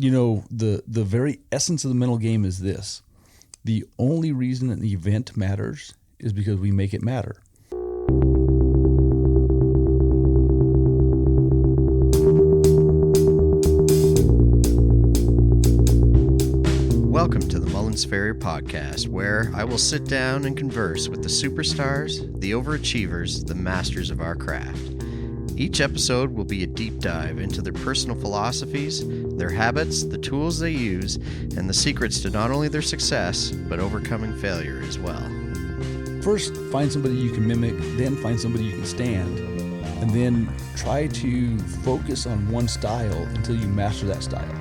The very essence of the mental game is this. The only reason an event matters is because we make it matter. Welcome to the Mullins Farrier Podcast, where I will sit down and converse with the superstars, the overachievers, the masters of our craft. Each episode will be a deep dive into their personal philosophies, their habits, the tools they use, and the secrets to not only their success, but overcoming failure as well. First, find somebody you can mimic, then find somebody you can stand, and then try to focus on one style until you master that style.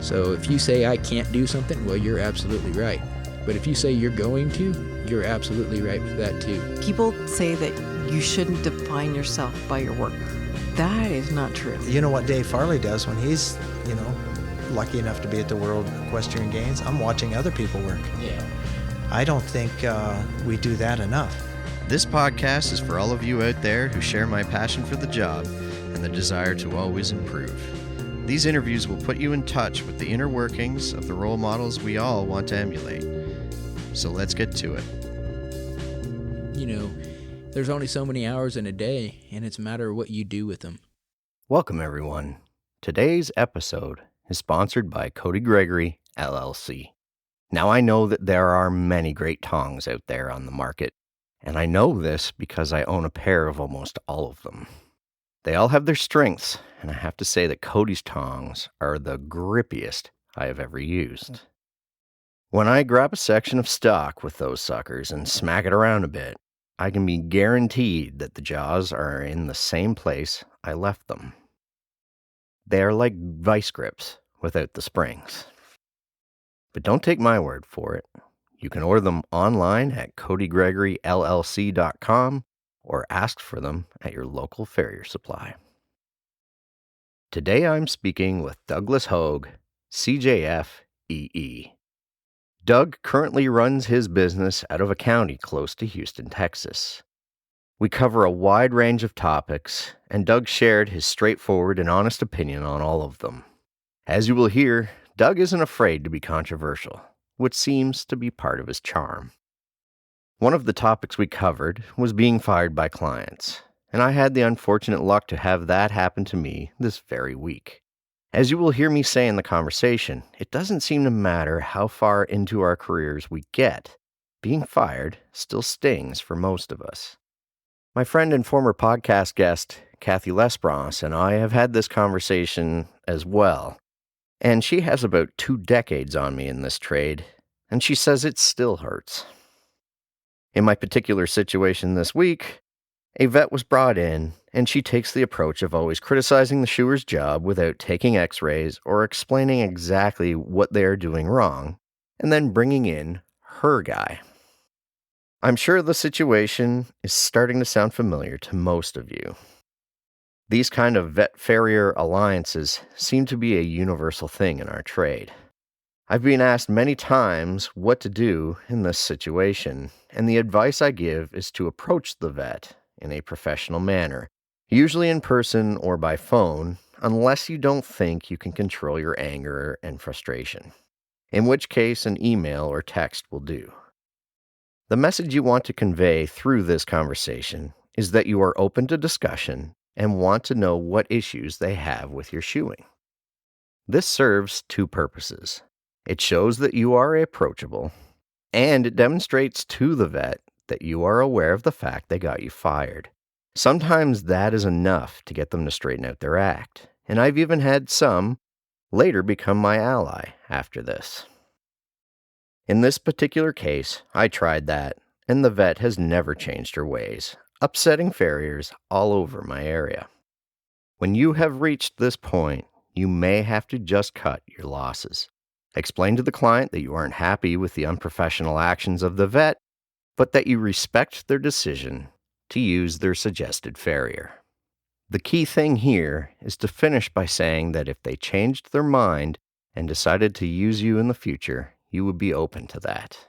So if you say I can't do something, well, you're absolutely right. But if you say you're going to, you're absolutely right with that too. People say that you shouldn't define yourself by your work. That is not true. You know what Dave Farley does when he's, lucky enough to be at the World Equestrian Games? I'm watching other people work. Yeah. I don't think we do that enough. This podcast is for all of you out there who share my passion for the job and the desire to always improve. These interviews will put you in touch with the inner workings of the role models we all want to emulate. So let's get to it. There's only so many hours in a day, and it's a matter of what you do with them. Welcome, everyone. Today's episode is sponsored by Cody Gregory, LLC. Now, I know that there are many great tongs out there on the market, and I know this because I own a pair of almost all of them. They all have their strengths, and I have to say that Cody's tongs are the grippiest I have ever used. When I grab a section of stock with those suckers and smack it around a bit, I can be guaranteed that the jaws are in the same place I left them. They are like vice grips without the springs. But don't take my word for it. You can order them online at codygregoryllc.com or ask for them at your local farrier supply. Today I'm speaking with Douglas Hogue, CJF EE. Doug currently runs his business out of a county close to Houston, Texas. We cover a wide range of topics, and Doug shared his straightforward and honest opinion on all of them. As you will hear, Doug isn't afraid to be controversial, which seems to be part of his charm. One of the topics we covered was being fired by clients, and I had the unfortunate luck to have that happen to me this very week. As you will hear me say in the conversation, it doesn't seem to matter how far into our careers we get. Being fired still stings for most of us. My friend and former podcast guest, Kathy Lesperance, and I have had this conversation as well. And she has about 2 decades on me in this trade, and she says it still hurts. In my particular situation this week, a vet was brought in, and she takes the approach of always criticizing the shoer's job without taking x-rays or explaining exactly what they are doing wrong, and then bringing in her guy. I'm sure the situation is starting to sound familiar to most of you. These kind of vet-farrier alliances seem to be a universal thing in our trade. I've been asked many times what to do in this situation, and the advice I give is to approach the vet in a professional manner, usually in person or by phone, unless you don't think you can control your anger and frustration, in which case an email or text will do. The message you want to convey through this conversation is that you are open to discussion and want to know what issues they have with your shoeing. This serves 2 purposes. It shows that you are approachable, and it demonstrates to the vet that you are aware of the fact they got you fired. Sometimes that is enough to get them to straighten out their act, and I've even had some later become my ally after this. In this particular case, I tried that, and the vet has never changed her ways, upsetting farriers all over my area. When you have reached this point, you may have to just cut your losses. Explain to the client that you aren't happy with the unprofessional actions of the vet, but that you respect their decision to use their suggested farrier. The key thing here is to finish by saying that if they changed their mind and decided to use you in the future, you would be open to that.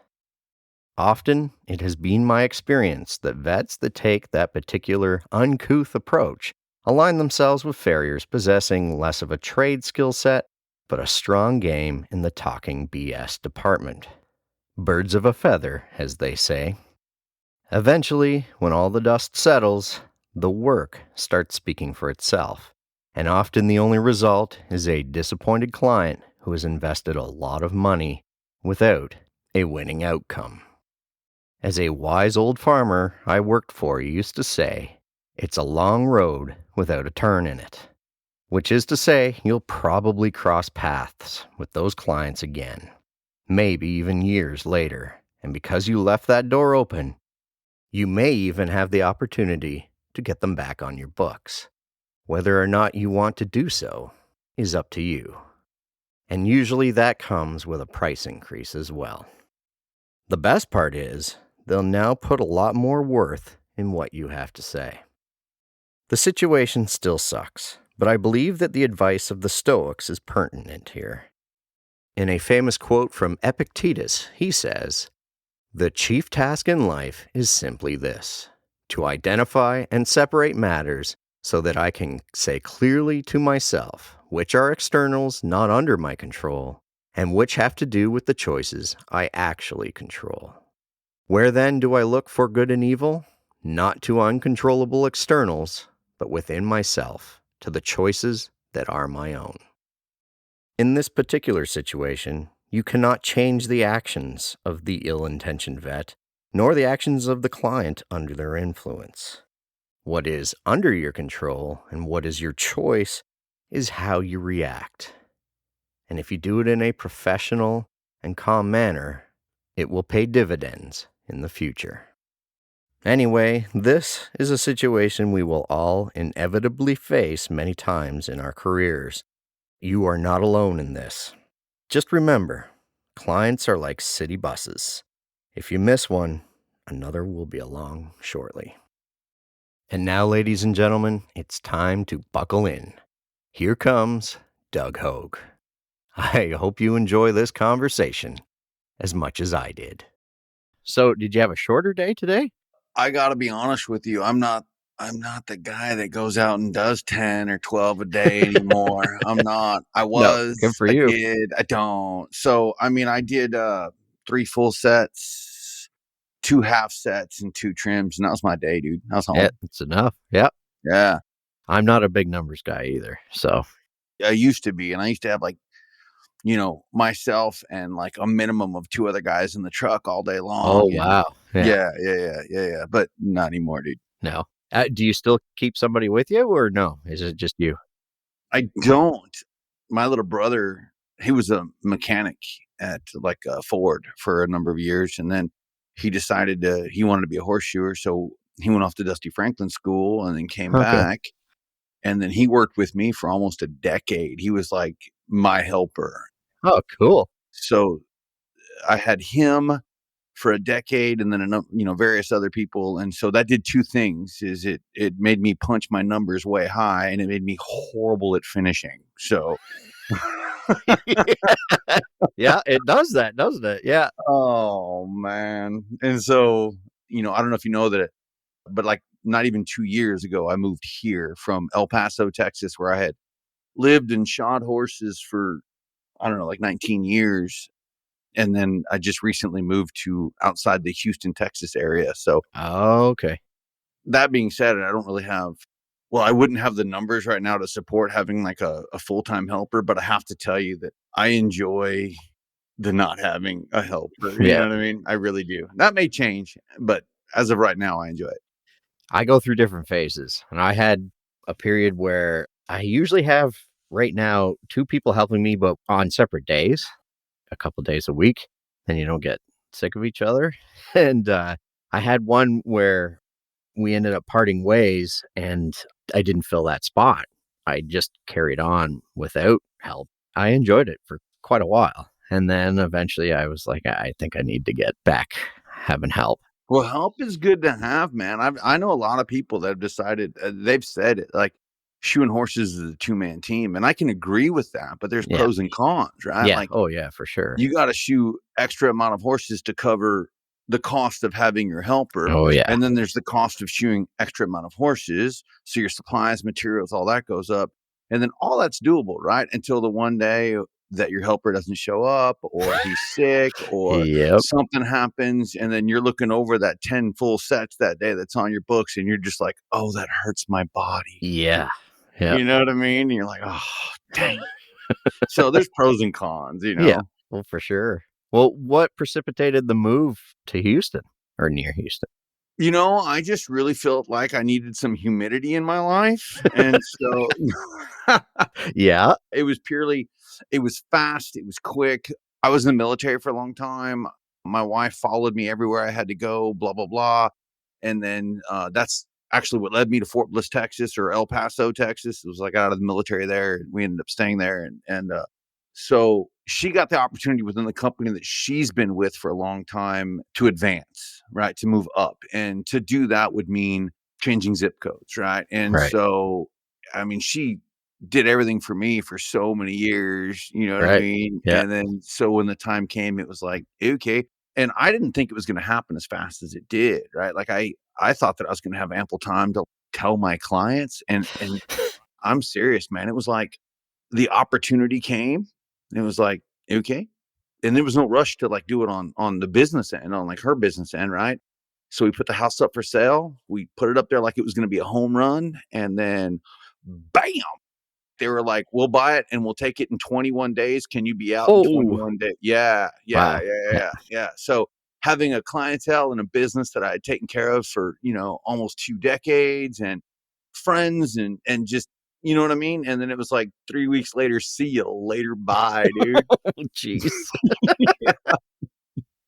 Often, it has been my experience that vets that take that particular uncouth approach align themselves with farriers possessing less of a trade skill set, but a strong game in the talking BS department. Birds of a feather, as they say. Eventually, when all the dust settles, the work starts speaking for itself, and often the only result is a disappointed client who has invested a lot of money without a winning outcome. As a wise old farmer I worked for used to say, it's a long road without a turn in it. Which is to say, you'll probably cross paths with those clients again, maybe even years later, and because you left that door open, you may even have the opportunity to get them back on your books. Whether or not you want to do so is up to you. And usually that comes with a price increase as well. The best part is, they'll now put a lot more worth in what you have to say. The situation still sucks, but I believe that the advice of the Stoics is pertinent here. In a famous quote from Epictetus, he says, "The chief task in life is simply this, to identify and separate matters so that I can say clearly to myself which are externals not under my control and which have to do with the choices I actually control. Where then do I look for good and evil? Not to uncontrollable externals, but within myself, to the choices that are my own." In this particular situation, you cannot change the actions of the ill-intentioned vet, nor the actions of the client under their influence. What is under your control and what is your choice is how you react. And if you do it in a professional and calm manner, it will pay dividends in the future. Anyway, this is a situation we will all inevitably face many times in our careers. You are not alone in this. Just remember, clients are like city buses. If you miss one, another will be along shortly. And now, ladies and gentlemen, it's time to buckle in. Here comes Doug Hogue. I hope you enjoy this conversation as much as I did. So, did you have a shorter day today? I got to be honest with you. I'm not the guy that goes out and does 10 or 12 a day anymore. I'm not. I was. good for I you. did. I don't. So, I mean, I did 3 full sets, 2 half sets, and 2 trims, and that was my day, dude. I was home. Yeah, it's enough. Yep. Yeah. I'm not a big numbers guy either, so. I used to be, and I used to have myself and like a minimum of 2 other guys in the truck all day long. Oh, wow. Yeah. But not anymore, dude. No. Do you still keep somebody with you or no? Is it just you? I don't. My little brother, he was a mechanic at like Ford for a number of years. And then he decided he wanted to be a horseshoer. So he went off to Dusty Franklin school and then came back. And then he worked with me for almost a decade. He was like my helper. Oh, cool. So I had him for a decade and then, various other people. And so that did 2 things is it made me punch my numbers way high and it made me horrible at finishing. So yeah, it does that, doesn't it? Yeah. Oh man. And so, I don't know if you know that, but like not even 2 years ago, I moved here from El Paso, Texas, where I had lived and shod horses for, I don't know, like 19 years. And then I just recently moved to outside the Houston, Texas area. So, Okay. that being said, I don't really I wouldn't have the numbers right now to support having like a full-time helper, but I have to tell you that I enjoy the not having a helper. You know what I mean? I really do. That may change, but as of right now, I enjoy it. I go through different phases, and I had a period where I usually have right now 2 people helping me, but on separate days, a couple days a week, and you don't get sick of each other. And I had one where we ended up parting ways, and I didn't fill that spot. I just carried on without help. I enjoyed it for quite a while. And then eventually I was like, I think I need to get back having help. Well, help is good to have, man. I know a lot of people that have decided, they've said it, like shoeing horses is a 2-man team. And I can agree with that, but there's pros and cons, right? Yeah. Like, oh, yeah, for sure. You got to shoe extra amount of horses to cover the cost of having your helper. Oh, yeah. And then there's the cost of shoeing extra amount of horses. So your supplies, materials, all that goes up. And then all that's doable, right? Until the one day that your helper doesn't show up, or he's sick, or Yep. something happens, and then you're looking over that 10 full sets that day that's on your books, and you're just like, oh, that hurts my body. Yeah. Yeah. You know what I mean? And you're like, oh, dang. So there's pros and cons, Yeah. Well, for sure. Well, what precipitated the move to Houston or near Houston? I just really felt like I needed some humidity in my life. And so Yeah. it was fast, it was quick. I was in the military for a long time. My wife followed me everywhere I had to go, blah, blah, blah. And then that's actually what led me to Fort Bliss, Texas, or El Paso, Texas. It was like out of the military there. We ended up staying there. And so she got the opportunity within the company that she's been with for a long time to advance, right? To move up. And to do that would mean changing zip codes, right? And Right. so, I mean, she did everything for me for so many years, you know what I Right. mean? Yeah. And then, so when the time came, it was like, okay. And I didn't think it was going to happen as fast as it did, right? Like I thought that I was going to have ample time to tell my clients, and I'm serious, man. It was like the opportunity came, and it was like, okay. And there was no rush to like do it on the business end, on like her business end, right? So we put the house up for sale. We put it up there like it was going to be a home run, and then bam, they were like, we'll buy it and we'll take it in 21 days. Can you be out in Oh, 21 days? Yeah. wow. So having a clientele and a business that I had taken care of for, almost 2 decades, and friends, and just, you know what I mean? And then it was like 3 weeks later, see you later. Bye, dude. Oh, jeez.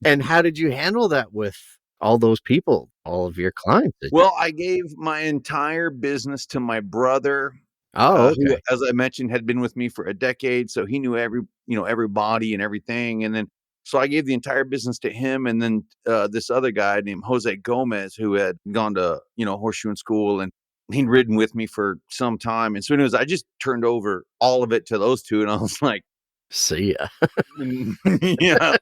And how did you handle that with all those people, all of your clients? Well, I gave my entire business to my brother. Oh, Who, okay. as I mentioned, had been with me for a decade. So he knew everybody and everything. And then, so I gave the entire business to him. And then this other guy named Jose Gomez, who had gone to, horseshoeing school, and he'd ridden with me for some time. And so anyways, I just turned over all of it to those two. And I was like, See ya. yeah,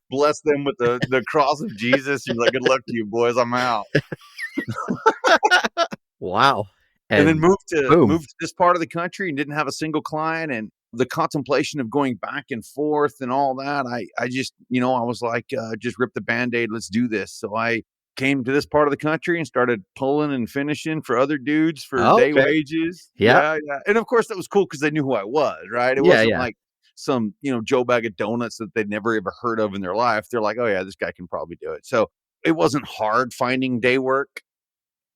bless them with the cross of Jesus. He's like, good luck to you, boys. I'm out. Wow. And then moved boom. to this part of the country and didn't have a single client. And the contemplation of going back and forth and all that, I just, I was like, just rip the Band-Aid. Let's do this. So I came to this part of the country and started pulling and finishing for other dudes for day wages. Yeah. Yeah. And of course that was cool because they knew who I was, right? It Yeah, wasn't yeah. like some, Joe bag of donuts that they'd never ever heard of in their life. They're like, oh yeah, this guy can probably do it. So it wasn't hard finding day work.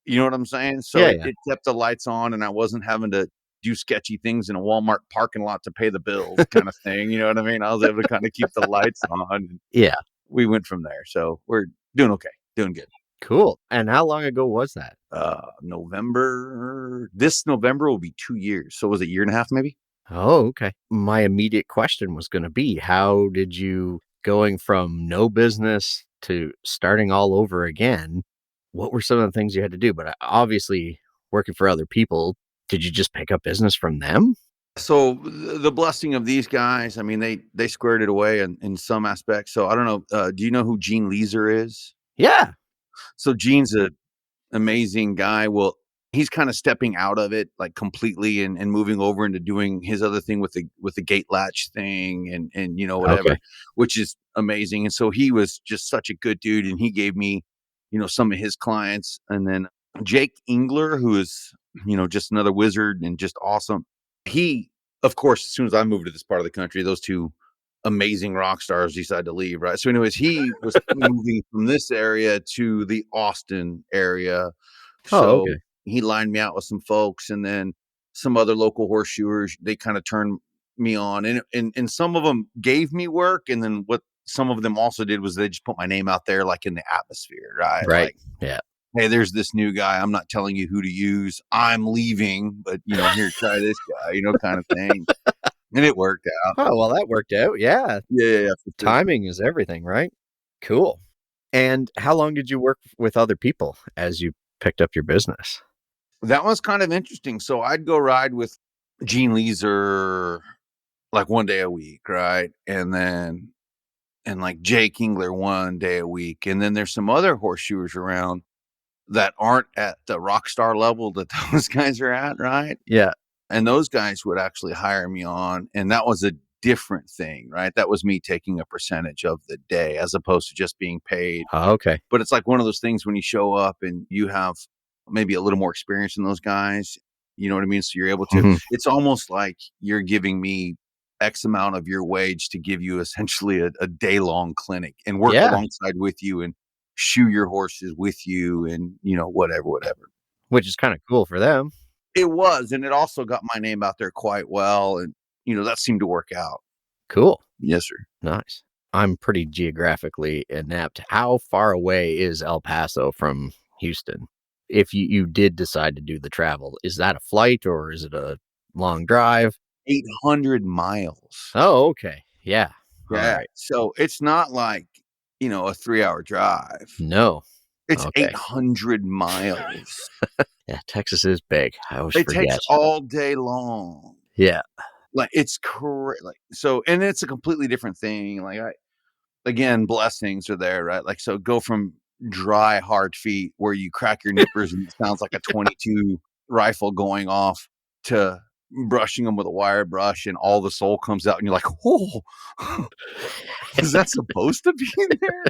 You know what I'm saying? So Yeah, it kept the lights on, and I wasn't having to do sketchy things in a Walmart parking lot to pay the bills kind of thing. You know what I mean? I was able to kind of keep the lights on. And Yeah. we went from there. So we're doing okay. Doing good. Cool. And how long ago was that? This November will be 2 years. So was it a year and a half maybe? Oh, okay. My immediate question was going to be, how did you, going from no business to starting all over again, what were some of the things you had to do? But obviously, working for other people, did you just pick up business from them? So the blessing of these guys, I mean, they squared it away in some aspects. So I don't know. Do you know who Gene Leeser is? Yeah. So Gene's an amazing guy. Well, he's kind of stepping out of it like completely and moving over into doing his other thing with the gate latch thing and whatever, which is amazing. And so he was just such a good dude, and he gave me, some of his clients. And then Jake Engler, who is, just another wizard and just awesome. He, of course, as soon as I moved to this part of the country, those two amazing rock stars decided to leave, right? So anyways, he was moving from this area to the Austin area. So he lined me out with some folks, and then some other local horseshoers, they kind of turned me on, and some of them gave me work. And then what some of them also did was they just put my name out there, like in the atmosphere, right? Right. Like, yeah. Hey, there's this new guy. I'm not telling you who to use. I'm leaving, but here, try this guy, kind of thing. And it worked out. Oh, well, that worked out. Yeah. Yeah. Timing is everything, right? Cool. And how long did you work with other people as you picked up your business? That was kind of interesting. So I'd go ride with Gene Leeser like one day a week, right? And like Jake Engler 1 day a week. And then there's some other horseshoers around that aren't at the rock star level that those guys are at, right? Yeah. And those guys would actually hire me on. And that was a different thing, right? That was me taking a percentage of the day as opposed to just being paid. Okay. But it's like one of those things when you show up and you have maybe a little more experience than those guys, you know what I mean? So you're able to, Mhm. it's almost like you're giving me X amount of your wage to give you essentially a day-long clinic and work Yeah. alongside with you and shoe your horses with you and, whatever. Which is kind of cool for them. It was, and it also got my name out there quite well, and, that seemed to work out. Cool. Yes, sir. Nice. I'm pretty geographically inept. How far away is El Paso from Houston? If you did decide to do the travel, is that a flight or is it a long drive? 800 miles. Oh, okay. Yeah. All Yeah, right. so it's not like, a 3-hour drive. No. It's Okay. 800 miles. Yeah, Texas is big. I always It forget. takes all day long. Yeah. Like, it's so, and it's a completely different thing. Like, again, blessings are there, right? Like, so go from dry, hard feet where you crack your nippers and it sounds like a 22 rifle going off to brushing them with a wire brush and all the soul comes out and you're like, oh, is that supposed to be there?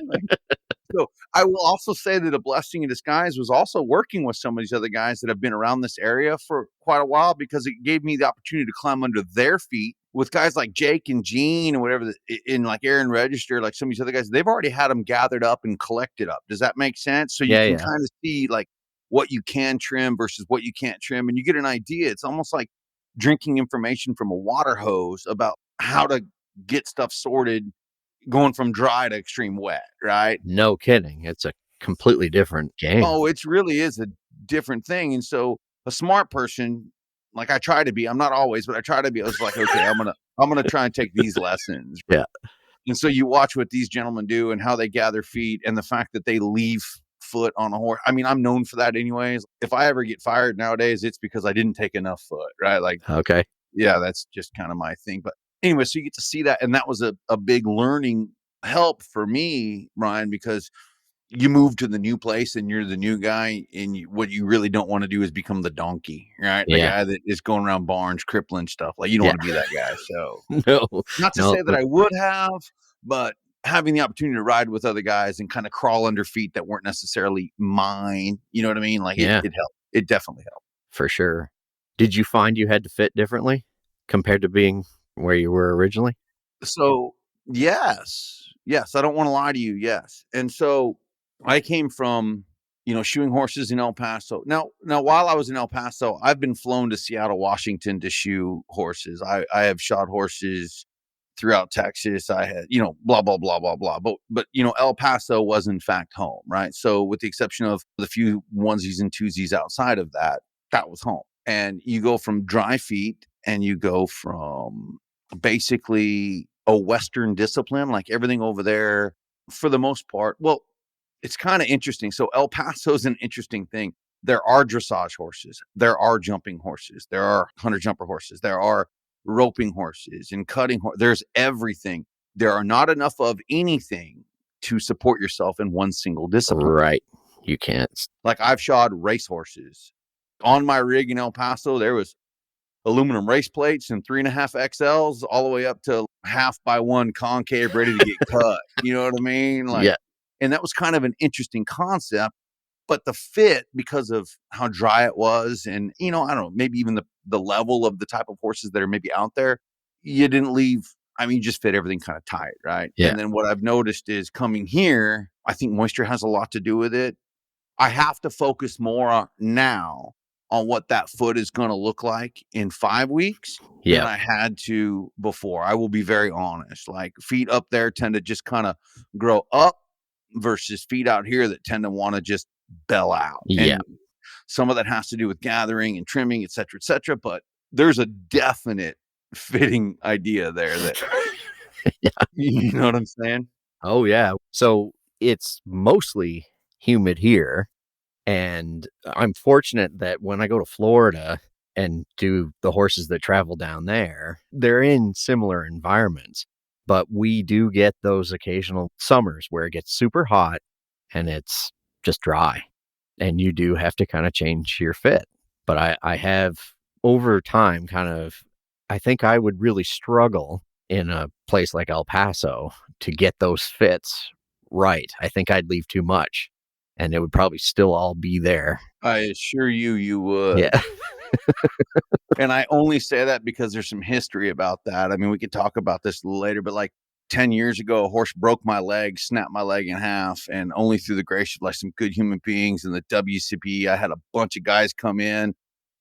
So I will also say that a blessing in disguise was also working with some of these other guys that have been around this area for quite a while, because it gave me the opportunity to climb under their feet with guys like Jake and Gene and whatever, in like Aaron Register, like some of these other guys. They've already had them gathered up and collected up. Does that make sense? So you Yeah, can yeah. kind of see like what you can trim versus what you can't trim, and you get an idea. It's almost like drinking information from a water hose about how to get stuff sorted, going from dry to extreme wet, right? No kidding. It's a completely different game. Oh, it really is a different thing. And so a smart person, like I try to be, I'm not always, but I try to be, I was like, okay, I'm going to try and take these lessons. Yeah. And so you watch what these gentlemen do and how they gather feet and the fact that they leave foot on a horse. I mean, I'm known for that anyways. If I ever get fired nowadays, it's because I didn't take enough foot, right? Like, Okay. yeah, that's just kind of my thing. But anyway, so you get to see that. And that was a big learning help for me, Ryan, because you move to the new place and you're the new guy, and what you really don't want to do is become the donkey, right? The Yeah. guy that is going around barns crippling stuff. Like, you don't want to be that guy. So No. not to say that I would have, but having the opportunity to ride with other guys and kind of crawl under feet that weren't necessarily mine, you know what I mean? Like, Yeah. it helped. It definitely helped. For sure. Did you find you had to fit differently compared to being where you were originally? So yes, I don't want to lie to you. Yes. And so I came from, shoeing horses in El Paso. Now, while I was in El Paso, I've been flown to Seattle, Washington to shoe horses. I have shod horses throughout Texas. I had, blah, blah, blah, blah, blah. But, El Paso was in fact home, right? So with the exception of the few onesies and twosies outside of that, that was home. And you go from dry feet and you go from basically a Western discipline, like everything over there for the most part. Well, it's kind of interesting. So El Paso is an interesting thing. There are dressage horses. There are jumping horses. There are hunter jumper horses. There are roping horses and cutting. There's everything. There are not enough of anything to support yourself in one single discipline. Right. You can't. Like I've shod race horses. On my rig in El Paso, there was aluminum race plates and 3.5 XLs all the way up to 1/2x1 concave ready to get cut. You know what I mean? Like, Yeah. And that was kind of an interesting concept, but the fit, because of how dry it was, and, I don't know, maybe even the level of the type of horses that are maybe out there, you didn't leave. I mean, you just fit everything kind of tight, right? Yeah. And then what I've noticed is coming here, I think moisture has a lot to do with it. I have to focus more now on what that foot is going to look like in 5 weeks than I had to before. I will be very honest. Like feet up there tend to just kind of grow up versus feet out here that tend to want to just bell out. Yeah. And some of that has to do with gathering and trimming, et cetera, but there's a definite fitting idea there that, Yeah. you know what I'm saying? Oh, yeah. So it's mostly humid here. And I'm fortunate that when I go to Florida and do the horses that travel down there, they're in similar environments. But we do get those occasional summers where it gets super hot and it's just dry. And you do have to kind of change your fit. But I have over time I think I would really struggle in a place like El Paso to get those fits right. I think I'd leave too much, and it would probably still all be there. I assure you would. Yeah. And I only say that because there's some history about that. I mean, we could talk about this a little later, but like 10 years ago, a horse broke my leg, snapped my leg in half, and only through the grace of like some good human beings and the WCP, I had a bunch of guys come in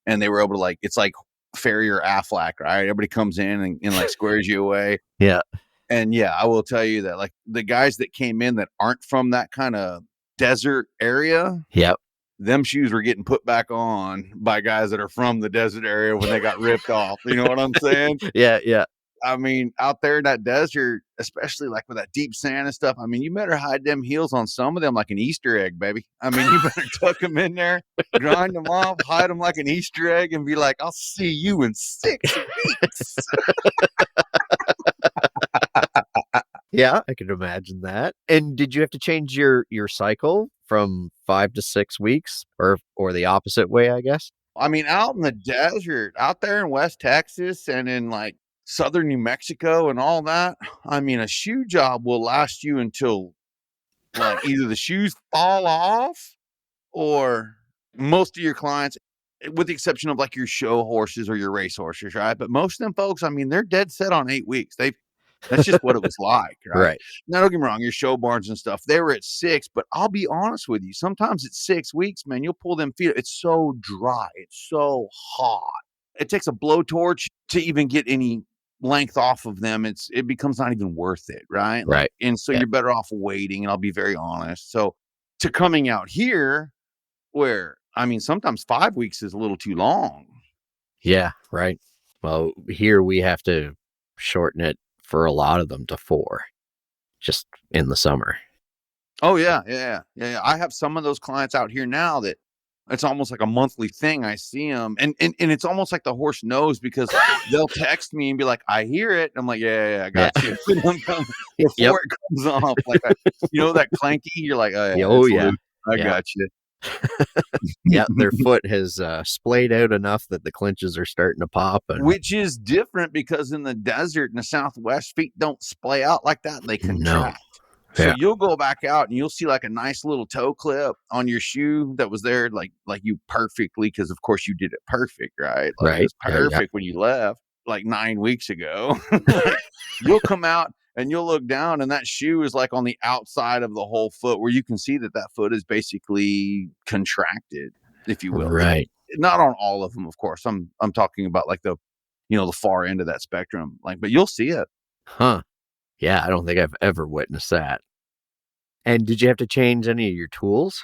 and they were able to like, it's like Farrier Aflac, right? Everybody comes in and like squares you away. Yeah. And yeah, I will tell you that like the guys that came in that aren't from that kind of desert area, Yep. them shoes were getting put back on by guys that are from the desert area when they got ripped off. You know what I'm saying? Yeah. Yeah. I mean, out there in that desert, especially like with that deep sand and stuff, I mean, you better hide them heels on some of them like an Easter egg, baby. I mean, you better tuck them in there, grind them off, hide them like an Easter egg, and be like, I'll see you in 6 weeks. Yeah, I could imagine that. And did you have to change your cycle from 5 to 6 weeks, or the opposite way, I guess? I mean, out in the desert, out there in West Texas and in like southern New Mexico and all that, I mean, a shoe job will last you until like either the shoes fall off or most of your clients, with the exception of like your show horses or your race horses, right? But most of them folks, I mean, they're dead set on 8 weeks. That's just what it was like, right? Right. Now, don't get me wrong, your show barns and stuff, they were at 6, but I'll be honest with you. Sometimes it's 6 weeks, man, you'll pull them feet. It's so dry. It's so hot. It takes a blowtorch to even get any length off of them. It becomes not even worth it, right? Right. And so Yeah. you're better off waiting, and I'll be very honest. So to coming out here where, I mean, sometimes 5 weeks is a little too long. Yeah, right. Well, here we have to shorten it for a lot of them to 4, just in the summer. Oh yeah. I have some of those clients out here now that it's almost like a monthly thing. I see them, and it's almost like the horse knows because they'll text me and be like, "I hear it." I'm like, "Yeah, I got you." Before Yep. it comes off, like that clanky. You're like, "Oh yeah, Oh, it's yeah. loose. I Yeah. got you." Yeah, their foot has splayed out enough that the clinches are starting to pop. And Which is different because in the desert in the Southwest, feet don't splay out like that; they contract. So Yeah. you'll go back out and you'll see like a nice little toe clip on your shoe that was there like you perfectly, because of course you did it perfect, right? Like Right. it was Yeah, yeah. perfect when you left like 9 weeks ago. Like, you'll come out and you'll look down and that shoe is like on the outside of the whole foot where you can see that foot is basically contracted, if you will. Right. Not on all of them, of course. I'm talking about like the far end of that spectrum. Like, but you'll see it. Huh. Yeah, I don't think I've ever witnessed that. And did you have to change any of your tools?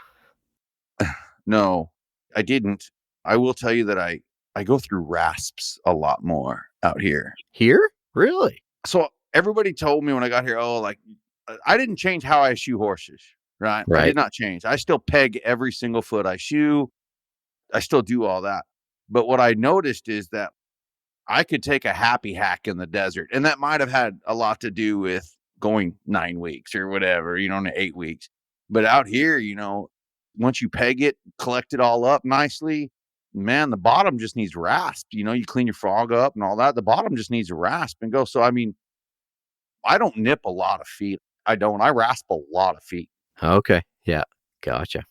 No, I didn't. I will tell you that I go through rasps a lot more out here. Here? Really? So everybody told me when I got here, I didn't change how I shoe horses, right? I Right. did not change. I still peg every single foot I shoe. I still do all that. But what I noticed is that I could take a happy hack in the desert, and that might have had a lot to do with going 9 weeks or whatever, in 8 weeks. But out here, once you peg it, collect it all up nicely, man, the bottom just needs rasp. You clean your frog up and all that. The bottom just needs a rasp and go. So, I mean, I don't nip a lot of feet. I rasp a lot of feet. Okay. Yeah. Gotcha.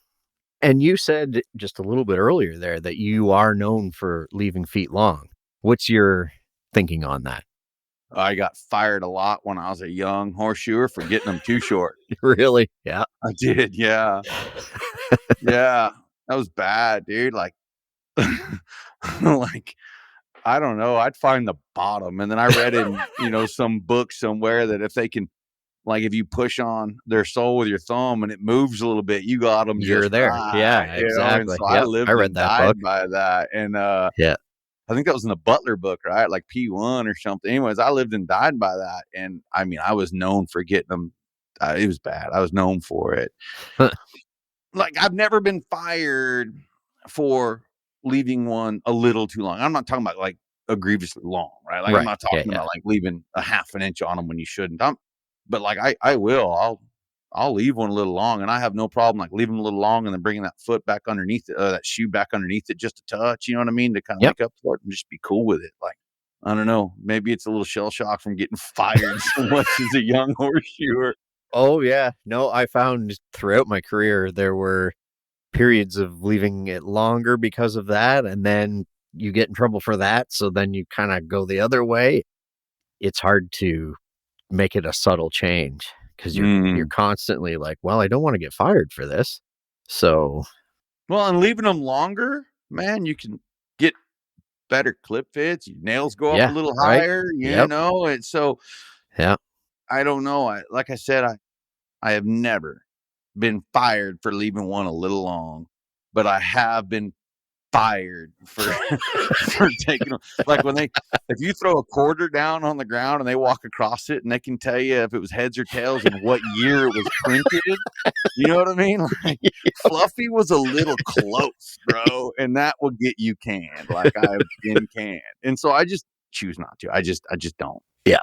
And you said just a little bit earlier there that you are known for leaving feet long. What's your thinking on that? I got fired a lot when I was a young horseshoer for getting them too short. Really? Yeah. I did. Yeah. Yeah. That was bad, dude. Like, like, I don't know. I'd find the bottom. And then I read in, some book somewhere that if they can, like, if you push on their sole with your thumb and it moves a little bit, you got them. You're there. Yeah, exactly. And so I lived I read and that died book. by that. And Yeah. I think that was in the Butler book, right? Like P1 or something. Anyways, I lived and died by that. And I mean, I was known for getting them. It was bad. I was known for it. Like, I've never been fired for leaving one a little too long. I'm not talking about like egregiously long, right? Like, Right. I'm not talking about like leaving a half an inch on them when you shouldn't. But like I will. I'll leave one a little long, and I have no problem like leaving them a little long and then bringing that foot back underneath it, that shoe back underneath it just a touch. You know what I mean? To kind of Yep. make up for it and just be cool with it. Like, I don't know. Maybe it's a little shell shock from getting fired so much as a young horseshoer. Oh, yeah. No, I found throughout my career there were periods of leaving it longer because of that, and then you get in trouble for that, so then you kind of go the other way. It's hard to make it a subtle change because you're constantly like, well, I don't want to get fired for this. So, Well, and leaving them longer, man, you can get better clip fits. Your nails go up a yeah, little right. higher, you Yep. know. And so Yeah. I don't know. Like I said, I have never been fired for leaving one a little long, but I have been fired for for taking them. Like if you throw a quarter down on the ground and they walk across it and they can tell you if it was heads or tails and what year it was printed, you know what I mean? Like Fluffy was a little close, bro, and that will get you canned. Like I've been canned, and so I just choose not to. I just don't. Yeah.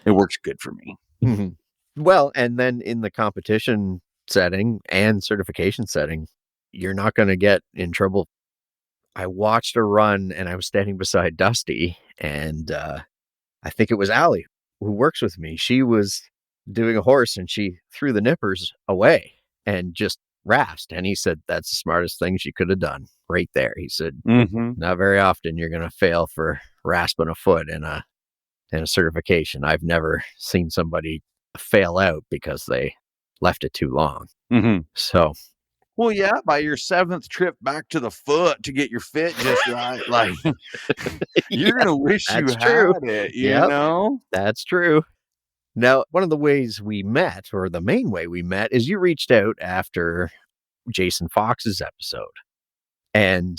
It works good for me. Mhm. Well, and then in the competition setting and certification setting, you're not going to get in trouble. I watched a run and I was standing beside Dusty, and I think it was Allie who works with me. She was doing a horse and she threw the nippers away and just rasped. And he said, that's the smartest thing she could have done right there. He said, not very often you're going to fail for rasping a foot in a certification. I've never seen somebody fail out because they left it too long. So, well, yeah, by your 7th trip back to the foot to get your fit just right, like you're gonna wish you that's true. had it, you Yep. know? That's true. Now, one of the ways we met, or the main way we met, is you reached out after Jason Fox's episode. And,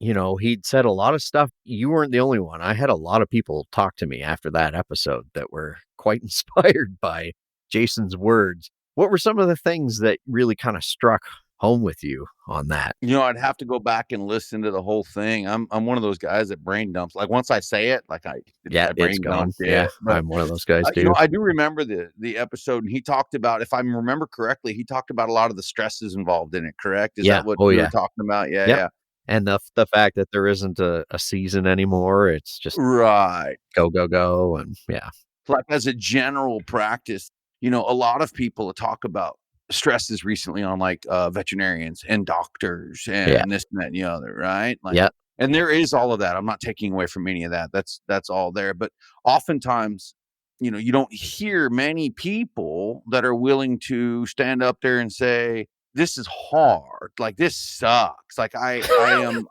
you know, he'd said a lot of stuff. You weren't the only one. I had a lot of people talk to me after that episode that were quite inspired by Jason's words. What were some of the things that really kind of struck home with you on that? You know, I'd have to go back and listen to the whole thing. I'm one of those guys that brain dumps. Like once I say it, like I it's brain gone. dump it. Yeah, But, I'm one of those guys too. you know, I do remember the episode, and he talked about, if I remember correctly, he talked about a lot of the stresses involved in it. Correct? Is that what you were talking about? Yeah, yeah. And the fact that there isn't a season anymore, it's just right. Go, and yeah. Like as a general practice, you know, a lot of people talk about stresses recently on like veterinarians and doctors and this and that and the other, right? Like, and there is all of that. I'm not taking away from any of that. That's all there. But oftentimes, you know, you don't hear many people that are willing to stand up there and say, this is hard. Like this sucks. Like I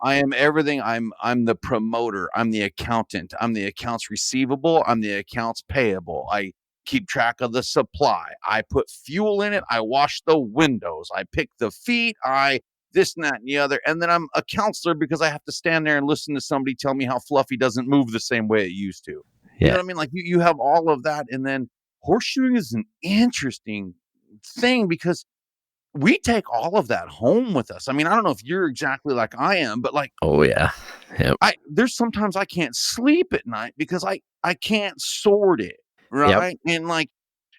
am everything. I'm the promoter. I'm the accountant. I'm the accounts receivable. I'm the accounts payable. I keep track of the supply. I put fuel in it. I wash the windows. I pick the feet. I this and that and the other. And then I'm a counselor because I have to stand there and listen to somebody tell me how Fluffy doesn't move the same way it used to. You know what I mean? Like you have all of that. And then horseshoeing is an interesting thing because we take all of that home with us. I mean, I don't know if you're exactly like I am, but like, oh yeah, there's sometimes I can't sleep at night because I can't sort it. Right. And like,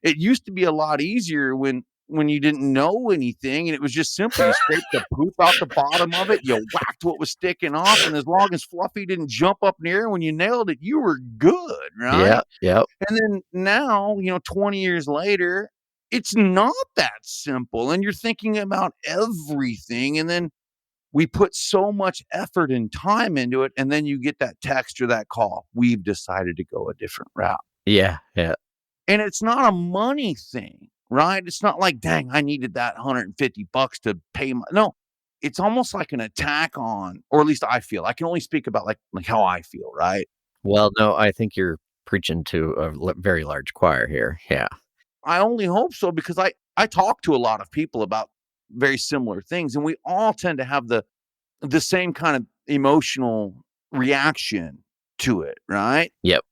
it used to be a lot easier when you didn't know anything and it was just simple. You scraped the poop out the bottom of it. You whacked what was sticking off. And as long as Fluffy didn't jump up in the air when you nailed it, you were good. Right. Yeah. And then now, you know, 20 years later, it's not that simple. And you're thinking about everything. And then we put so much effort and time into it. And then you get that text or that call. We've decided to go a different route. Yeah. And it's not a money thing, right? It's not like, dang, I needed that $150 to pay my, no, it's almost like an attack on, or at least I feel, I can only speak about like how I feel, right? Well, no, I think you're preaching to a very large choir here. Yeah. I only hope so because I talk to a lot of people about very similar things and we all tend to have the same kind of emotional reaction to it, right? Yep.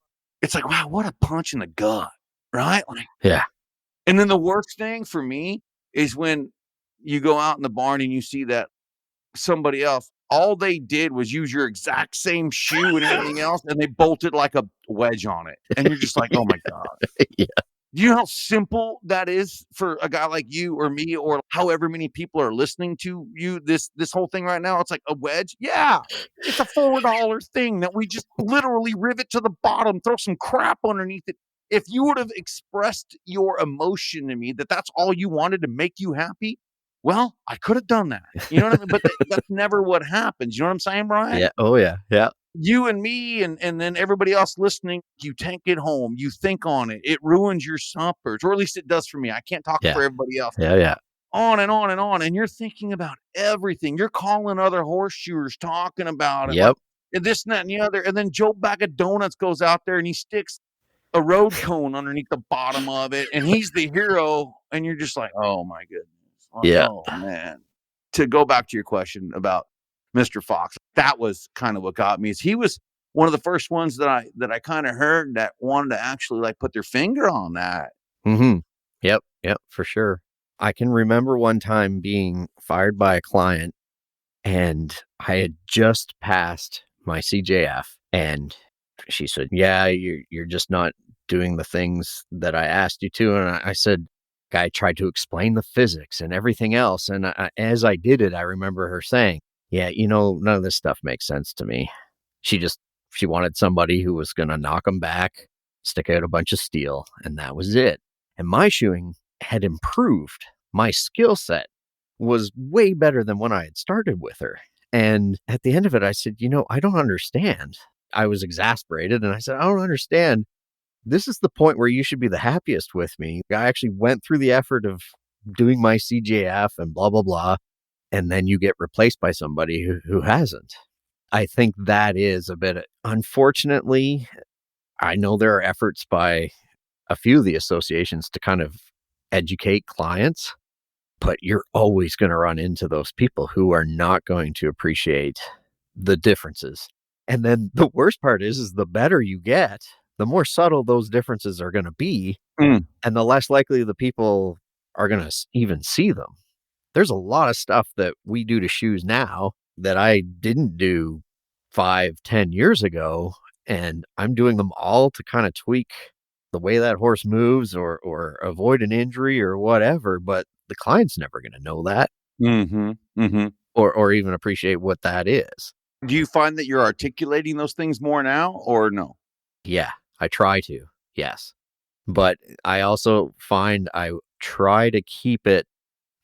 It's like, wow, what a punch in the gut, right? Like, yeah. And then the worst thing for me is when you go out in the barn and you see that somebody else, all they did was use your exact same shoe and everything else, and they bolted like a wedge on it. And you're just like, oh my God. Yeah. Do you know how simple that is for a guy like you or me or however many people are listening to you, this whole thing right now? It's like a wedge. Yeah. It's a $4 thing that we just literally rivet to the bottom, throw some crap underneath it. If you would have expressed your emotion to me that that's all you wanted to make you happy, well, I could have done that. You know what I mean? But that's never what happens. You know what I'm saying, Brian? Yeah. Oh, yeah. Yeah. You and me and then everybody else listening, you take it home, you think on it, it ruins your suppers, or at least it does for me. I can't talk Yeah. for everybody else. Yeah. Yeah. On and on and on. And you're thinking about everything. You're calling other horseshoers, talking about it. Yep. Like, and this and that and the other. And then Joe Bag of Donuts goes out there and he sticks a road cone underneath the bottom of it. And he's the hero. And you're just like, oh my goodness. Yeah. Oh man. To go back to your question about Mr. Fox, that was kind of what got me. Is he was one of the first ones that I kind of heard that wanted to actually like put their finger on that. Mm-hmm. Yep. Yep. For sure. I can remember one time being fired by a client, and I had just passed my CJF, and she said, "Yeah, you're just not doing the things that I asked you to." And I said, I tried to explain the physics and everything else. And as I did it, I remember her saying, "Yeah, none of this stuff makes sense to me." She wanted somebody who was going to knock them back, stick out a bunch of steel, and that was it. And my shoeing had improved. My skill set was way better than when I had started with her. And at the end of it, I said, I don't understand. I was exasperated, and I said, I don't understand. This is the point where you should be the happiest with me. I actually went through the effort of doing my CJF and blah, blah, blah. And then you get replaced by somebody who hasn't. I think that is a bit, unfortunately, I know there are efforts by a few of the associations to kind of educate clients, but you're always going to run into those people who are not going to appreciate the differences. And then the worst part is the better you get, the more subtle those differences are going to be, and the less likely the people are going to even see them. There's a lot of stuff that we do to shoes now that I didn't do 5-10 years ago, and I'm doing them all to kind of tweak the way that horse moves or avoid an injury or whatever, but the client's never going to know that or even appreciate what that is. Do you find that you're articulating those things more now or no? Yeah, I try to, yes. But I also find I try to keep it,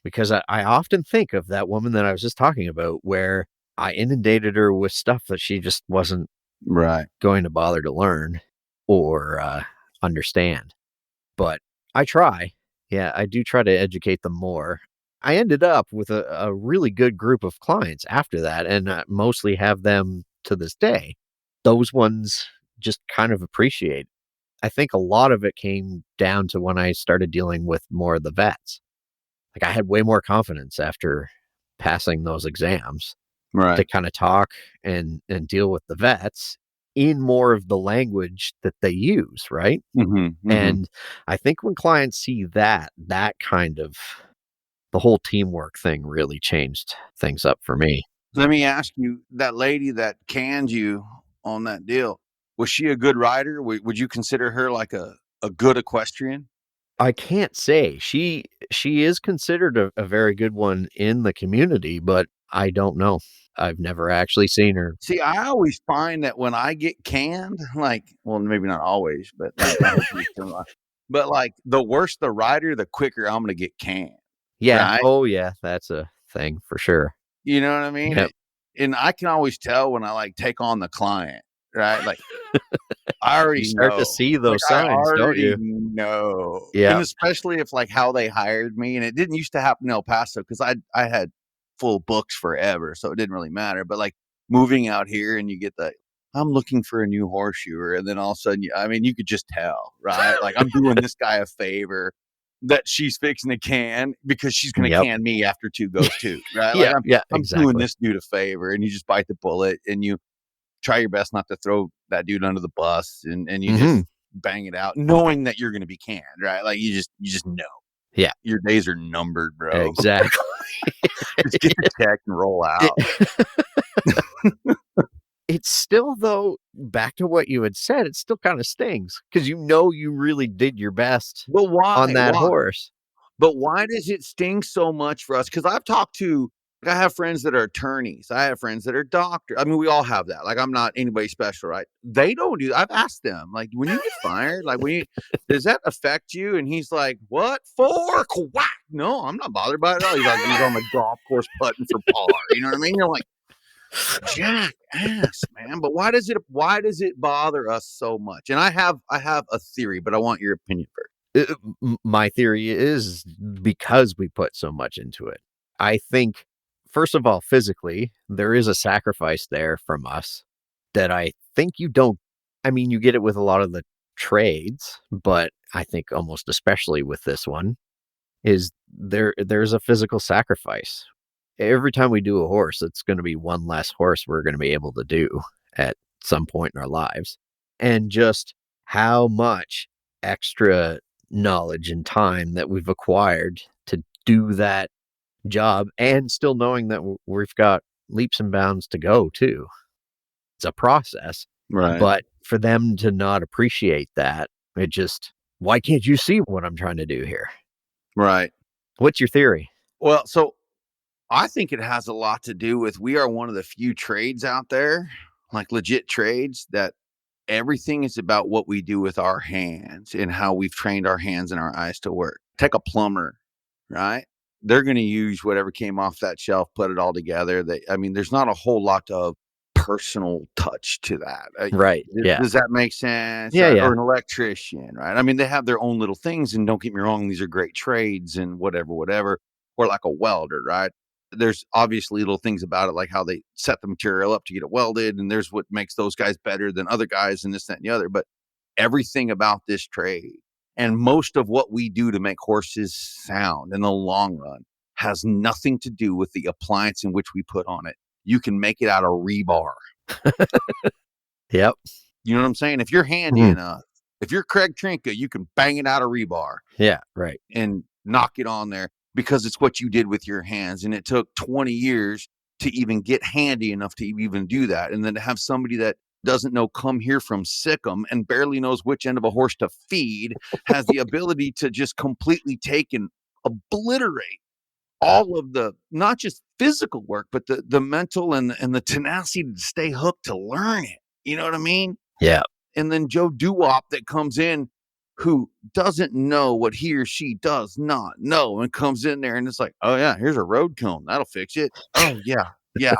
because I often think of that woman that I was just talking about, where I inundated her with stuff that she just wasn't going to bother to learn or understand. But I try. Yeah, I do try to educate them more. I ended up with a really good group of clients after that, and I mostly have them to this day. Those ones just kind of appreciate. I think a lot of it came down to when I started dealing with more of the vets. Like, I had way more confidence after passing those exams to kind of talk and deal with the vets in more of the language that they use, right? And I think when clients see that kind of, the whole teamwork thing really changed things up for me. Let me ask you, that lady that canned you on that deal, was she a good rider? Would you consider her like a good equestrian? I can't say. She is considered a very good one in the community, but I don't know. I've never actually seen her. See, I always find that when I get canned, like, well, maybe not always, but but like the worse the rider, the quicker I'm going to get canned. Yeah. Right? Oh, yeah. That's a thing for sure. You know what I mean? Yep. And I can always tell when I like take on the client, right? Like, I already start to see those signs, don't you? No. Yeah. And especially if like how they hired me, and it didn't used to happen in El Paso because I had full books forever, so it didn't really matter. But like moving out here, and you get the, I'm looking for a new horseshoer, and then all of a sudden, you could just tell, right? Like, I'm doing this guy a favor that she's fixing to can because she's going to can me after 2 goes 2, right? Like, I'm exactly. doing this dude a favor, and you just bite the bullet, and you try your best not to throw that dude under the bus, and you just bang it out, knowing that you're going to be canned, right? Like, you just know. Yeah. Your days are numbered, bro. Exactly. Just get the check and roll out. It's still, though, back to what you had said, it still kind of stings because you really did your best But on why? that Why? horse. But why does it sting so much for us? Because I have friends that are attorneys. I have friends that are doctors. I mean, we all have that. Like, I'm not anybody special, right? They don't do that. I've asked them, like, when you get fired, like, does that affect you? And he's like, what for? Quack. No, I'm not bothered by it at all. He's like, he's on the golf course putting for par. You know what I mean? You're like, jackass, man. But why does it bother us so much? And I have a theory, but I want your opinion first. My theory is because we put so much into it. I think, first of all, physically, there is a sacrifice there from us that I think you don't. I mean, you get it with a lot of the trades, but I think almost especially with this one, there's a physical sacrifice. Every time we do a horse, it's going to be one less horse we're going to be able to do at some point in our lives. And just how much extra knowledge and time that we've acquired to do that job, and still knowing that we've got leaps and bounds to go too. It's a process, Right. but for them to not appreciate that, why can't you see what I'm trying to do here? Right. What's your theory? Well, so I think it has a lot to do with we are one of the few trades out there, like legit trades, that everything is about what we do with our hands and how we've trained our hands and our eyes to work. Take a plumber, right? They're going to use whatever came off that shelf, put it all together. There's not a whole lot of personal touch to that. Right. Yeah. Does that make sense? Yeah, yeah. Or an electrician, right? I mean, they have their own little things, and don't get me wrong, these are great trades and whatever. Or like a welder, right? There's obviously little things about it, like how they set the material up to get it welded, and there's what makes those guys better than other guys and this, that, and the other. But everything about this trade and most of what we do to make horses sound in the long run has nothing to do with the appliance in which we put on it. You can make it out of rebar. Yep. You know what I'm saying? If you're handy enough, if you're Craig Trinka, you can bang it out of rebar. Yeah, right. And knock it on there because it's what you did with your hands. And it took 20 years to even get handy enough to even do that. And then to have somebody that doesn't know come here from Sikkim and barely knows which end of a horse to feed has the ability to just completely take and obliterate all of the, not just physical work, but the mental and the tenacity to stay hooked to learn it. You know what I mean? Yeah. And then Joe Doo-Wop that comes in who doesn't know what he or she does not know and comes in there and it's like, oh yeah, here's a road cone. That'll fix it. Oh yeah. Yeah.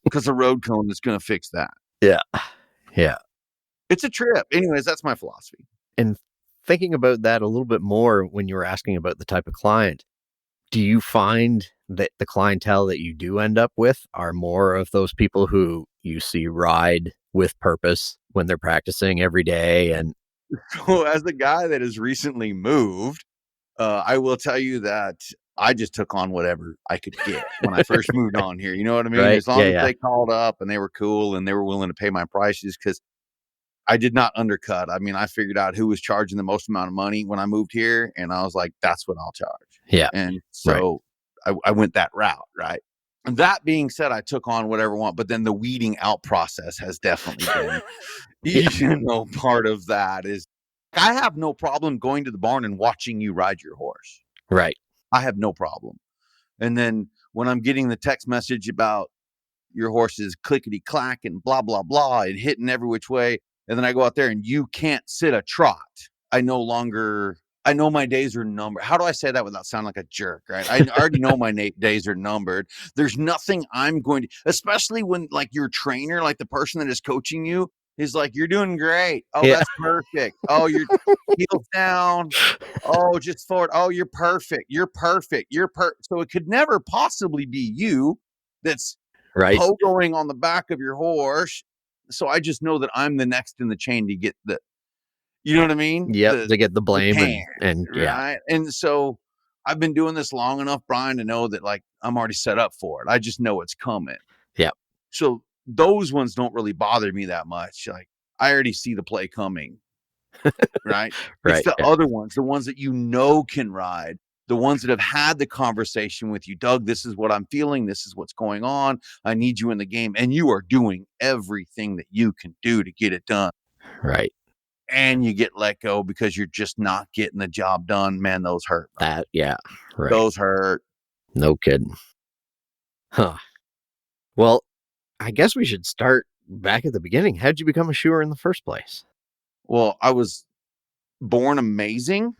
Because a road cone is going to fix that. Yeah. Yeah. It's a trip. Anyways, that's my philosophy. And thinking about that a little bit more when you were asking about the type of client, do you find that the clientele that you do end up with are more of those people who you see ride with purpose when they're practicing every day? And so as the guy that has recently moved, I will tell you that I just took on whatever I could get when I first moved on here. You know what I mean? Right. As long as they called up and they were cool and they were willing to pay my prices, because I did not undercut. I mean, I figured out who was charging the most amount of money when I moved here, and I was like, that's what I'll charge. Yeah. And so I went that route, right? And that being said, I took on whatever I want, but then the weeding out process has definitely been, part of that is I have no problem going to the barn and watching you ride your horse. Right. I have no problem. And then when I'm getting the text message about your horse is clickety clack and blah, blah, blah, and hitting every which way, and then I go out there and you can't sit a trot, I know my days are numbered. How do I say that without sounding like a jerk, right? I already know my days are numbered. There's nothing I'm going to, especially when like your trainer, like the person that is coaching you is like, you're doing great. Oh, that's perfect. Oh, your heels down. Oh, just forward. Oh, you're perfect. You're perfect. So it could never possibly be you that's right pogoing on the back of your horse. So I just know that I'm the next in the chain to get the, you know what I mean? Yep, to get the blame and right. And so I've been doing this long enough, Brian, to know that like I'm already set up for it. I just know it's coming. Yeah. So those ones don't really bother me that much. Like I already see the play coming. Right. Right. It's the other ones, the ones that you know can ride, the ones that have had the conversation with you. Doug, this is what I'm feeling. This is what's going on. I need you in the game. And you are doing everything that you can do to get it done. Right. And you get let go because you're just not getting the job done. Man, those hurt. Bro. Yeah. Right. Those hurt. No kidding. Huh. Well, I guess we should start back at the beginning. How'd you become a shoer in the first place? Well, I was born amazing.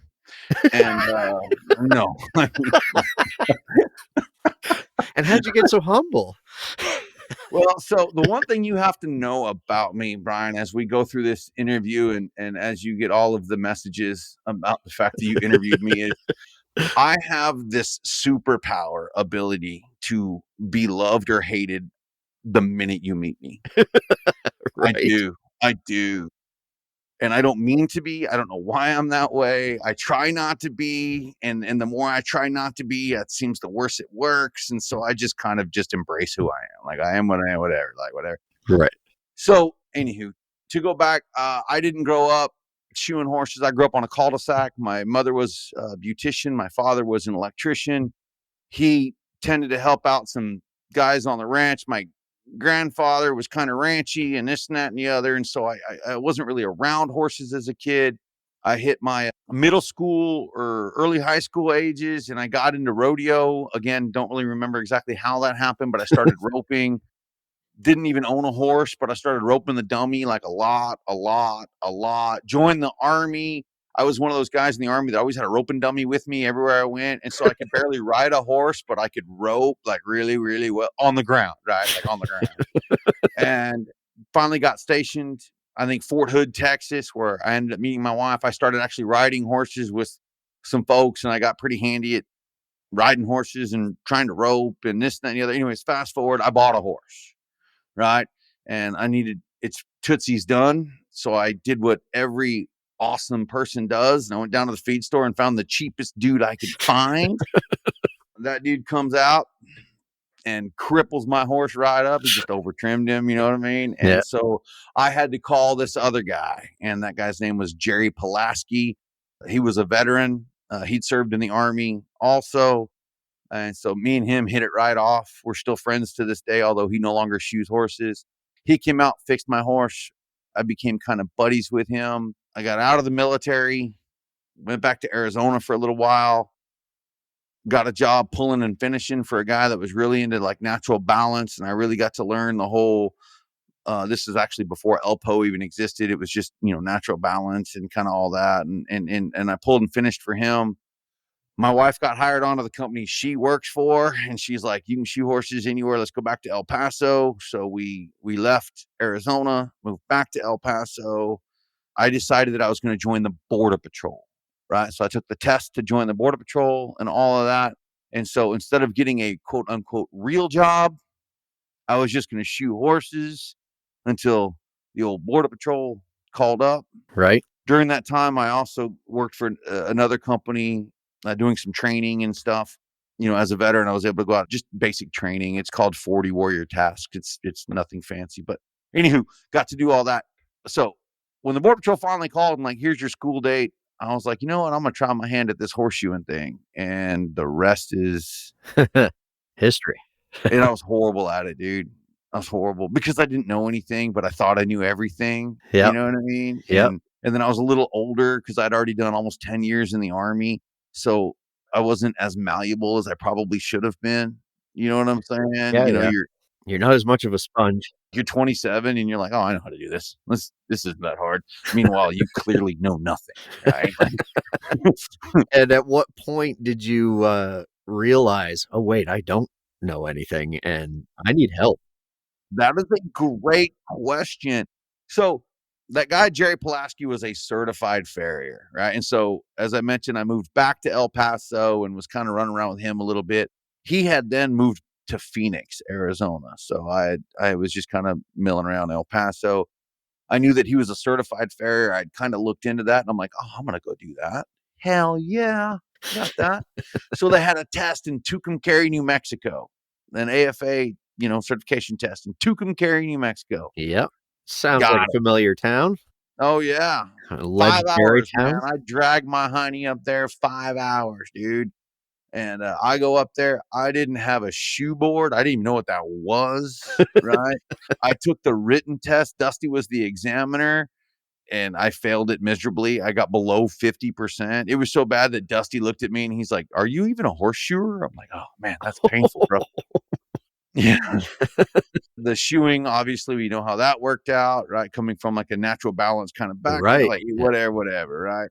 And no. And how'd you get so humble? Well, so the one thing you have to know about me, Brian, as we go through this interview and as you get all of the messages about the fact that you interviewed me, is I have this superpower ability to be loved or hated the minute you meet me. Right. I do. And I don't mean to be. I don't know why I'm that way. I try not to be. And the more I try not to be, it seems the worse it works. And so I just kind of just embrace who I am. Like, I am what I am, whatever, like whatever. Right. So anywho, to go back, I didn't grow up shoeing horses. I grew up on a cul-de-sac. My mother was a beautician. My father was an electrician. He tended to help out some guys on the ranch. My grandfather was kind of ranchy and this and that and the other. And so I wasn't really around horses as a kid. I hit my middle school or early high school ages and I got into rodeo. Again, don't really remember exactly how that happened, but I started roping. Didn't even own a horse, but I started roping the dummy like a lot. Joined the Army. I was one of those guys in the Army that always had a roping dummy with me everywhere I went. And so I could barely ride a horse, but I could rope like really, really well on the ground, right? Like on the ground. And finally got stationed, I think, Fort Hood, Texas, where I ended up meeting my wife. I started actually riding horses with some folks and I got pretty handy at riding horses and trying to rope and this, that, and the other. Anyways, fast forward, I bought a horse, right? And I needed its tootsies done. So I did what every awesome person does. And I went down to the feed store and found the cheapest dude I could find. That dude comes out and cripples my horse right up. He just over trimmed him, you know what I mean? And so I had to call this other guy, and that guy's name was Jerry Pulaski. He was a veteran. He'd served in the Army also. And so me and him hit it right off. We're still friends to this day, although he no longer shoes horses. He came out, fixed my horse. I became kind of buddies with him. I got out of the military, went back to Arizona for a little while, got a job pulling and finishing for a guy that was really into like natural balance. And I really got to learn the whole, this is actually before ELPO even existed. It was just, natural balance and kind of all that. And I pulled and finished for him. My wife got hired onto the company she works for, and she's like, you can shoe horses anywhere. Let's go back to El Paso. So we left Arizona, moved back to El Paso. I decided that I was going to join the Border Patrol, right? So I took the test to join the Border Patrol and all of that. And so instead of getting a quote unquote real job, I was just going to shoe horses until the old Border Patrol called up. Right. During that time, I also worked for another company doing some training and stuff. As a veteran, I was able to go out, just basic training. It's called 40 Warrior Task. It's nothing fancy, but anywho, got to do all that. So when the Border Patrol finally called and like, here's your school date, I was like, you know what? I'm going to try my hand at this horseshoeing thing. And the rest is history. And I was horrible at it, dude. I was horrible because I didn't know anything, but I thought I knew everything. Yep. You know what I mean? Yep. And then I was a little older because I'd already done almost 10 years in the Army. So I wasn't as malleable as I probably should have been. You know what I'm saying? Yeah, you're not as much of a sponge. You're 27 and you're like, oh, I know how to do this. This isn't that hard. Meanwhile, you clearly know nothing, right? And at what point did you realize, oh, wait, I don't know anything and I need help? That is a great question. So that guy, Jerry Pulaski, was a certified farrier, right? And so, as I mentioned, I moved back to El Paso and was kind of running around with him a little bit. He had then moved to Phoenix, Arizona. So I was just kind of milling around El Paso. I knew that he was a certified farrier. I'd kind of looked into that and I'm like, oh, I'm going to go do that. Hell yeah. Got that. So they had a test in Tucumcari, New Mexico, an AFA, certification test in Tucumcari, New Mexico. Yep. Sounds like a familiar town. Oh, yeah. A legendary 5 hours, town. man. I dragged my honey up there 5 hours, dude. And I go up there. I didn't have a shoe board. I didn't even know what that was, right? I took the written test. Dusty was the examiner, and I failed it miserably. I got below 50%. It was so bad that Dusty looked at me and he's like, "Are you even a horseshoer?" I'm like, "Oh man, that's painful, bro." Yeah. The shoeing, obviously, we know how that worked out, right? Coming from like a natural balance kind of background, Right. like whatever, right?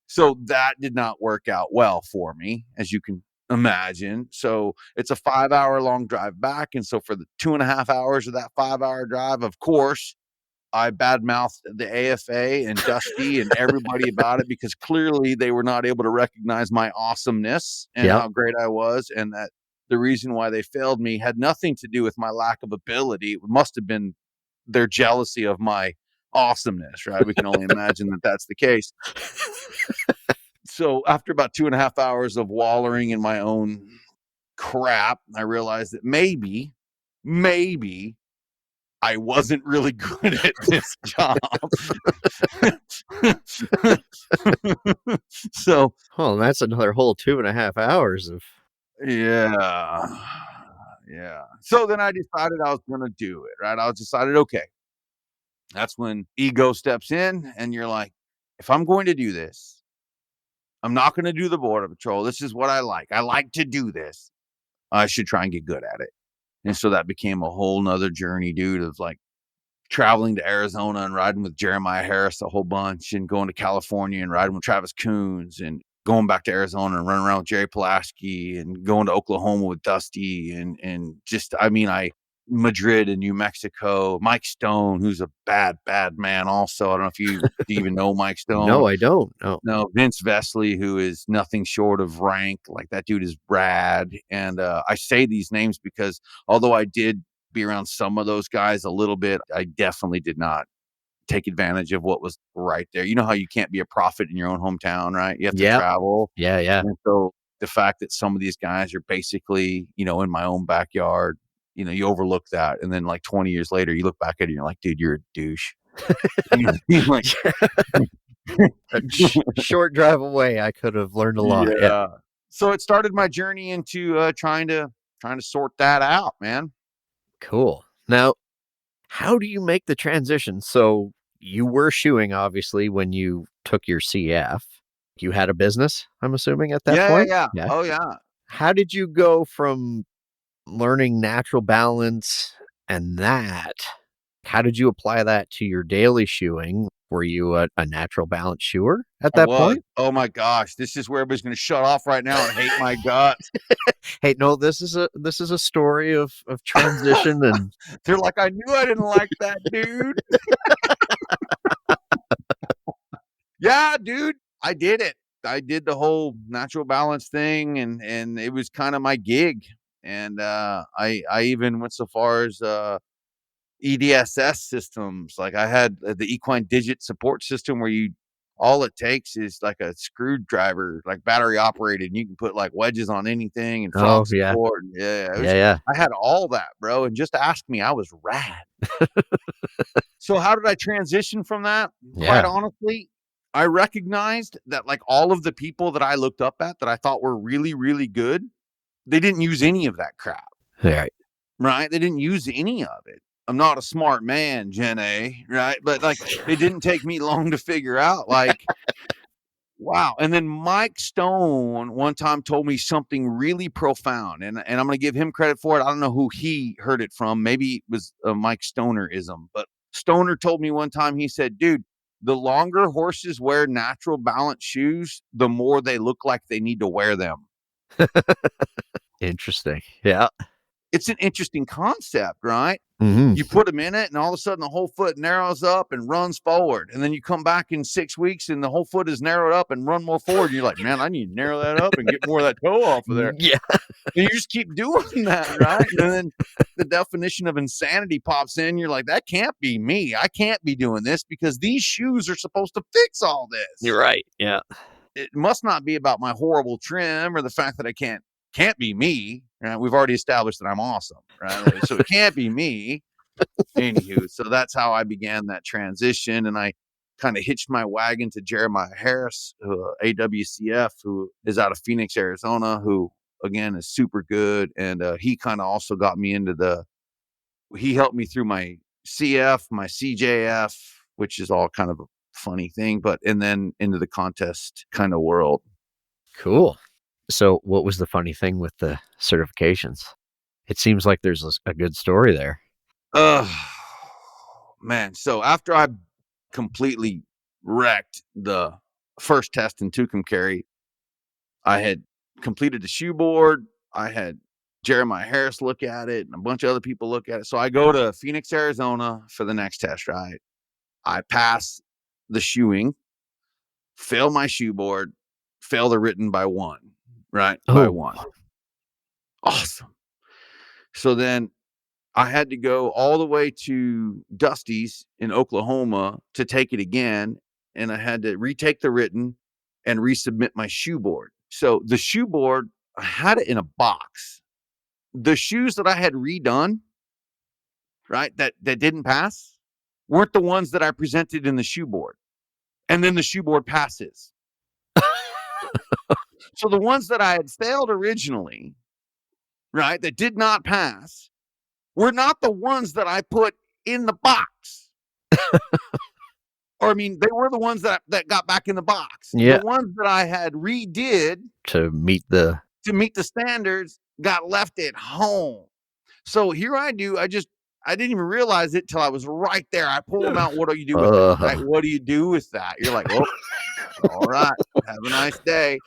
So that did not work out well for me, as you can imagine. So it's a 5-hour long drive back. And so for the 2.5 hours of that 5-hour drive, of course, I badmouthed the AFA and Dusty and everybody about it because clearly they were not able to recognize my awesomeness and Yep. how great I was. And that the reason why they failed me had nothing to do with my lack of ability. It must have been their jealousy of my awesomeness, right? We can only imagine that that's the case. So after about 2.5 hours of wallowing in my own crap, I realized that maybe I wasn't really good at this job. So, Well, that's another whole 2.5 hours of. yeah. Yeah. So then I decided I was going to do it, right? I decided, okay, that's when ego steps in and you're like, if I'm going to do this, I'm not going to do the border patrol. This is what I like. I like to do this. I should try and get good at it. And so that became a whole nother journey, dude, of like traveling to Arizona and riding with Jeremiah Harris a whole bunch and going to California and riding with Travis Coons and going back to Arizona and running around with Jerry Pulaski and going to Oklahoma with Dusty and just, I mean, Madrid and New Mexico, Mike Stone, who's a bad man also. I don't know if you even know Mike Stone. No, I don't. No, Vince Vesley, who is nothing short of rank. Like that dude is rad. And I say these names because although I did be around some of those guys a little bit, I definitely did not take advantage of what was right there. You know how you can't be a prophet in your own hometown, right? You have to travel. Yeah. And so the fact that some of these guys are basically, in my own backyard, you overlook that. And then like 20 years later, you look back at it and you're like, dude, you're a douche. Like, short drive away, I could have learned a lot. Yeah. So it started my journey into trying to sort that out, man. Cool. Now, how do you make the transition? So you were shoeing, obviously, when you took your CF. You had a business, I'm assuming, at that point? Yeah. Oh, yeah. How did you go from learning natural balance and that? How did you apply that to your daily shoeing? Were you a natural balance shoer at that point? Oh my gosh, this is where everybody's going to shut off right now and hate my guts. Hey, no, this is a story of transition, and they're like, I knew I didn't like that, dude. Yeah, dude, I did it. I did the whole natural balance thing, and it was kind of my gig. And I even went so far as EDSS systems. Like I had the equine digit support system where all it takes is like a screwdriver, like battery operated, and you can put like wedges on anything and frog support. Yeah. I had all that, bro. And just ask me, I was rad. So how did I transition from that? Quite honestly, I recognized that like all of the people that I looked up at that I thought were really, really good, they didn't use any of that crap. Right? They didn't use any of it. I'm not a smart man, Jen A, right? But like, it didn't take me long to figure out, like, wow. And then Mike Stone one time told me something really profound, and I'm going to give him credit for it. I don't know who he heard it from. Maybe it was a Mike Stonerism, but Stoner told me one time, he said, dude, the longer horses wear natural balance shoes, the more they look like they need to wear them. Interesting. Yeah. It's an interesting concept, right? Mm-hmm. You put them in it and all of a sudden the whole foot narrows up and runs forward. And then you come back in 6 weeks and the whole foot is narrowed up and run more forward. You're like, man, I need to narrow that up and get more of that toe off of there. Yeah. And you just keep doing that, right? And then the definition of insanity pops in. You're like, that can't be me. I can't be doing this because these shoes are supposed to fix all this. You're right. Yeah. It must not be about my horrible trim or the fact that I can't be me. Right? We've already established that I'm awesome, right? So it can't be me. Anywho, so that's how I began that transition. And I kind of hitched my wagon to Jeremiah Harris, AWCF, who is out of Phoenix, Arizona, who again is super good. And he kind of also got me into he helped me through my CF, my CJF, which is all kind of a funny thing, and then into the contest kind of world. Cool. So what was the funny thing with the certifications? It seems like there's a good story there. Man. So after I completely wrecked the first test in Tucumcari, I had completed the shoe board. I had Jeremiah Harris look at it and a bunch of other people look at it. So I go to Phoenix, Arizona for the next test ride. I pass the shoeing, fail my shoe board, fail the written by one, right? By one. Awesome. So then I had to go all the way to Dusty's in Oklahoma to take it again. And I had to retake the written and resubmit my shoe board. So the shoe board, I had it in a box. The shoes that I had redone, right, that didn't pass, weren't the ones that I presented in the shoe board. And then the shoe board passes. So the ones that I had failed originally, right, that did not pass, were not the ones that I put in the box. Or, I mean, they were the ones that got back in the box. Yeah. The ones that I had redid to meet the standards got left at home. So here I do. I didn't even realize it till I was right there. I pull them out. What do you do with that? Right? What do you do with that? You're like, oh, all right. Have a nice day.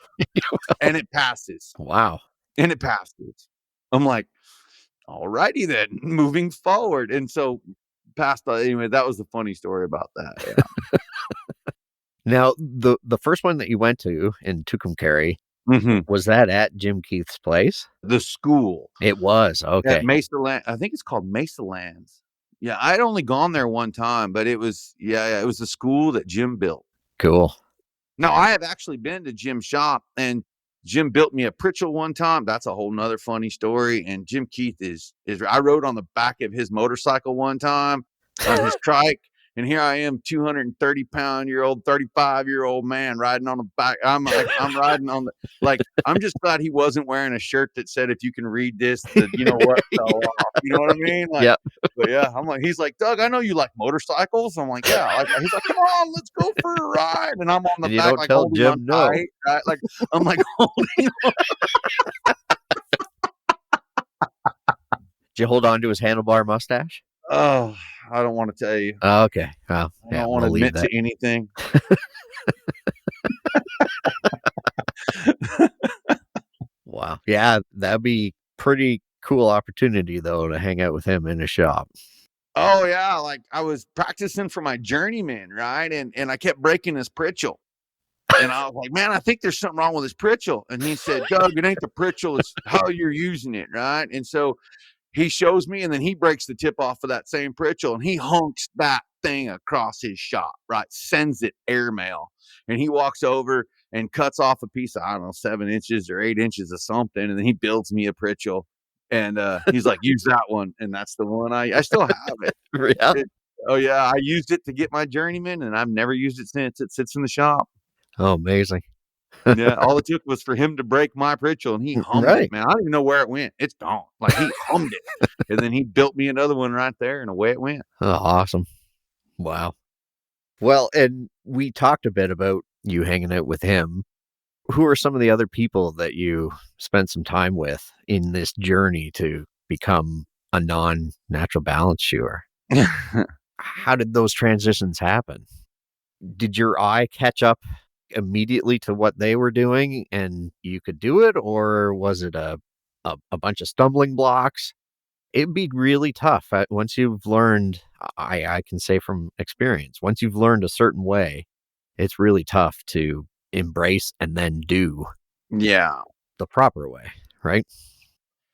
And it passes. Wow. And it passes. I'm like, all righty then, moving forward. And so anyway, that was the funny story about that. Yeah. Now, the first one that you went to in Tucumcari, was that at Jim Keith's place? The school. It was. Okay. At Mesa Land. I think it's called Mesa Lands. Yeah, I'd only gone there one time, but it was the school that Jim built. Cool. Now, I have actually been to Jim's shop, and Jim built me a Pritchell one time. That's a whole nother funny story. And Jim Keith I rode on the back of his motorcycle one time on his trike. And here I am, 230-pound-year-old, 35-year-old man riding on the back. I'm riding on I'm just glad he wasn't wearing a shirt that said, if you can read this, you know what fell off. You know what I mean? Yeah. But yeah, I'm like, he's like, Doug, I know you like motorcycles. I'm like, yeah. He's like, come on, let's go for a ride. And I'm on the back, like, holding Jim on no. tight, right? Like, I'm like holding on. Did you hold on to his handlebar mustache? Oh, I don't want to tell you. Oh, okay. Well, I don't want to admit to anything. Wow. Yeah, that'd be pretty cool opportunity, though, to hang out with him in his shop. Oh, yeah. Like, I was practicing for my journeyman, right? And I kept breaking his Pritchell. And I was like, man, I think there's something wrong with his Pritchell. And he said, Doug, it ain't the Pritchell. It's how you're using it, right? And so he shows me, and then he breaks the tip off of that same Pritchell, and he hunks that thing across his shop, right? Sends it airmail. And he walks over and cuts off a piece of, I don't know, 7 inches or 8 inches of something. And then he builds me a Pritchell. And he's like, use that one. And that's the one I still have it. Yeah. Oh, yeah. I used it to get my journeyman, and I've never used it since. It sits in the shop. Oh, amazing. Yeah, all it took was for him to break my Pritchell, and he hummed it, man. I don't even know where it went. It's gone. Like, he hummed it. And then he built me another one right there, and away it went. Oh, awesome. Wow. Well, and we talked a bit about you hanging out with him. Who are some of the other people that you spent some time with in this journey to become a non-natural balance shoer? How did those transitions happen? Did your eye catch up immediately to what they were doing and you could do it, or was it a bunch of stumbling blocks? It'd be really tough once you've learned. I can say from experience, once you've learned a certain way, it's really tough to embrace and then do the proper way, right?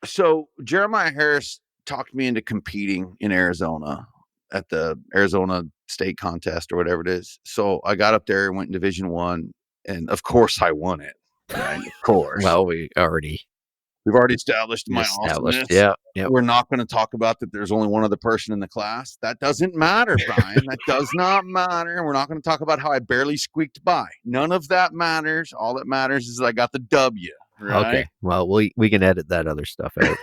So Jeremiah Harris talked me into competing in Arizona at the Arizona State Contest or whatever it is. So I got up there and went in Division I, and of course I won it. Right? Of course. Well, we already We've already established my Established. awesomeness. Yeah. Yep. We're not going to talk about that there's only one other person in the class. That doesn't matter, Brian. That does not matter. And we're not going to talk about how I barely squeaked by. None of that matters. All that matters is I got the W, right? Okay. Well, we can edit that other stuff out.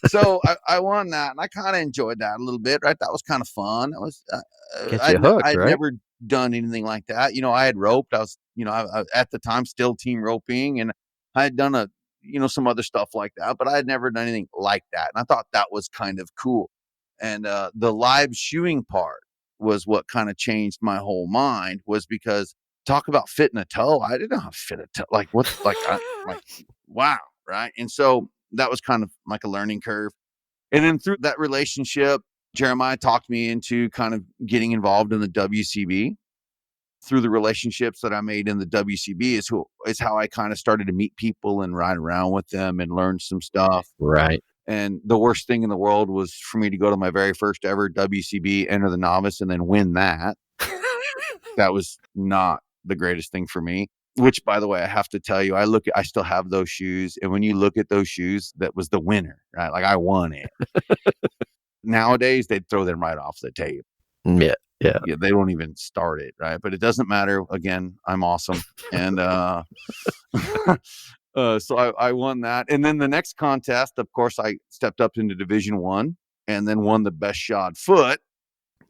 So I won that, and I kind of enjoyed that a little bit, right? That was kind of fun. That was Gets you hooked, I'd right? never done anything like that. I had roped. I was, I at the time still team roping, and I had done some other stuff like that, but I had never done anything like that, and I thought that was kind of cool. And the live shoeing part was what kind of changed my whole mind, was because talk about fitting a toe. I didn't know how to fit a toe. Like what? Wow, right? And so that was kind of like a learning curve. And then through that relationship, Jeremiah talked me into kind of getting involved in the WCB. Through the relationships that I made in the WCB is how I kind of started to meet people and ride around with them and learn some stuff. Right. And the worst thing in the world was for me to go to my very first ever WCB, enter the novice, and then win that. That was not the greatest thing for me. Which, by the way, I have to tell you, I still have those shoes. And when you look at those shoes, that was the winner, right? Like I won it. Nowadays, they'd throw them right off the tape. Yeah. Yeah. Yeah, they won't even start it, right? But it doesn't matter. Again, I'm awesome. And so I won that. And then the next contest, of course, I stepped up into Division 1 and then won the best shod foot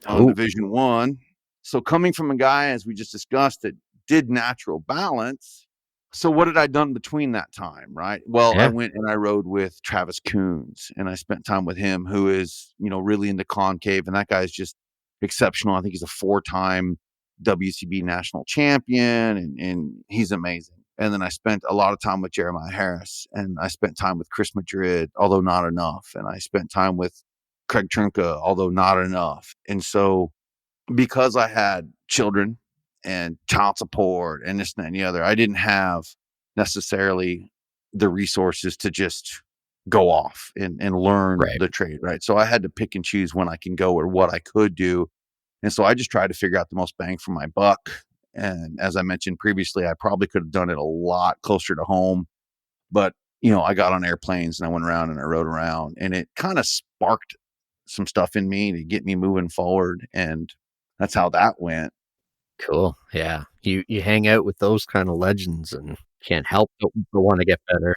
on Division 1. So coming from a guy, as we just discussed, that did natural balance. So what had I done between that time, right? Well, I went and I rode with Travis Coons, and I spent time with him, who is, really into concave, and that guy's just exceptional. I think he's a 4-time WCB national champion, and he's amazing. And then I spent a lot of time with Jeremiah Harris, and I spent time with Chris Madrid, although not enough. And I spent time with Craig Trunka, although not enough. And so because I had children and child support and this and that and the other, I didn't have necessarily the resources to just go off and learn the trade, right? So I had to pick and choose when I can go or what I could do. And so I just tried to figure out the most bang for my buck. And as I mentioned previously, I probably could have done it a lot closer to home. But, I got on airplanes and I went around and I rode around, and it kind of sparked some stuff in me to get me moving forward. And that's how that went. Cool. Yeah. You hang out with those kind of legends and can't help but want to get better.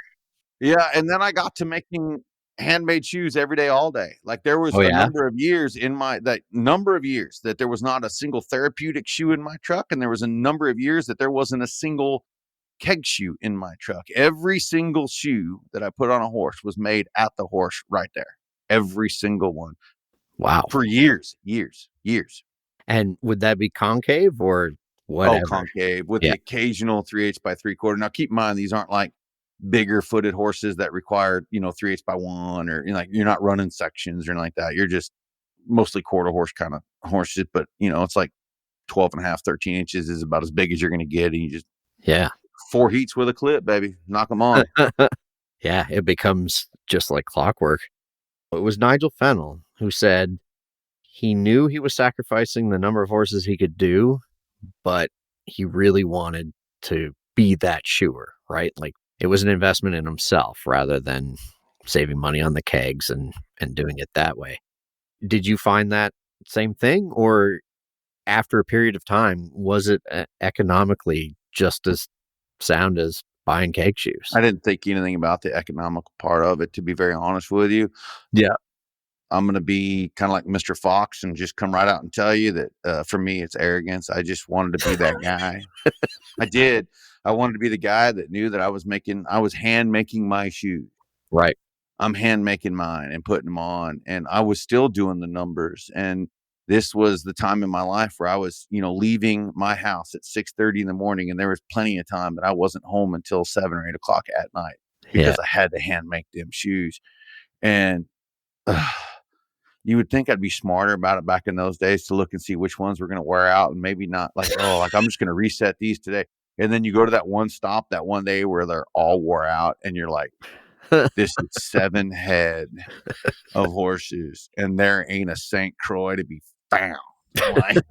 Yeah. And then I got to making handmade shoes every day, all day. Like there was a number of years that there was not a single therapeutic shoe in my truck. And there was a number of years that there wasn't a single keg shoe in my truck. Every single shoe that I put on a horse was made at the horse right there. Every single one. Wow. For years. And would that be concave or whatever? Oh, concave with the occasional 3/8 by 3/4. Now, keep in mind, these aren't like bigger footed horses that require, 3/8 by 1, or you're not running sections or anything like that. You're just mostly quarter horse kind of horses, but it's like 12.5, 13 inches is about as big as you're going to get. And you just 4 heats with a clip, baby. Knock them on. Yeah, it becomes just like clockwork. It was Nigel Fennell who said he knew he was sacrificing the number of horses he could do, but he really wanted to be that shoer, right? Like it was an investment in himself rather than saving money on the kegs and doing it that way. Did you find that same thing, or after a period of time, was it economically just as sound as buying keg shoes? I didn't think anything about the economical part of it, to be very honest with you. Yeah. I'm going to be kind of like Mr. Fox and just come right out and tell you that for me, it's arrogance. I just wanted to be that guy. I did. I wanted to be the guy that knew that I was hand making my shoes. Right. I'm hand making mine and putting them on. And I was still doing the numbers. And this was the time in my life where I was, leaving my house at 6:30 in the morning. And there was plenty of time that I wasn't home until 7 or 8 o'clock at night because I had to hand make them shoes. And you would think I'd be smarter about it back in those days to look and see which ones were going to wear out and maybe not I'm just going to reset these today. And then you go to that one stop that one day where they're all wore out and you're like, this is 7 head of horses and there ain't a St. Croix to be found. Like,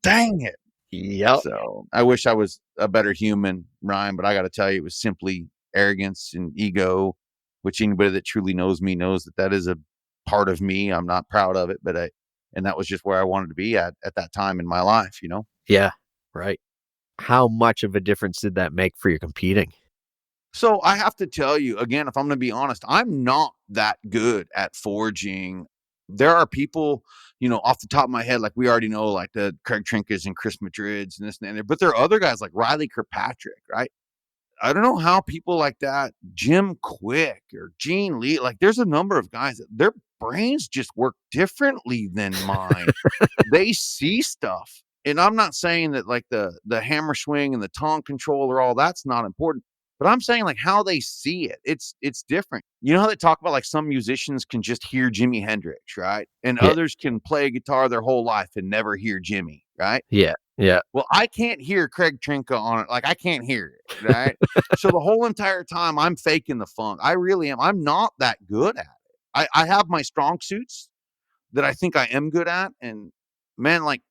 dang it. Yep. So I wish I was a better human, Ryan, but I got to tell you, it was simply arrogance and ego, which anybody that truly knows me knows that is a part of me. I'm not proud of it, and that was just where I wanted to be at that time in my life, Yeah. Right. How much of a difference did that make for your competing? So I have to tell you again, if I'm going to be honest, I'm not that good at forging. There are people, off the top of my head, like we already know, like the Craig Trinkas and Chris Madrids and this and that. But there are other guys like Riley Kirkpatrick, right? I don't know how people like that, Jim Quick or Gene Lee, like there's a number of guys that their brains just work differently than mine. They see stuff. And I'm not saying that like the hammer swing and the tone controller, all that's not important. But I'm saying like how they see it. It's different. You know how they talk about like some musicians can just hear Jimi Hendrix, right? And Yeah. others can play guitar their whole life and never hear Jimmy, right? Yeah. Yeah. Well, I can't hear Craig Trinka on it. Like I can't hear it, right? So the whole entire time I'm faking the funk. I really am. I'm not that good at it. I have my strong suits that I think I am good at. And man, like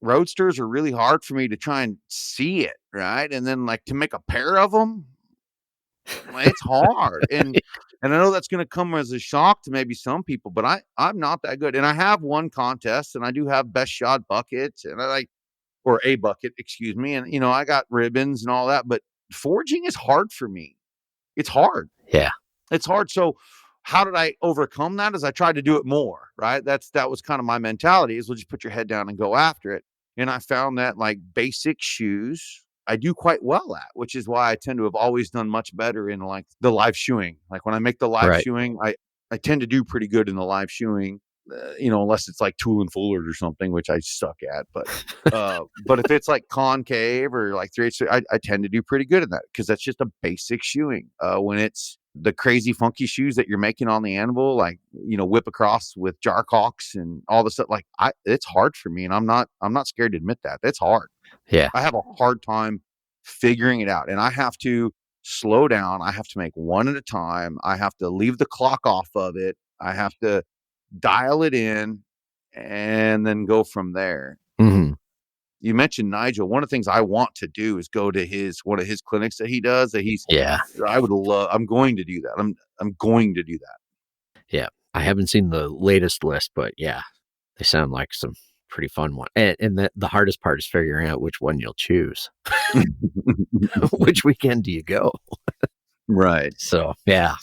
roadsters are really hard for me to try and see it, right? And then like to make a pair of them, it's hard. And I know that's going to come as a shock to maybe some people, but I'm not that good. And I have won contests and I do have best shot buckets and or a bucket, excuse me. And, I got ribbons and all that, but forging is hard for me. It's hard. Yeah. It's hard. So how did I overcome that? Is I tried to do it more, right? That was kind of my mentality is we'll just put your head down and go after it. And I found that like basic shoes, I do quite well at, which is why I tend to have always done much better in like the live shoeing. Like when I make the live shoeing, I tend to do pretty good in the live shoeing, unless it's like Tool and Fullers or something, which I suck at. But if it's like concave or like 3/8, I tend to do pretty good in that because that's just a basic shoeing. When it's the crazy funky shoes that you're making on the anvil, like, whip across with jar caulks and all this stuff, like it's hard for me. And I'm not scared to admit that. It's hard. Yeah. I have a hard time figuring it out and I have to slow down. I have to make one at a time. I have to leave the clock off of it. I have to dial it in and then go from there. Mm-hmm. You mentioned Nigel. One of the things I want to do is go to one of his clinics that he does I would love. I'm going to do that. I'm going to do that. Yeah. I haven't seen the latest list, but yeah, they sound like some pretty fun one. And the hardest part is figuring out which one you'll choose. Which weekend do you go? Right. So, yeah.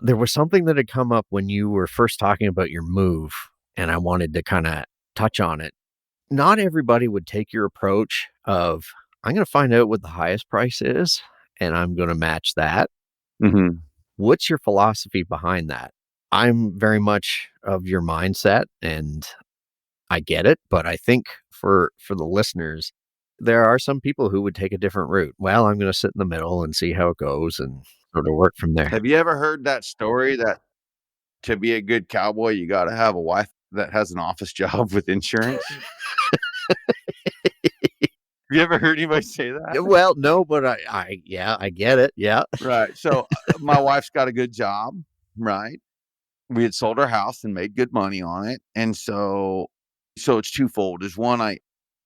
There was something that had come up when you were first talking about your move, and I wanted to kind of touch on it. Not everybody would take your approach of, I'm going to find out what the highest price is, and I'm going to match that. Mm-hmm. What's your philosophy behind that? I'm very much of your mindset, and I get it, but I think for the listeners, there are some people who would take a different route. Well, I'm going to sit in the middle and see how it goes and sort of work from there. Have you ever heard that story that to be a good cowboy, you got to have a wife that has an office job with insurance? Have you ever heard anybody say that? Well, no, but I get it. Yeah. Right. So my wife's got a good job, right? We had sold our house and made good money on it. And so it's twofold. Is one, I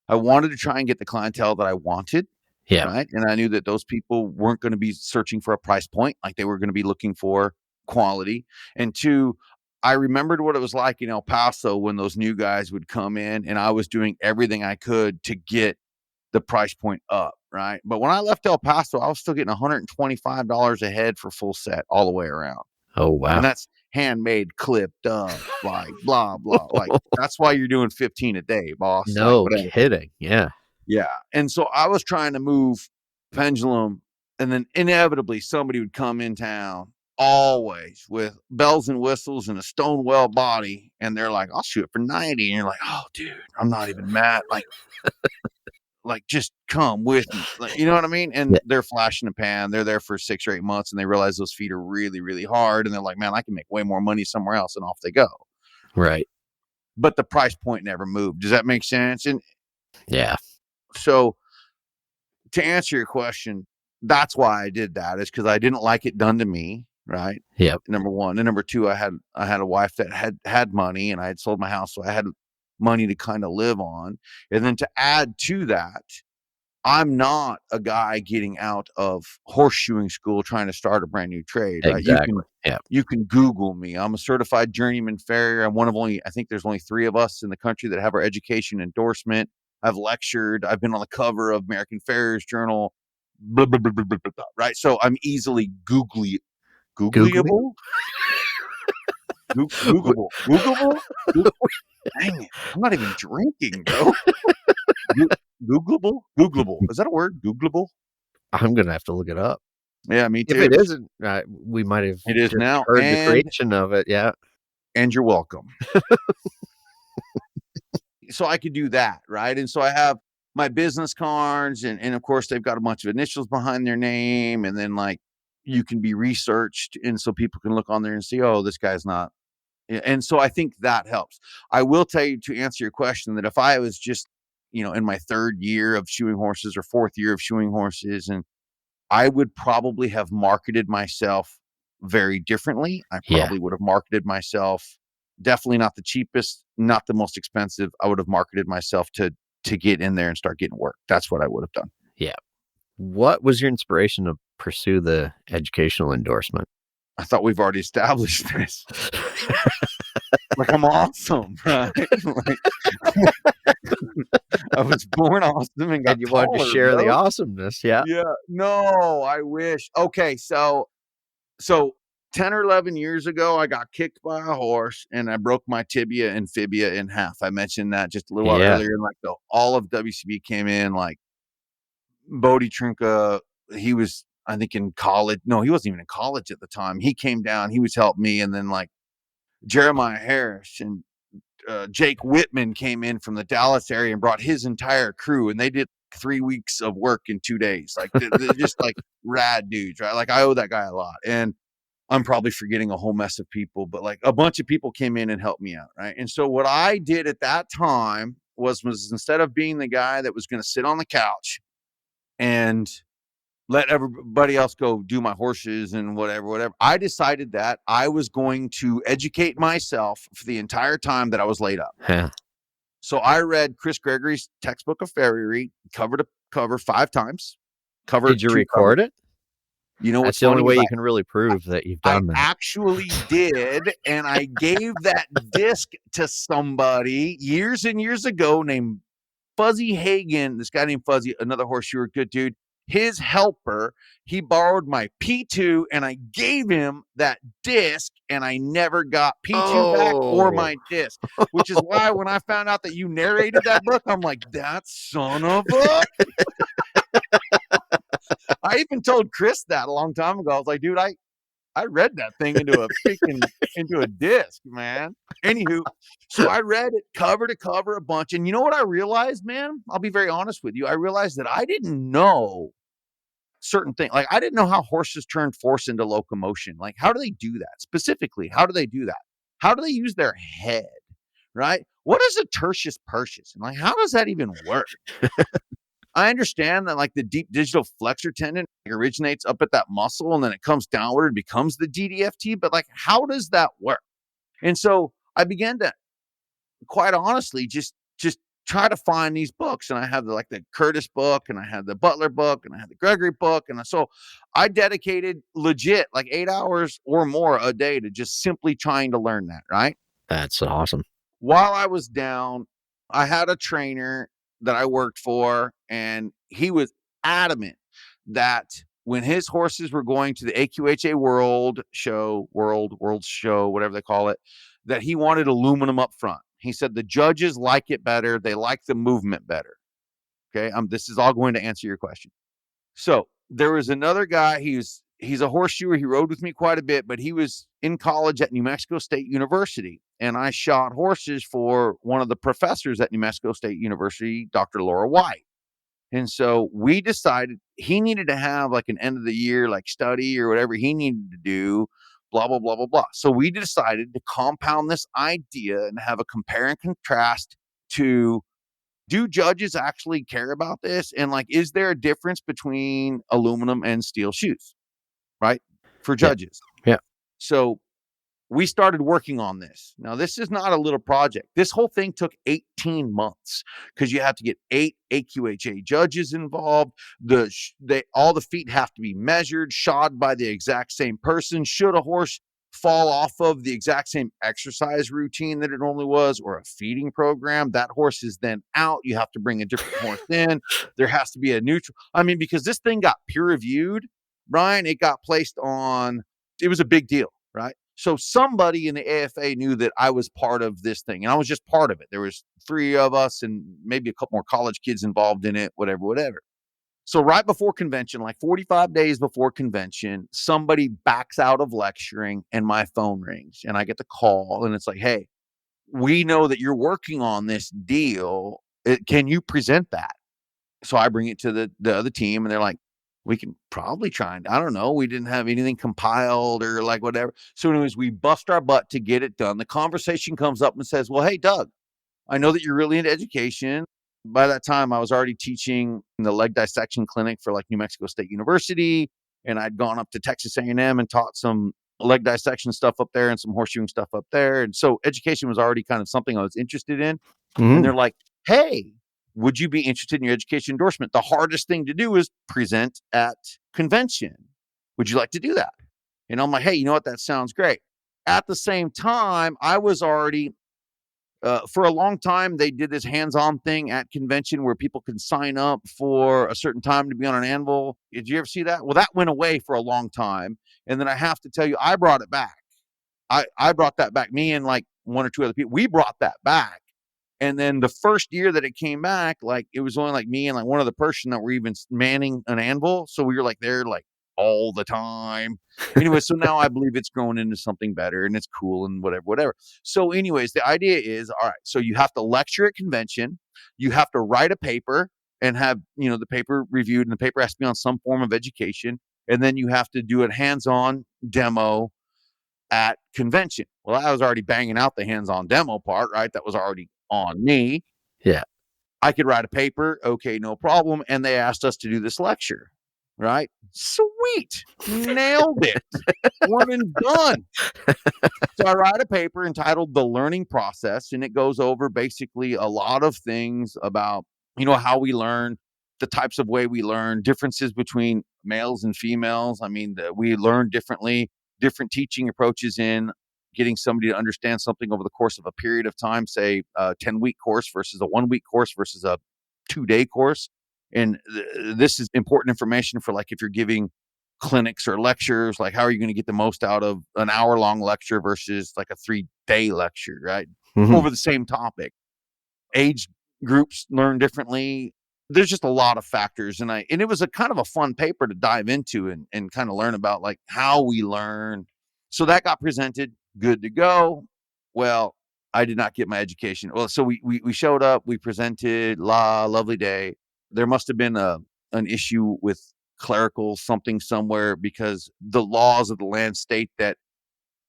wanted to try and get the clientele that I wanted. Yeah. Right. And I knew that those people weren't going to be searching for a price point. Like they were going to be looking for quality. And two, I remembered what it was like in El Paso when those new guys would come in and I was doing everything I could to get the price point up. Right. But when I left El Paso, I was still getting $125 a head for full set all the way around. Oh, wow. And that's handmade, clipped up, like blah, blah. Like that's why you're doing 15 a day, boss. No like, kidding. Yeah. Yeah. And so I was trying to move pendulum, and then inevitably somebody would come in town always with bells and whistles and a Stonewell body. And they're like, I'll shoot it for 90. And you're like, oh, dude, I'm not even mad. Like, just come with me. Like, you know what I mean? And they're flash in the pan. They're there for 6 or 8 months and they realize those feet are really, really hard. And they're like, man, I can make way more money somewhere else. And off they go. Right. But the price point never moved. Does that make sense? And yeah. So to answer your question, that's why I did that, is because I didn't like it done to me. Right. Yep. Number one. And number two, I had a wife that had money and I had sold my house. So I had money to kind of live on. And then to add to that, I'm not a guy getting out of horseshoeing school trying to start a brand new trade, right? Exactly. You can Google me. I'm a certified journeyman farrier. I'm one of I think there's only 3 of us in the country that have our education endorsement. I've lectured. I've been on the cover of American Farriers Journal, blah, blah, blah, blah, blah, blah, right? So I'm easily Googleable. Googleable? Dang it. I'm not even drinking, bro. Googleable. Is that a word? Googleable? I'm going to have to look it up. Yeah, me too. If it isn't, we might have it is just now. heard the creation of it. Yeah. And you're welcome. So I could do that, right? And so I have my business cards, and of course they've got a bunch of initials behind their name, and then like you can be researched, and so people can look on there and see, oh, this guy's not. And so I think that helps. I will tell you, to answer your question, that if I was just, in my 3rd year of shoeing horses or 4th year of shoeing horses, and I would probably have marketed myself very differently. I probably would have marketed myself, definitely not the cheapest, not the most expensive. I would have marketed myself to get in there and start getting work. That's what I would have done. Yeah. What was your inspiration to pursue the educational endorsement? I thought we've already established this. Like, I'm awesome, right? I was born awesome and got And you wanted to share the awesomeness. Yeah. Yeah. No, I wish. Okay. So 10 or 11 years ago, I got kicked by a horse and I broke my tibia and fibia in half. I mentioned that just a little while earlier. And like all of WCB came in, like Bodie Trinka, he was, I think, in college. No, he wasn't even in college at the time. He came down, he was helping me. And then like Jeremiah Harris and Jake Whitman came in from the Dallas area and brought his entire crew, and they did 3 weeks of work in 2 days. Like they're just like rad dudes, right? Like I owe that guy a lot. And I'm probably forgetting a whole mess of people, but like a bunch of people came in and helped me out, right? And so what I did at that time was instead of being the guy that was going to sit on the couch and let everybody else go do my horses and whatever, I decided that I was going to educate myself for the entire time that I was laid up. Yeah. So I read Chris Gregory's textbook of farriery cover to cover 5 times. Did you record it? You know, that's the only way you can really prove that you've done that. I actually did, and I gave that disc to somebody years and years ago named Fuzzy Hagen. This guy named Fuzzy, another horseshoer, good dude. His helper, he borrowed my P2, and I gave him that disc, and I never got P2 back or my disc, which is why when I found out that you narrated that book, I'm like, that son of a... I even told Chris that a long time ago. I was like, dude, I read that thing into a disc, man. Anywho, so I read it cover to cover a bunch. And you know what I realized, man? I'll be very honest with you. I realized that I didn't know certain things. Like I didn't know how horses turn force into locomotion. Like, how do they do that? Specifically, how do they do that? How do they use their head? Right? What is a tertius purchase? And like, how does that even work? I understand that like the deep digital flexor tendon originates up at that muscle and then it comes downward and becomes the DDFT, but like, how does that work? And so I began to, quite honestly, just try to find these books. And I have the Curtis book, and I had the Butler book, and I had the Gregory book. And so I dedicated legit like 8 hours or more a day to just simply trying to learn that, right? That's awesome. While I was down, I had a trainer that I worked for, and he was adamant that when his horses were going to the AQHA World Show, whatever they call it, that he wanted aluminum up front. He said the judges like it better. They like the movement better. Okay. This is all going to answer your question. So there was another guy. He's a horseshoer. He rode with me quite a bit, but he was in college at New Mexico State University. And I shot horses for one of the professors at New Mexico State University, Dr. Laura White. And so we decided he needed to have like an end of the year, like study or whatever he needed to do, blah, blah, blah, blah, blah. So we decided to compound this idea and have a compare and contrast to, do judges actually care about this? And like, is there a difference between aluminum and steel shoes, right? For judges. Yeah. So we started working on this. Now, this is not a little project. This whole thing took 18 months because you have to get 8 AQHA judges involved. All the feet have to be measured, shod by the exact same person. Should a horse fall off of the exact same exercise routine that it normally was, or a feeding program, that horse is then out. You have to bring a different horse in. There has to be a neutral. I mean, because this thing got peer reviewed, Brian, it got placed on, it was a big deal, right? So somebody in the AFA knew that I was part of this thing, and I was just part of it. There was 3 of us and maybe a couple more college kids involved in it, whatever. So right before convention, like 45 days before convention, somebody backs out of lecturing and my phone rings and I get the call and it's like, hey, we know that you're working on this deal. Can you present that? So I bring it to the other team and they're like, we can probably try and, I don't know. We didn't have anything compiled or like whatever. So anyways, we bust our butt to get it done. The conversation comes up and says, well, hey, Doug, I know that you're really into education. By that time, I was already teaching in the leg dissection clinic for like New Mexico State University. And I'd gone up to Texas A&M and taught some leg dissection stuff up there and some horseshoeing stuff up there. And so education was already kind of something I was interested in. And they're like, hey, would you be interested in your education endorsement? The hardest thing to do is present at convention. Would you like to do that? And I'm like, hey, you know what? That sounds great. At the same time, I was already, for a long time, they did this hands-on thing at convention where people can sign up for a certain time to be on an anvil. Did you ever see that? Well, that went away for a long time. And then I have to tell you, I brought it back. I brought that back. Me and like 1 or 2 other people, we brought that back. And then the first year that it came back, like it was only like me and like one other person that were even manning an anvil. So we were like there like all the time. Anyway, so now I believe it's grown into something better and it's cool and whatever. So anyways, the idea is, all right, so you have to lecture at convention. You have to write a paper and have, the paper reviewed, and the paper has to be on some form of education. And then you have to do a hands-on demo at convention. Well, I was already banging out the hands-on demo part, right? That was already on me. Yeah. I could write a paper. Okay, no problem. And they asked us to do this lecture, right? Sweet. Nailed it. One and done. So I write a paper entitled The Learning Process, and it goes over basically a lot of things about, how we learn, the types of way we learn, differences between males and females. I mean, we learn differently, different teaching approaches in getting somebody to understand something over the course of a period of time, say a 10-week course versus a 1-week course versus a 2-day course. And this is important information for like if you're giving clinics or lectures, like how are you going to get the most out of an hour-long lecture versus like a 3-day lecture, right? Over the same topic. Age groups learn differently. There's just a lot of factors. And it was a kind of a fun paper to dive into and kind of learn about like how we learn. So that got presented. Good to go. Well, I did not get my education. Well, so we showed up, we presented, lovely day. There must have been an issue with clerical something somewhere because the laws of the land state that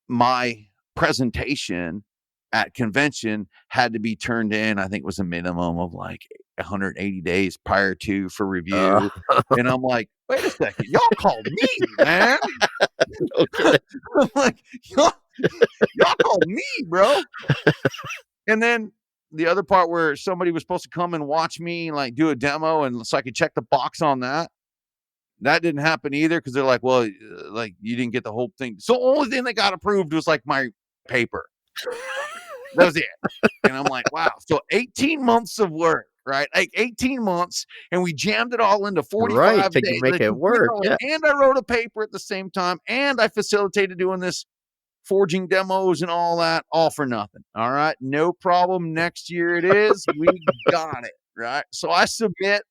my presentation at convention had to be turned in. I think it was a minimum of like 180 days prior to for review. And I'm like, wait a second, y'all called me, man. Okay. I'm like, y'all called me, bro. And then the other part where somebody was supposed to come and watch me like do a demo and so I could check the box on that. That didn't happen either because they're like, well, like you didn't get the whole thing. So the only thing that got approved was like my paper. That was it. And I'm like, wow. So 18 months of work, right? Like 18 months. And we jammed it all into 45 days. To make it work. Yeah. And I wrote a paper at the same time. And I facilitated doing this forging demos and all that, all for nothing. All right. No problem. Next year it is. We got it. Right. So I submit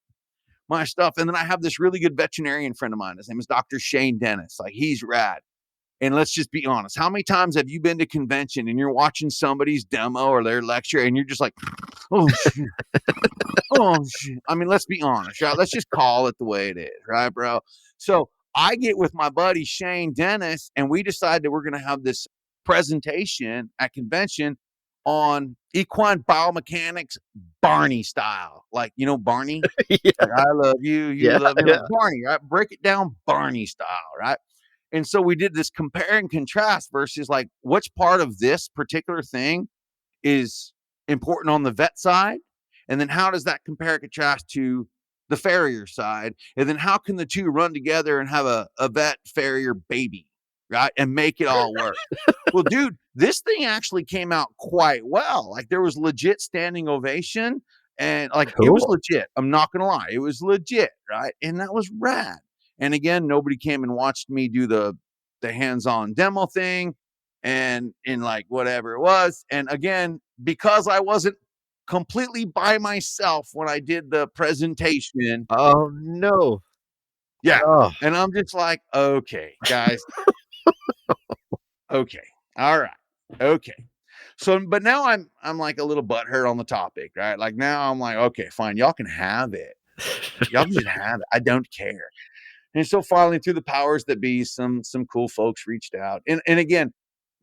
my stuff. And then I have this really good veterinarian friend of mine. His name is Dr. Shane Dennis. Like he's rad. And let's just be honest. How many times have you been to convention and you're watching somebody's demo or their lecture and you're just like, oh, shit. Oh, shit. I mean, let's be honest, right? Let's just call it the way it is, right, bro? So I get with my buddy Shane Dennis and we decide that we're going to have this presentation at convention on equine biomechanics, Barney style. Like, Barney? Yeah. Like, I love you. You love me. Yeah. Like Barney, right? Break it down Barney style, right? And so we did this compare and contrast versus like which part of this particular thing is important on the vet side. And then how does that compare and contrast to the farrier side? And then how can the two run together and have a vet farrier baby, right? And make it all work. Well, dude, this thing actually came out quite well. Like there was legit standing ovation and like it was Cool. legit. I'm not going to lie. It was legit, right? And that was rad. And again, nobody came and watched me do the hands-on demo thing and in like whatever it was. And again, because I wasn't completely by myself when I did the presentation, Oh no. yeah. Oh, And I'm just like, okay, guys. Okay. All right. Okay. So, but now I'm like a little butthurt on the topic, right? Like now I'm like, okay, fine. Y'all can have it. Y'all can just have it. I don't care. And so finally through the powers that be, some cool folks reached out. And again,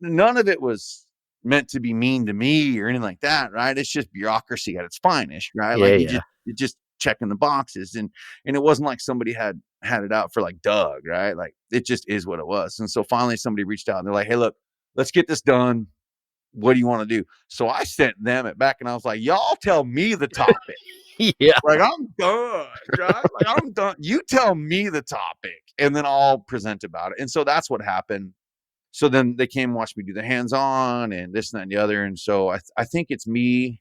none of it was meant to be mean to me or anything like that, right? It's just bureaucracy at its finest, right? yeah, Like yeah. you just checking the boxes. And it wasn't like somebody had it out for like Doug, right? Like it just is what it was. And so finally somebody reached out and they're like, hey, look, let's get this done. What do you want to do? So I sent them it back and I was like, y'all tell me the topic. Yeah. Like I'm done, right? Like I'm done. You tell me the topic and then I'll present about it. And so that's what happened. So then they came and watched me do the hands-on and this and that and the other. And so I think it's me,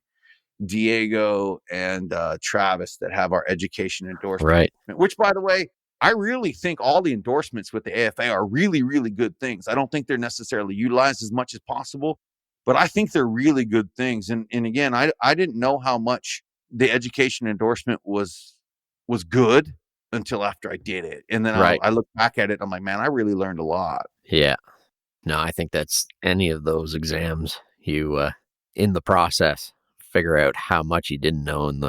Diego, and Travis that have our education endorsement. Right. Which, by the way, I really think all the endorsements with the AFA are really, really good things. I don't think they're necessarily utilized as much as possible, but I think they're really good things. And again, I didn't know how much the education endorsement was good until after I did it. And then Right. I look back at it, I'm like, man, I really learned a lot. Yeah. No, I think that's any of those exams you in the process figure out how much you didn't know in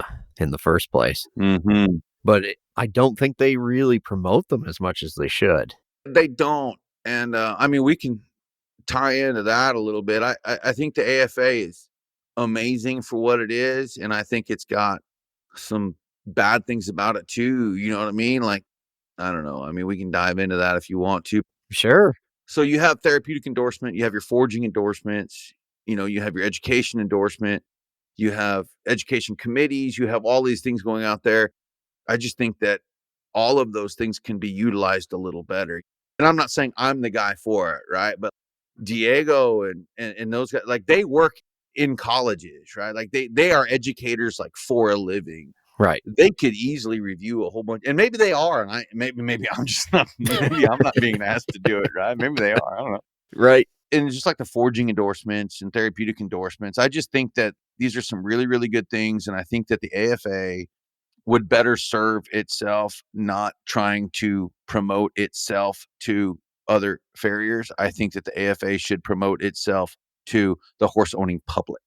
the first place. Mm-hmm. But I don't think they really promote them as much as they should. They don't. And I mean, we can tie into that a little bit. I think the AFA is amazing for what it is. And I think it's got some bad things about it too. You know what I mean? Like, I don't know. I mean, we can dive into that if you want to. Sure. So you have therapeutic endorsement, you have your foraging endorsements, you have your education endorsement, you have education committees, you have all these things going out there. I just think that all of those things can be utilized a little better. And I'm not saying I'm the guy for it, right? But Diego and those guys, like they work in colleges, right? Like they are educators like for a living. Right. They could easily review a whole bunch, and maybe they are, and maybe I'm just not, maybe I'm not being asked to do it, right? Maybe they are, I don't know. Right. And just like the foraging endorsements and therapeutic endorsements, I just think that these are some really, really good things, and I think that the AFA would better serve itself, not trying to promote itself to other farriers. I think that the AFA should promote itself to the horse owning public.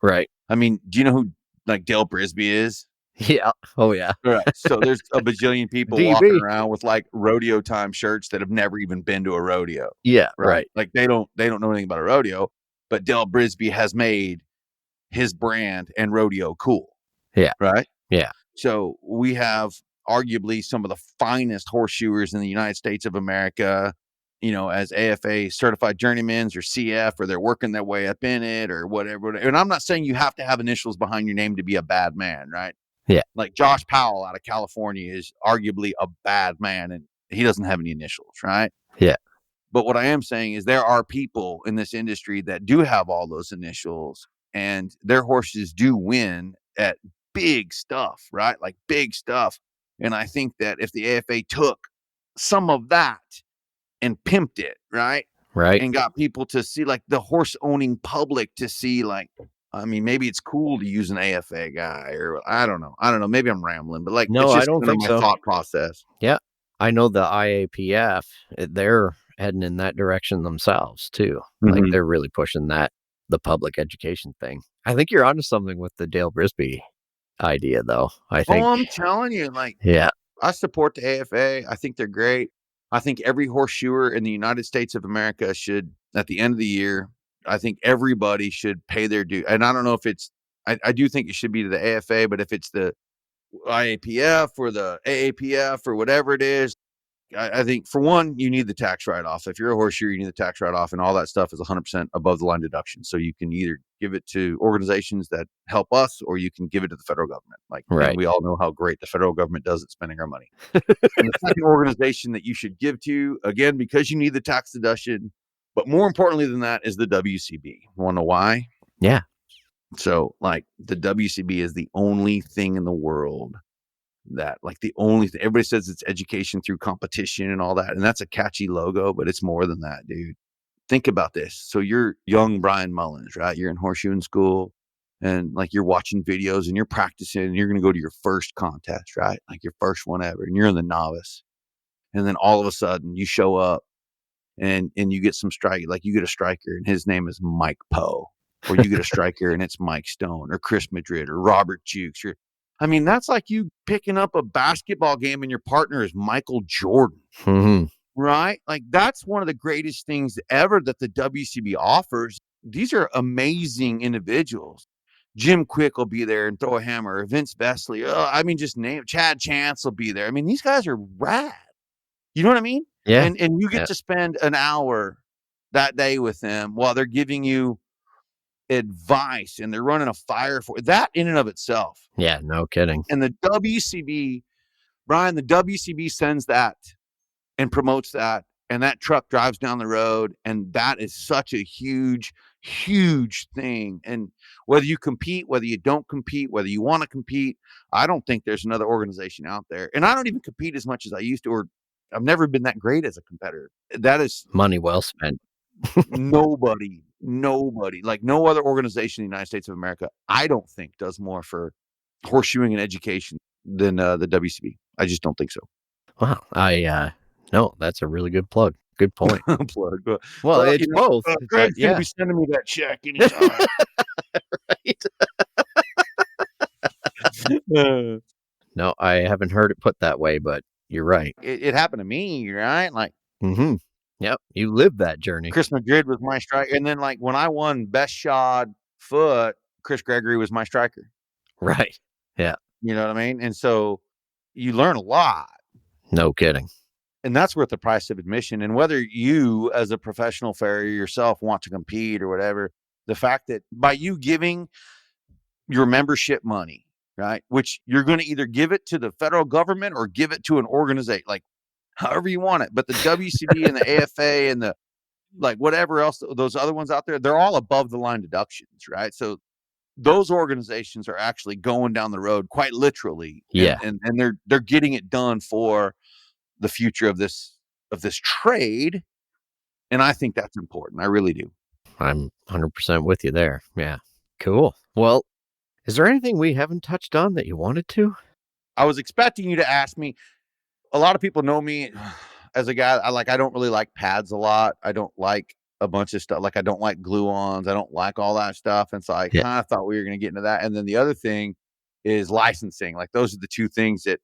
Right. I mean, do you know who like Dale Brisby is? Yeah. Oh, yeah. Right. So there's a bajillion people DB. walking around with like rodeo time shirts that have never even been to a rodeo. Yeah. Right. Like they don't know anything about a rodeo, but Dale Brisby has made his brand and rodeo cool. Yeah. Right. Yeah. So we have arguably some of the finest horseshoers in the United States of America, as AFA certified journeymans or CF, or they're working their way up in it or whatever. And I'm not saying you have to have initials behind your name to be a bad man, right? Yeah. Like Josh Powell out of California is arguably a bad man and he doesn't have any initials, right? Yeah. But what I am saying is there are people in this industry that do have all those initials and their horses do win at big stuff, right? Like big stuff. And I think that if the AFA took some of that and pimped it, right? Right. And got people to see, like the horse owning public to see, like, I mean, maybe it's cool to use an AFA guy, or I don't know. Maybe I'm rambling, but like, No, it's I just don't kind of think my so. thought process. Yeah. I know the IAPF, they're heading in that direction themselves too. Like Mhm. they're really pushing the public education thing. I think you're onto something with the Dale Brisby idea though. I think. Oh, I'm telling you, like, Yeah. I support the AFA. I think they're great. I think every horseshoer in the United States of America should, at the end of the year, I think everybody should pay their due. And I don't know if it's, I do think it should be to the AFA, but if it's the IAPF or the AAPF or whatever it is, I think for one, you need the tax write-off. If you're a horseshoer, you need the tax write-off, and all that stuff is 100% above the line deduction. So you can either give it to organizations that help us, or you can give it to the federal government. Like, Right. and we all know how great the federal government does at spending our money. And the second organization that you should give to, again, because you need the tax deduction, but more importantly than that, is the WCB. Want to know why? Yeah. So, like, the WCB is the only thing in the world that, like, the only thing, everybody says it's education through competition and all that, and that's a catchy logo, but it's more than that, dude. Think about this. So you're young Brian Mullins, right? You're in horseshoeing school, and like you're watching videos and you're practicing, and you're going to go to your first contest, right? Like your first one ever, and you're in the novice, and then all of a sudden you show up and you get some strike, like you get a striker and his name is Mike Poe, or you get a striker and it's Mike Stone or Chris Madrid or Robert Jukes. I mean, that's like you picking up a basketball game and your partner is Michael Jordan, Mm-hmm. right? Like, that's one of the greatest things ever that the WCB offers. These are amazing individuals. Jim Quick will be there and throw a hammer. Vince Vesley. I mean, just name Chad Chance will be there. I mean, these guys are rad. You know what I mean? Yeah. And you get to spend an hour that day with them while they're giving you advice and they're running a fire for that in and of itself. Yeah, no kidding. And the WCB, Brian, the WCB sends that and promotes that, and that truck drives down the road, and that is such a huge, huge thing. And whether you compete, whether you don't compete, whether you want to compete, I don't think there's another organization out there. And I don't even compete as much as I used to, or I've never been that great as a competitor. That is money well spent. nobody, like no other organization in the United States of America, I don't think does more for horseshoeing and education than the WCB. I just don't think so. Wow. No, that's a really good plug. Good point. Plug. Well, it's both. Greg's going to be sending me that check anytime. Right. No, I haven't heard it put that way, but you're right. It happened to me, right? Like, Mm-hmm. Yep. You lived that journey. Chris Madrid was my striker. And then, like, when I won best shod foot, Chris Gregory was my striker. Right. Yeah. You know what I mean? And so you learn a lot. No kidding. And that's worth the price of admission. And whether you, as a professional farrier yourself, want to compete or whatever, the fact that by you giving your membership money, right, which you're going to either give it to the federal government or give it to an organization, like however you want it. But the WCB and the AFA and the, like, whatever else, those other ones out there, they're all above the line deductions, right? So those organizations are actually going down the road quite literally. Yeah. And they're getting it done for the future of this trade. And I think that's important. I really do. I'm 100% with you there. Yeah. Cool. Well, is there anything we haven't touched on that you wanted to? I was expecting you to ask me. A lot of people know me as a guy. I don't really like pads a lot. I don't like a bunch of stuff. Like, I don't like glue-ons. I don't like all that stuff. And so I kind of thought we were going to get into that. And then the other thing is licensing. Like, those are the two things that,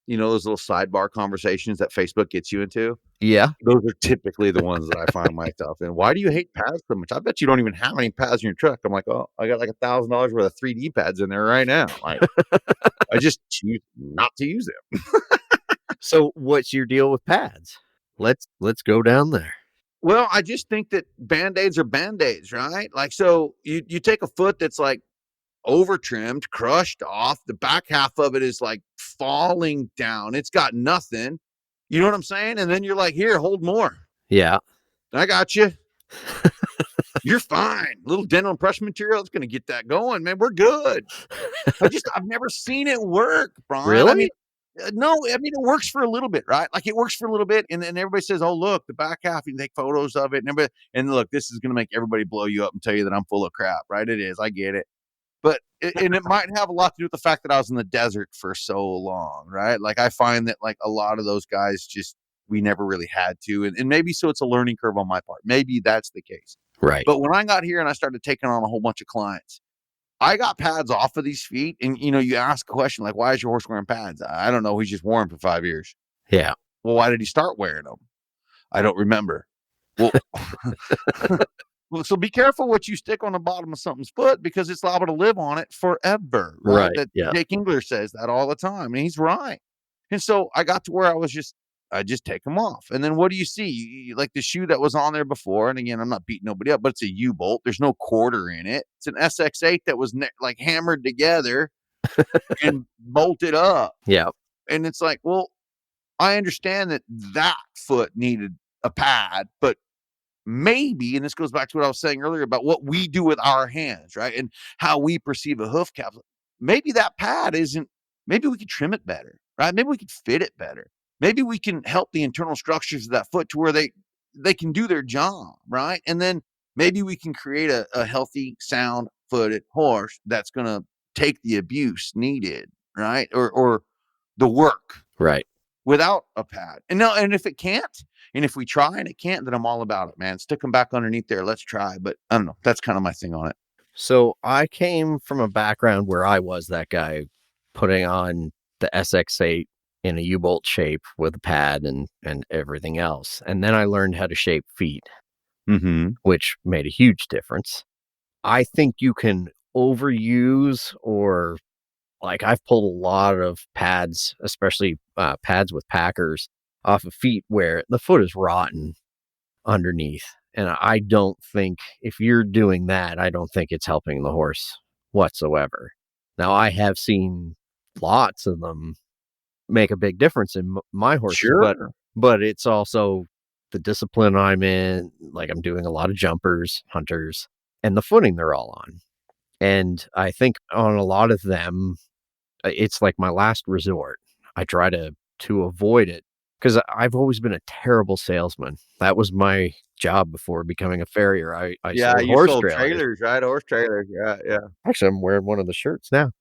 you know, those little sidebar conversations that Facebook gets you into. Yeah. Those are typically the ones that I find myself in. Why do you hate pads so much? I bet you don't even have any pads in your truck. I'm like, oh, I got like $1,000 worth of 3D pads in there right now. Like, I just choose not to use them. So what's your deal with pads? Let's go down there. Well, I just think that Band-Aids are Band-Aids, right? Like, so you take a foot that's like over trimmed, crushed off. The back half of it is like falling down. It's got nothing. You know what I'm saying? And then you're like, here, hold more. Yeah. I got you. You're fine. Little dental impression material is going to get that going, man. We're good. I've never seen it work, Brian. Really? I mean, no, I mean, it works for a little bit, right? Like, it works for a little bit. And then everybody says, oh, look, the back half, you can take photos of it. And look, this is going to make everybody blow you up and tell you that I'm full of crap, right? It is. I get it. But it might have a lot to do with the fact that I was in the desert for so long, right? Like, I find that, like, a lot of those guys just, we never really had to. And maybe so it's a learning curve on my part. Maybe that's the case. Right. But when I got here and I started taking on a whole bunch of clients, I got pads off of these feet. And, you know, you ask a question like, why is your horse wearing pads? I don't know. He's just worn for 5 years. Yeah. Well, why did he start wearing them? I don't remember. Well, so be careful what you stick on the bottom of something's foot, because it's liable to live on it forever. Right. Yeah. Jake Engler says that all the time, and he's right. And so I got to where I was just, I just take them off. And then what do you see? Like the shoe that was on there before. And again, I'm not beating nobody up, but it's a U-bolt. There's no quarter in it. It's an SX8 that was like hammered together and bolted up. Yeah. And it's like, well, I understand that foot needed a pad, but maybe, and this goes back to what I was saying earlier about what we do with our hands, right? And how we perceive a hoof cap. Maybe that pad isn't, maybe we could trim it better, right? Maybe we could fit it better. Maybe we can help the internal structures of that foot to where they can do their job, right? And then maybe we can create a healthy, sound-footed horse that's going to take the abuse needed, right? Or the work. Right. Without a pad. And if it can't, and if we try and it can't, then I'm all about it, man. Stick them back underneath there. Let's try. But I don't know. That's kind of my thing on it. So I came from a background where I was that guy putting on the SX8 in a U-bolt shape with a pad and everything else. And then I learned how to shape feet, which made a huge difference. I think you can overuse, or like I've pulled a lot of pads, especially pads with packers, off of feet where the foot is rotten underneath. And I don't think, if you're doing that, I don't think it's helping the horse whatsoever. Now, I have seen lots of them make a big difference in my horses, Sure. but it's also the discipline I'm in. Like, I'm doing a lot of jumpers, hunters, and the footing they're all on. And I think on a lot of them, it's like my last resort. I try to avoid it because I've always been a terrible salesman. That was my job before becoming a farrier. I sold you horse sold trailers, right? Horse trailers. Yeah. Actually, I'm wearing one of the shirts now.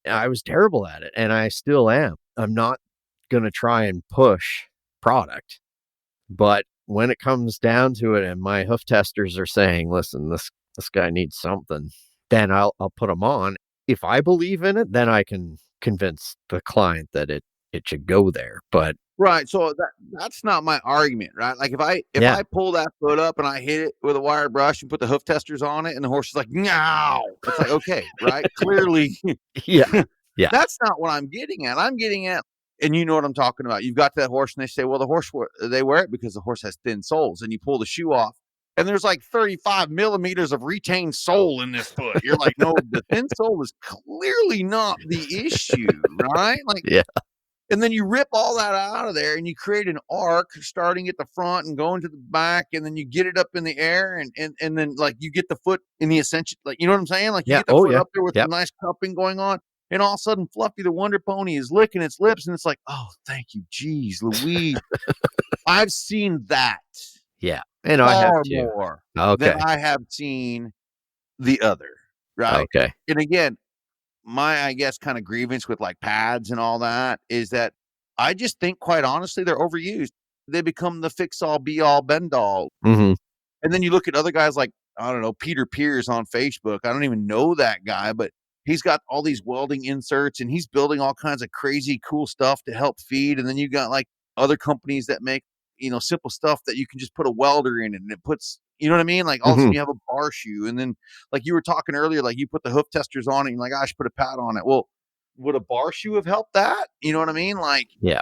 I was terrible at it, and I still am. I'm not going to try and push product. But when it comes down to it and my hoof testers are saying, listen, this guy needs something, then I'll put him on. If I believe in it, then I can convince the client that it should go there. But right. So that's not my argument, right? Like if I pull that foot up and I hit it with a wire brush and put the hoof testers on it and the horse is like, no, it's like, okay, right? Clearly. Yeah. That's not what I'm getting at. I'm getting at, and you know what I'm talking about. You've got that horse and they say, well, they wear it because the horse has thin soles, and you pull the shoe off and there's like 35 millimeters of retained sole in this foot. You're like, no, the thin sole is clearly not the issue, right? Like, yeah. And then you rip all that out of there and you create an arc starting at the front and going to the back, and then you get it up in the air and then like you get the foot in the ascension, like, you know what I'm saying? Like you get the foot up there with the nice cupping going on, and all of a sudden Fluffy the Wonder Pony is licking its lips and it's like, oh, thank you, geez, Louise. I've seen that. Yeah. And I have too. More than I have seen the other. Right. Okay. And again, my, I guess, kind of grievance with like pads and all that is that I just think, quite honestly, they're overused. They become the fix all, be all, bend all. Mm-hmm. And then you look at other guys like, I don't know, Peter Pierce on Facebook. I don't even know that guy, but he's got all these welding inserts and he's building all kinds of crazy cool stuff to help feed. And then you got like other companies that make, simple stuff that you can just put a welder in and it puts, you know what I mean? Like all of a sudden you have a bar shoe. And then like you were talking earlier, like you put the hoof testers on it and you're like, I should put a pad on it. Well, would a bar shoe have helped that? You know what I mean? Like, yeah,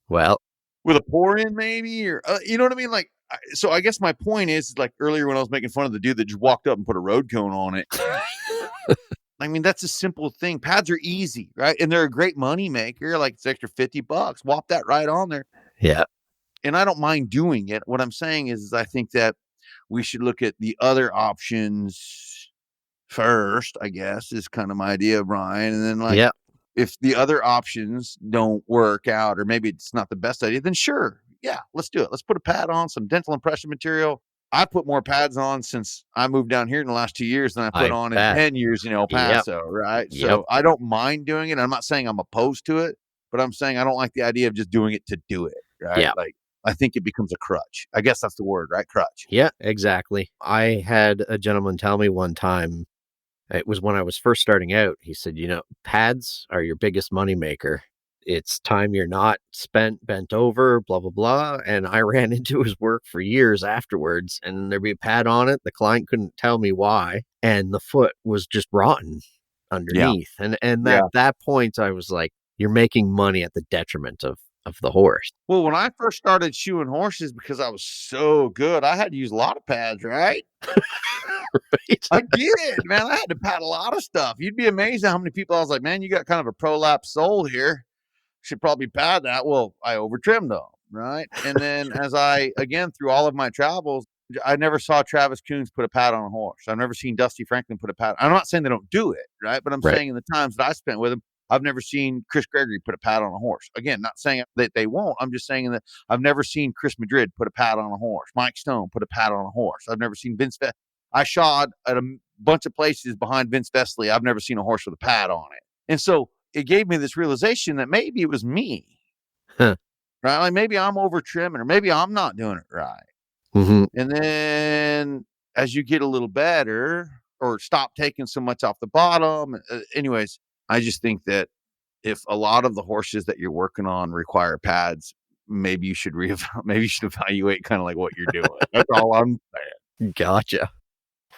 well, with a pour in maybe, or, you know what I mean? Like, so I guess my point is like earlier when I was making fun of the dude that just walked up and put a road cone on it. I mean, that's a simple thing. Pads are easy, right? And they're a great money maker. Like it's extra $50. Whop that right on there. Yeah. And I don't mind doing it. What I'm saying is I think that we should look at the other options first, I guess, is kind of my idea, Brian. And then like, if the other options don't work out, or maybe it's not the best idea, then sure. Yeah, let's do it. Let's put a pad on, some dental impression material. I put more pads on since I moved down here in the last 2 years than I put on in 10 years in El Paso, right? So I don't mind doing it. I'm not saying I'm opposed to it, but I'm saying I don't like the idea of just doing it to do it, right? Yeah. Like, I think it becomes a crutch. I guess that's the word, right? Crutch. Yeah, exactly. I had a gentleman tell me one time, it was when I was first starting out, he said, pads are your biggest moneymaker. It's time you're not bent over, blah, blah, blah. And I ran into his work for years afterwards, and there'd be a pad on it. The client couldn't tell me why. And the foot was just rotten underneath. And at that point, I was like, you're making money at the detriment of of the horse. Well, when I first started shoeing horses, because I was so good, I had to use a lot of pads, right? Right? I did, man. I had to pad a lot of stuff. You'd be amazed at how many people I was like, man, you got kind of a prolapse sole here. Should probably pad that. Well, I over trimmed them, right? And then as I, again, through all of my travels, I never saw Travis Coons put a pad on a horse. I've never seen Dusty Franklin put a pad. I'm not saying they don't do it, right? But I'm Right. saying in the times that I spent with him, I've never seen Chris Gregory put a pad on a horse. Again, not saying that they won't. I'm just saying that I've never seen Chris Madrid put a pad on a horse. Mike Stone put a pad on a horse. I've never seen Vince. I shod at a bunch of places behind Vince Vesely. I've never seen a horse with a pad on it. And so it gave me this realization that maybe it was me, Huh. right? Like maybe I'm over trimming, or maybe I'm not doing it right. Mm-hmm. And then as you get a little better, or stop taking so much off the bottom, anyways, I just think that if a lot of the horses that you're working on require pads, maybe you should evaluate kind of like what you're doing. That's all I'm saying. Gotcha.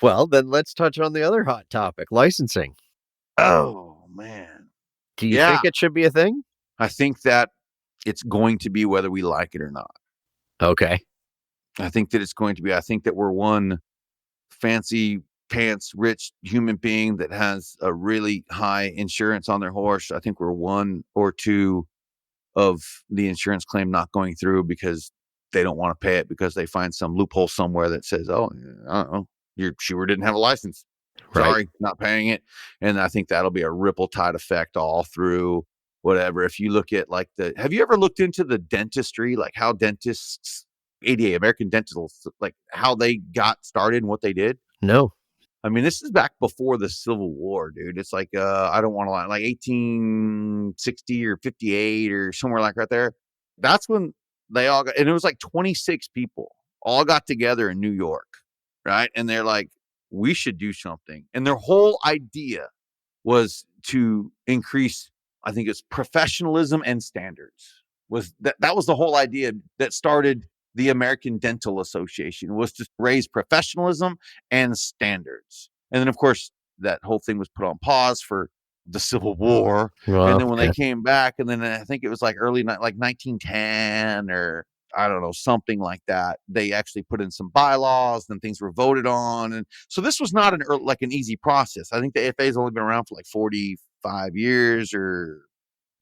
Well, then let's touch on the other hot topic, licensing. Oh man. Do you Yeah. think it should be a thing? I think that it's going to be whether we like it or not. Okay. I think that it's going to be. I think that we're one fancy pants rich human being that has a really high insurance on their horse. I think we're one or two of the insurance claim not going through because they don't want to pay it because they find some loophole somewhere that says, oh, I don't know, your shoer didn't have a license. Right. Sorry, not paying it. And I think that'll be a ripple tide effect all through whatever. If you look at like have you ever looked into the dentistry, like how dentists, ADA, American Dentists, like how they got started and what they did? No. I mean, this is back before the Civil War, dude. It's like, I don't want to lie, like 1860 or 58 or somewhere like right there. That's when they all got, and it was like 26 people all got together in New York, right? And they're like, we should do something. And their whole idea was to increase, I think it's professionalism and standards. That was the whole idea that started the American Dental Association, was to raise professionalism and standards. And then, of course, that whole thing was put on pause for the Civil War. Well, and then when they came back, and then I think it was like early, like 1910 or I don't know, something like that, they actually put in some bylaws, then things were voted on. And so this was not an easy process. I think the AFA has only been around for like 45 years or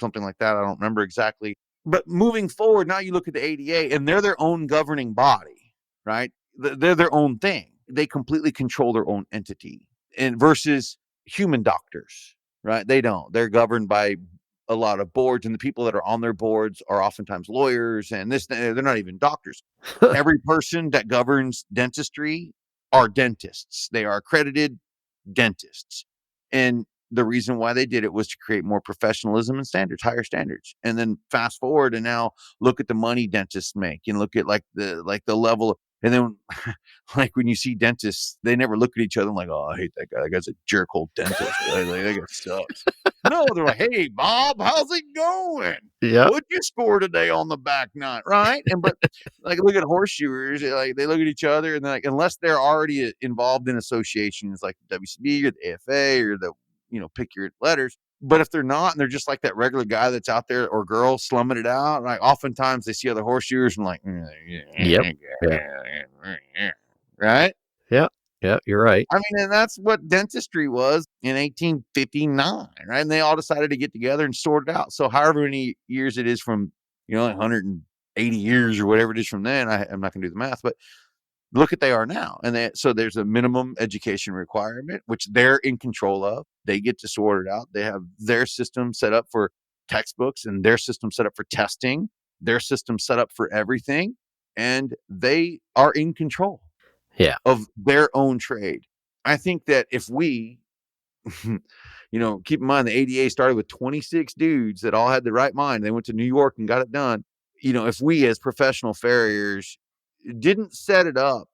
something like that. I don't remember exactly. But moving forward, now you look at the ADA, and they're their own governing body, right? They're their own thing. They completely control their own entity, and versus human doctors, right? They don't. They're governed by a lot of boards, and the people that are on their boards are oftentimes lawyers, and they're not even doctors. Every person that governs dentistry are dentists. They are accredited dentists. And the reason why they did it was to create more professionalism and standards, higher standards. And then fast forward and now look at the money dentists make, and look at like the level of, and then like when you see dentists, they never look at each other and like, oh, I hate that guy. That guy's a jerk hole dentist. Like, that guy sucks. No, they're like, hey, Bob, how's it going? Yeah. What'd you score today on the back nut? Right. And but like look at horseshoers, like they look at each other and they're like, unless they're already involved in associations like the WCB or the AFA or the, pick your letters. But if they're not, and they're just like that regular guy that's out there or girl slumming it out, like oftentimes they see other horseshoers and like, Yep. right? Yeah, you're right. I mean, and that's what dentistry was in 1859, right? And they all decided to get together and sort it out. So however many years it is from, 180 years or whatever it is from then, I'm not going to do the math, but look at they are now. And so there's a minimum education requirement, which they're in control of. They get to sort it out. They have their system set up for textbooks and their system set up for testing, their system set up for everything. And they are in control of their own trade. I think that if we, keep in mind the ADA started with 26 dudes that all had the right mind. They went to New York and got it done. If we as professional farriers didn't set it up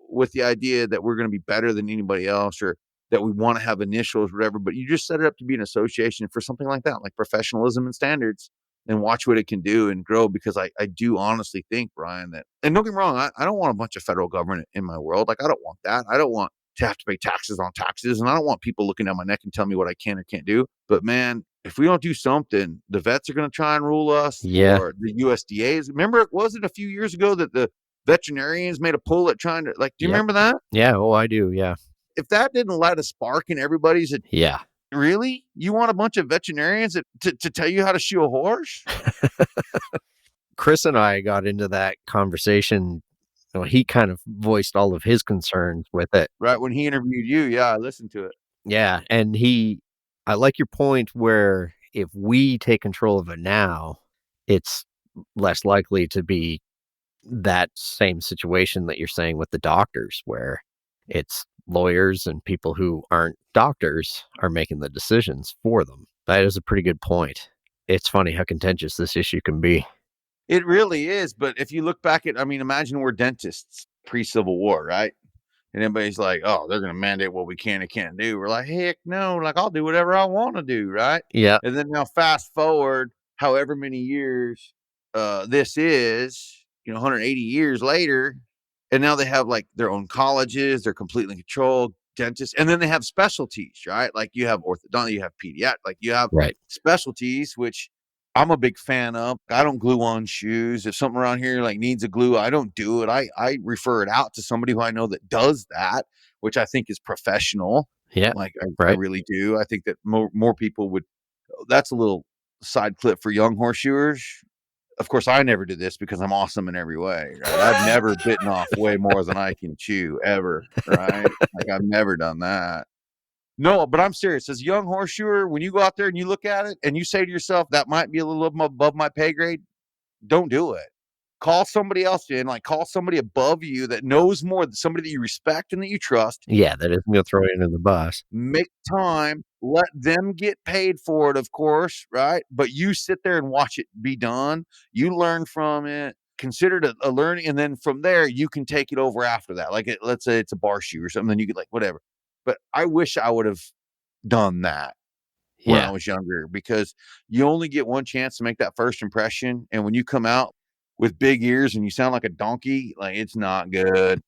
with the idea that we're going to be better than anybody else or that we want to have initials or whatever, but you just set it up to be an association for something like that, like professionalism and standards, and watch what it can do and grow. Because I do honestly think, Brian, that, and don't get me wrong, I don't want a bunch of federal government in my world. Like, I don't want that. I don't want to have to pay taxes on taxes. And I don't want people looking down my neck and telling me what I can or can't do. But man, if we don't do something, the vets are going to try and rule us, Yeah. or the USDA's. Remember, wasn't it a few years ago that the veterinarians made a pull at trying to, like, do you Yep. remember that? Yeah. Oh, I do. Yeah. If that didn't light a spark in everybody's, Yeah. really? You want a bunch of veterinarians to tell you how to shoe a horse? Chris and I got into that conversation. He kind of voiced all of his concerns with it. Right, when he interviewed you, yeah, I listened to it. Yeah. And I like your point where if we take control of it now, it's less likely to be that same situation that you're saying with the doctors, where it's lawyers and people who aren't doctors are making the decisions for them. That is a pretty good point. It's funny how contentious this issue can be. It really is, but if you look back at, I mean, imagine we're dentists pre-Civil War, right? And everybody's like, oh, they're going to mandate what we can and can't do. We're like, heck no, like, I'll do whatever I want to do, right? Yeah. And then now fast forward however many years this is, 180 years later, and now they have like their own colleges, they're completely controlled, dentists, and then they have specialties, right? Like you have orthodontia, you have pediatric, like you have Right. specialties, which I'm a big fan of. I don't glue on shoes. If something around here like needs a glue, I don't do it. I refer it out to somebody who I know that does that, which I think is professional. Yeah. Like I Right. really do. I think that more people would. That's a little side clip for young horseshoers. Of course, I never did this because I'm awesome in every way. Right? I've never bitten off way more than I can chew ever. Right? Like I've never done that. No, but I'm serious. As a young horseshoer, when you go out there and you look at it and you say to yourself, that might be a little above my pay grade, don't do it. Call somebody else in, like call somebody above you that knows more, somebody that you respect and that you trust. Yeah, that isn't going to throw you under the bus. Make time, let them get paid for it, of course, right? But you sit there and watch it be done. You learn from it, consider it a learning, and then from there, you can take it over after that. Like, let's say it's a bar shoe or something, then you could like, whatever. But I wish I would have done that when I was younger, because you only get one chance to make that first impression. And when you come out with big ears and you sound like a donkey, like it's not good.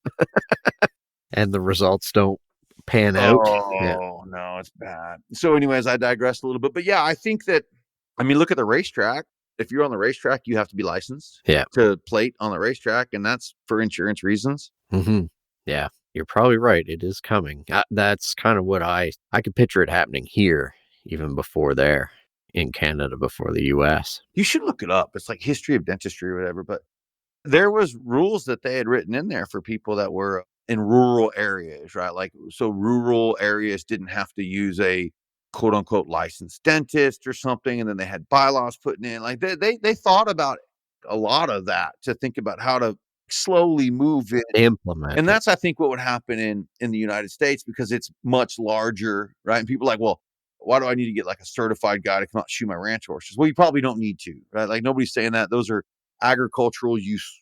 And the results don't pan out. Oh, no, it's bad. So anyways, I digressed a little bit, but yeah, I think that, I mean, look at the racetrack. If you're on the racetrack, you have to be licensed to plate on the racetrack. And that's for insurance reasons. Mm-hmm. Yeah, you're probably right. It is coming. That's kind of what I could picture it happening here, even before there in Canada, before the US. You should look it up. It's like history of dentistry or whatever, but there was rules that they had written in there for people that were in rural areas, right? Like, so rural areas didn't have to use a quote unquote licensed dentist or something. And then they had bylaws putting in, like they thought about a lot of that to think about how to slowly move it, implement. And that's, I think, what would happen in the United States, because it's much larger, right? And people are like, well, why do I need to get like a certified guy to come out and shoe my ranch horses? Well, you probably don't need to, right? Like nobody's saying that. Those are agricultural use,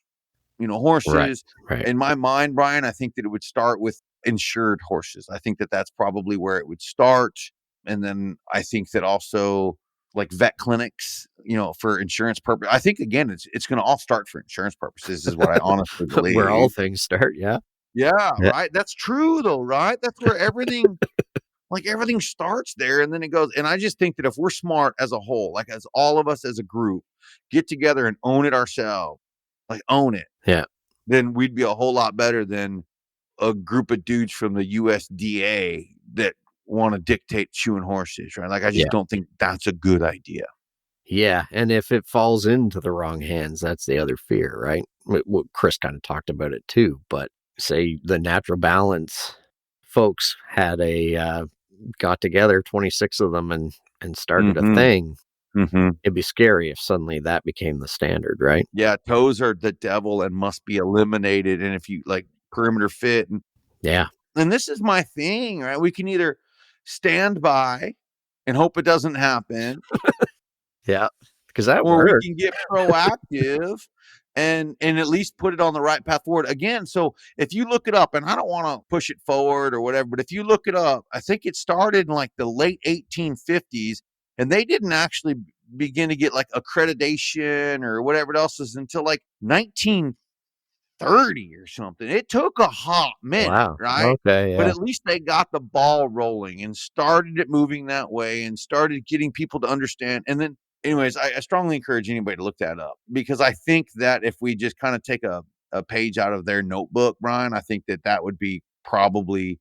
horses. Right. In my mind, Brian, I think that it would start with insured horses. I think that that's probably where it would start. And then I think that also like vet clinics, for insurance purpose. I think again, it's going to all start for insurance purposes, is what I honestly believe. Where all things start. Yeah. Yeah. Right. That's true though. Right. That's where everything, like everything starts there, and then it goes. And I just think that if we're smart as a whole, like as all of us as a group get together and own it ourselves, like own it. Yeah. Then we'd be a whole lot better than a group of dudes from the USDA that want to dictate shoeing horses, right? Like, I just don't think that's a good idea. Yeah. And if it falls into the wrong hands, that's the other fear, right? What Chris kind of talked about it too. But say the Natural Balance folks had got together, 26 of them, and started a thing. Mm-hmm. It'd be scary if suddenly that became the standard, right? Yeah. Toes are the devil and must be eliminated. And if you like perimeter fit, and this is my thing, right? We can either stand by and hope it doesn't happen. Yeah, because that or works. we can get proactive and at least put it on the right path forward again. So if you look it up, and I don't want to push it forward or whatever, but if you look it up, I think it started in like the late 1850s, and they didn't actually begin to get like accreditation or whatever else is until like 19 30 or something. It took a hot minute, Wow. right? Okay. But Yeah. at least they got the ball rolling and started it moving that way and started getting people to understand. And then, anyways, I strongly encourage anybody to look that up, because I think that if we just kind of take a page out of their notebook, Brian, I think that that would be probably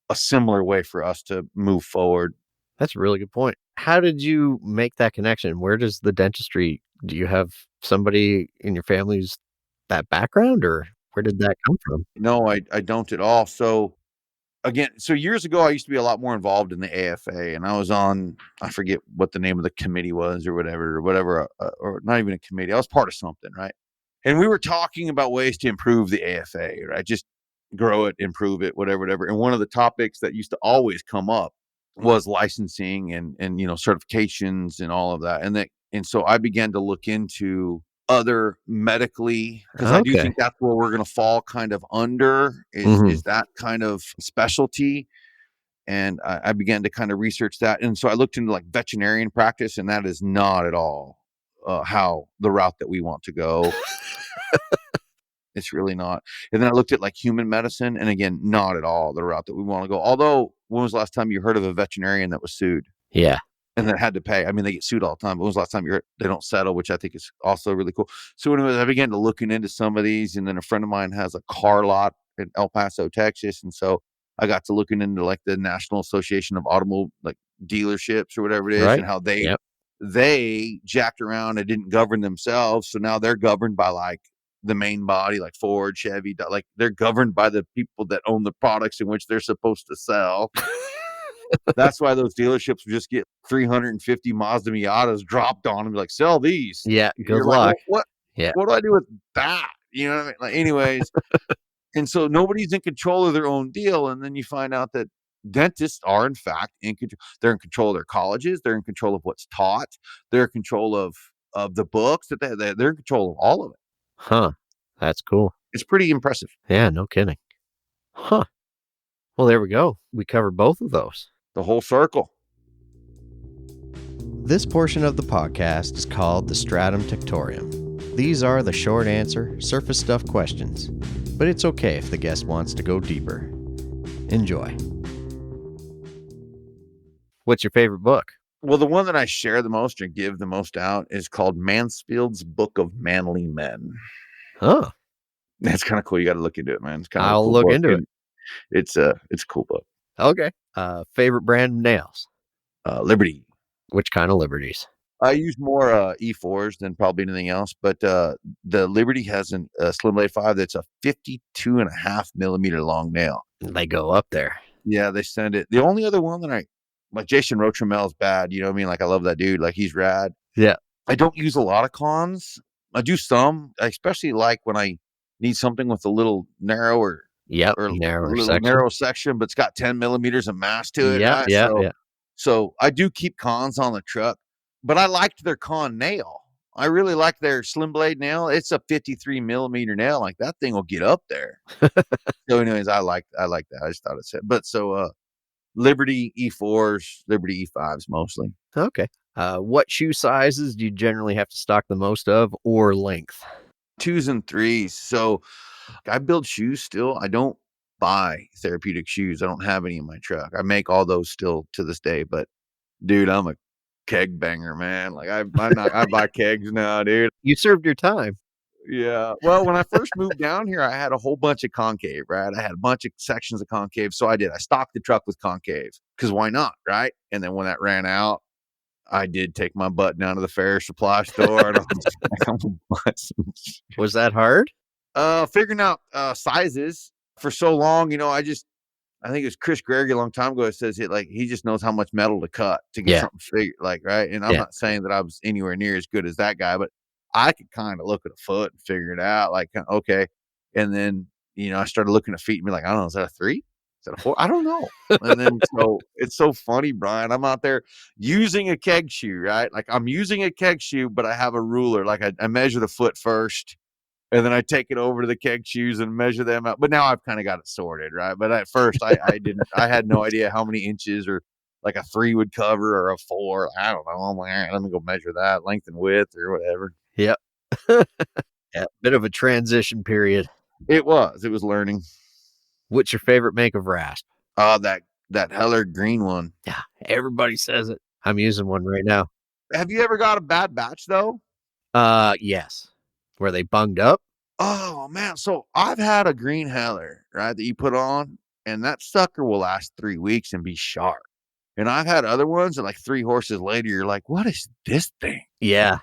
a similar way for us to move forward. That's a really good point. How did you make that connection? Where does the dentistry, do you have somebody in your family's that background, or where did that come from? No, I don't at all. So again, so years ago, I used to be a lot more involved in the AFA, and I was on, I forget what the name of the committee was or whatever, or not even a committee. I was part of something, right? And we were talking about ways to improve the AFA, right? Just grow it, improve it, whatever. And one of the topics that used to always come up was licensing and certifications and all of that. And so I began to look into other medically, because I do Okay. think that's where we're going to fall kind of under is that kind of specialty. And I began to kind of research that. And so I looked into like veterinarian practice, and that is not at all how the route that we want to go. It's really not. And then I looked at like human medicine, and again, not at all the route that we want to go. Although, when was the last time you heard of a veterinarian that was sued Yeah. and that had to pay? I mean, they get sued all the time. But when was the last time they don't settle, which I think is also really cool. So anyways, I began to looking into some of these, and then a friend of mine has a car lot in El Paso, Texas. And so I got to looking into like the National Association of Automobile like dealerships or whatever it is, Right. and how Yep. they jacked around and didn't govern themselves. So now they're governed by like the main body, like Ford, Chevy, like they're governed by the people that own the products in which they're supposed to sell. That's why those dealerships would just get 350 Mazda Miatas dropped on them and be like, sell these. Yeah. Good You're like, luck. well, Yeah. what do I do with that? You know what I mean? Like, anyways, and so nobody's in control of their own deal. And then you find out that dentists are in fact in control. They're in control of their colleges. They're in control of what's taught. They're in control of the books that they're in control of all of it. Huh. That's cool. It's pretty impressive. Yeah. No kidding. Huh. Well, there we go. We covered both of those. The whole circle. This portion of the podcast is called the Stratum Tectorium. These are the short answer, surface stuff questions, but it's okay if the guest wants to go deeper. Enjoy. What's your favorite book? Well, the one that I share the most or give the most out is called Mansfield's Book of Manly Men. Oh, That's kind of cool. You got to look into it, man. It's kind of I'll a cool look book, into and it's a cool book. okay. Favorite brand of nails? Liberty. Which kind of Liberties? I use more E4s than probably anything else, but the Liberty has a Slim Blade 5 that's a 52.5 millimeter long nail. They go up there. Yeah, they send it. The only other one that like Jason Rotremel is bad. You know what I mean? Like I love that dude. Like he's rad. Yeah. I don't use a lot of cons. I do some. I especially like when I need something with a little narrower Yep. or Narrower little section. narrow section, but it's got 10 millimeters of mass to it. Yeah. Right? Yeah. So, Yeah. so I do keep cons on the truck, but I liked their con nail. I really like their Slim Blade nail. It's a 53 millimeter nail. Like that thing will get up there. So anyways, I like that. I just thought it said, but so, Liberty E4s, Liberty E5s mostly. Okay. What shoe sizes do you generally have to stock the most of, or length? 2s and 3s. So I build shoes still. I don't buy therapeutic shoes. I don't have any in my truck. I make all those still to this day. But dude, I'm a keg banger, man. Like I buy kegs now, dude. You served your time. Yeah. Well, when I first moved down here, I had a whole bunch of concave, right? I had a bunch of sections of concave. So I stocked the truck with concave because why not, right? And then when that ran out, I did take my butt down to the fair supply store and Was that hard? figuring out sizes for so long. I think it was Chris Gregory a long time ago that says he just knows how much metal to cut to get something figured, like, right. And I'm not saying that I was anywhere near as good as that guy, but I could kind of look at a foot and figure it out, like, okay. And then, I started looking at feet and be like, I don't know, is that a 3? Is that a 4? I don't know. And then, so it's so funny, Brian, I'm out there using a keg shoe, right? Like I'm using a keg shoe, but I have a ruler. Like I measure the foot first and then I take it over to the keg shoes and measure them out. But now I've kind of got it sorted, right? But at first I didn't, I had no idea how many inches or like a 3 would cover or a 4. I don't know. I'm like, all right, let me go measure that length and width or whatever. Yep. Yeah, bit of a transition period. It was learning. What's your favorite make of rasp? That Heller green one. Yeah, everybody says it. I'm using one right now. Have you ever got a bad batch though? Yes. Were they bunged up? Oh man, so I've had a green Heller, right, that you put on, and that sucker will last 3 weeks and be sharp. And I've had other ones that like 3 horses later, you're like, what is this thing? Yeah.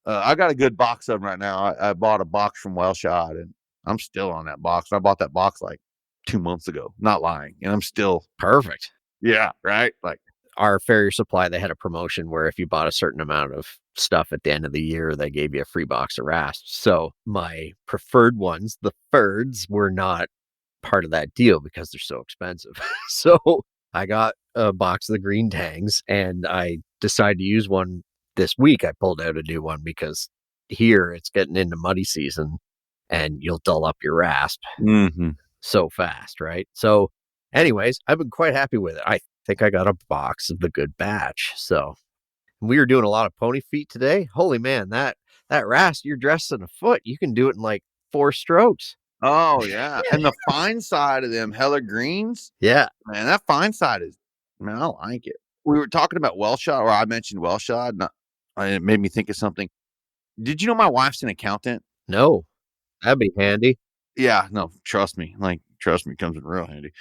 I got a good box of them right now. I bought a box from Wellshot, and I'm still on that box. I bought that box like 2 months ago, not lying, and I'm still Perfect. yeah, right. Like Our Farrier Supply, they had a promotion where if you bought a certain amount of stuff at the end of the year, they gave you a free box of rasps. So my preferred ones, the Ferds, were not part of that deal because they're so expensive. So I got a box of the green tangs, and I decided to use one this week. I pulled out a new one because here it's getting into muddy season and you'll dull up your rasp so fast, right? So anyways, I've been quite happy with it. I think I got a box of the good batch. So we were doing a lot of pony feet today. Holy man, that rasp, you're dressed in a foot. You can do it in like 4 strokes. oh yeah, and the fine side of them Heller greens, Yeah. man, that fine side is, man, I like it. We were talking about Wellshot, or I mentioned Wellshot, and it made me think of something. Did you know my wife's an accountant? No, that'd be handy. Yeah, no, trust me. Like, trust me, it comes in real handy.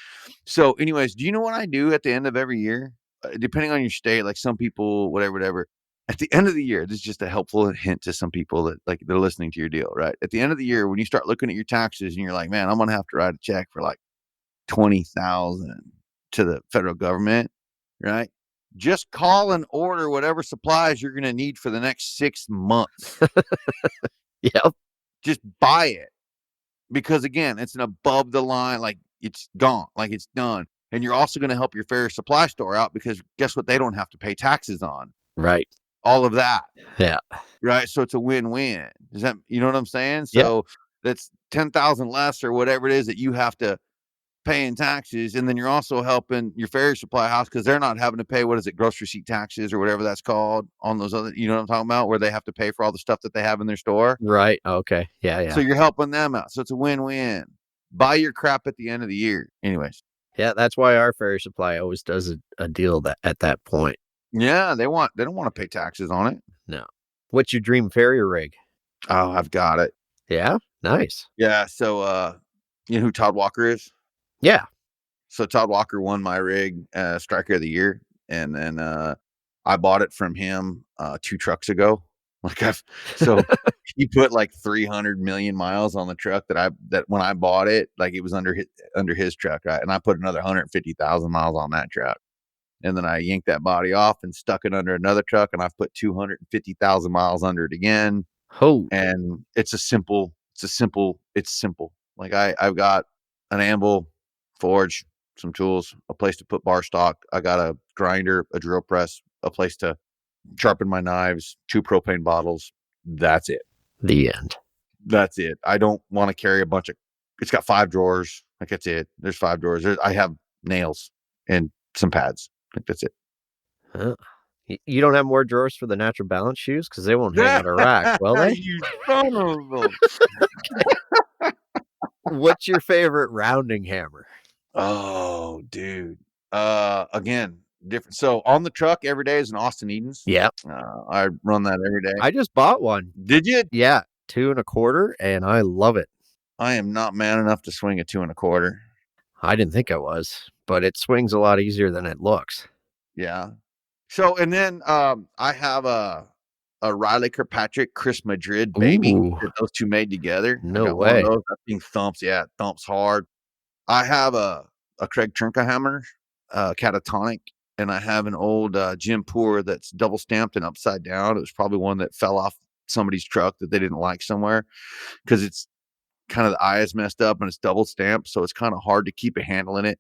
So, anyways, do you know what I do at the end of every year? Depending on your state, like some people, whatever. At the end of the year, this is just a helpful hint to some people that like they're listening to your deal, right? At the end of the year, when you start looking at your taxes and you're like, man, I'm gonna have to write a check for like 20,000 to the federal government, right? Just call and order whatever supplies you're gonna need for the next 6 months. Yep. Just buy it. Because again, it's an above the line, like it's gone, like it's done. And you're also going to help your Farrier Supply store out because guess what? They don't have to pay taxes on Right. all of that. Yeah. Right. So it's a win-win. Does that, you know what I'm saying? Yeah. So that's 10,000 less or whatever it is that you have to pay in taxes. And then you're also helping your Farrier Supply house because they're not having to pay, what is it, gross receipt taxes or whatever that's called on those other, you know what I'm talking about, where they have to pay for all the stuff that they have in their store. Right. Okay. Yeah. So you're helping them out. So it's a win-win. Buy your crap at the end of the year. Anyways. Yeah. That's why our Farrier Supply always does a deal that at that point. Yeah, they don't want to pay taxes on it. No. What's your dream Farrier rig? Oh, I've got it. Yeah. Nice. Yeah. So, you know who Todd Walker is? Yeah. So Todd Walker won my rig, Striker of the Year, and then I bought it from him 2 trucks ago. So he put like 300 million miles on the truck that when I bought it, like it was under his truck, right? And I put another 150,000 miles on that truck. And then I yanked that body off and stuck it under another truck, and I've put 250,000 miles under it again. Oh. And it's simple. Like I've got an anvil, forge, some tools, a place to put bar stock. I got a grinder, a drill press, a place to sharpen my knives, 2 propane bottles. That's it. The end. That's it. I don't want to carry it's got 5 drawers. Like that's it. There's 5 drawers. I have nails and some pads. Like that's it. Huh. You don't have more drawers for the Natural Balance shoes? Because they won't hang out a rack, will they? You son of a... What's your favorite rounding hammer? Oh, dude. Again, different. So on the truck every day is an Austin Edens. Yeah. I run that every day. I just bought one. Did you? Yeah. 2 1/4, and I love it. I am not man enough to swing a 2 1/4. I didn't think I was, but it swings a lot easier than it looks. Yeah. So, and then I have a Riley Kirkpatrick Chris Madrid baby that those two made together. No way. That thing thumps. Yeah, it thumps hard. I have a Craig Trinka hammer, catatonic, and I have an old Jim Poor that's double stamped and upside down. It was probably one that fell off somebody's truck that they didn't like somewhere because it's kind of the eye is messed up and it's double stamped, so it's kind of hard to keep a handle in it.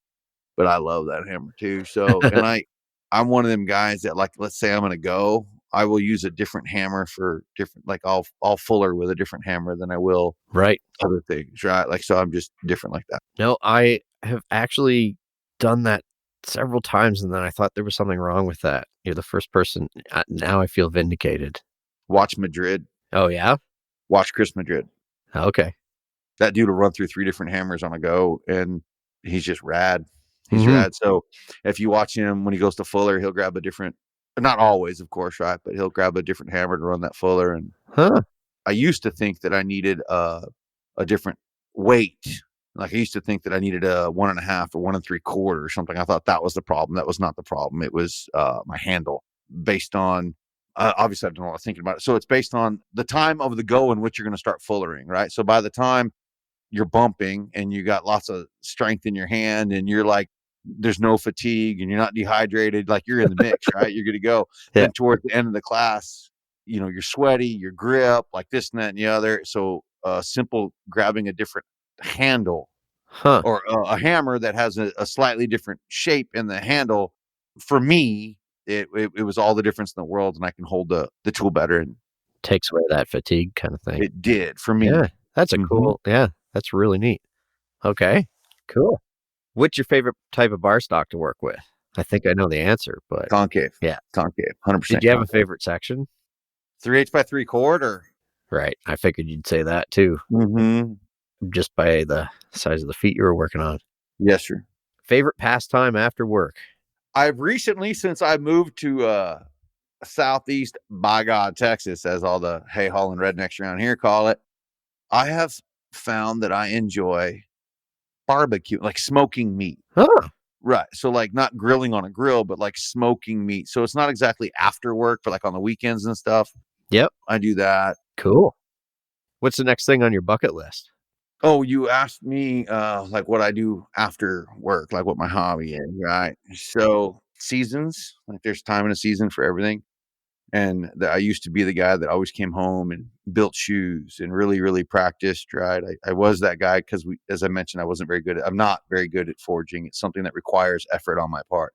But I love that hammer too. So, and I'm one of them guys that, like, let's say I'm going to go, I will use a different hammer for different, like I'll fuller with a different hammer than I will right other things, right? Like, so I'm just different like that. No, I have actually done that several times, and then I thought there was something wrong with that. You're the first person. Now I feel vindicated. Watch Madrid. Oh, yeah? Watch Chris Madrid. Okay. that dude will run through 3 different hammers on a go, and he's just rad. He's Mhm. rad. So if you watch him when he goes to Fuller, he'll grab a different, not always, of course, right? But he'll grab a different hammer to run that Fuller. And Huh. I used to think that I needed a different weight. Like I used to think that I needed a 1.5 or 1 3/4 or something. I thought that was the problem. That was not the problem. It was my handle, based on obviously I don't know what I was thinking about it. So it's based on the time of the go in which you're going to start fullering, right? So by the time you're bumping and you got lots of strength in your hand and you're like, there's no fatigue and you're not dehydrated, like you're in the mix, right? You're good to go. Yeah. Then towards the end of the class, you're sweaty, your grip, like this and that and the other. So simple grabbing a different handle Huh. or a hammer that has a slightly different shape in the handle, for me, it was all the difference in the world, and I can hold the tool better, and Takes away that fatigue kind of thing. it did for me. Yeah. That's a Mhm. cool. Yeah. That's really neat. Okay. Cool. What's your favorite type of bar stock to work with? I think I know the answer, but Concave. Yeah. Concave. 100%. did you have a favorite section? 3/8 by 3/4. Right. I figured you'd say that too, Mm-hmm. just by the size of the feet you were working on. Yes, sir. Favorite pastime after work? I've recently, since I moved to Southeast, by God, Texas, as all the hay hauling rednecks around here call it, I have found that I enjoy barbecue, like smoking meat. Oh, Right. So like not grilling on a grill, but like smoking meat. So it's not exactly after work, but like on the weekends and stuff. yep. I do that. Cool. What's the next thing on your bucket list? Oh, you asked me like what I do after work, like what my hobby is, right? So seasons, like there's time in a season for everything. And I used to be the guy that always came home and built shoes and really, really practiced, right? I was that guy because as I mentioned, I'm not very good at forging. It's something that requires effort on my part.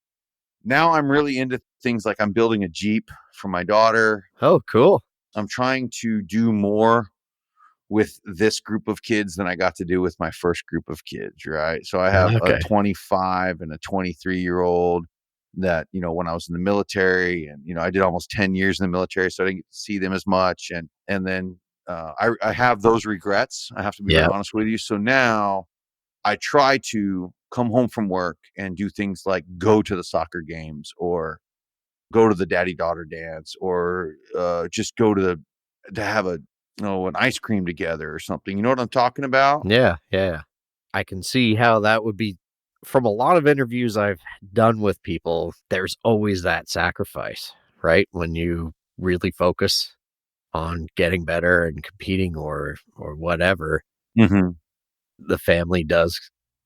Now I'm really into things like I'm building a Jeep for my daughter. Oh, cool. I'm trying to do more with this group of kids than I got to do with my first group of kids, right? So I have a Okay. 25 and a 23-year-old that, when I was in the military, and, I did almost 10 years in the military, so I didn't get to see them as much. And then I have those regrets. I have to be Yeah. very honest with you. So now I try to come home from work and do things like go to the soccer games or go to the daddy-daughter dance or just go to have an ice cream together or something. You know what I'm talking about? Yeah. Yeah. I can see how that would be. From a lot of interviews I've done with people, there's always that sacrifice, right? When you really focus on getting better and competing or whatever, Mm-hmm. the family does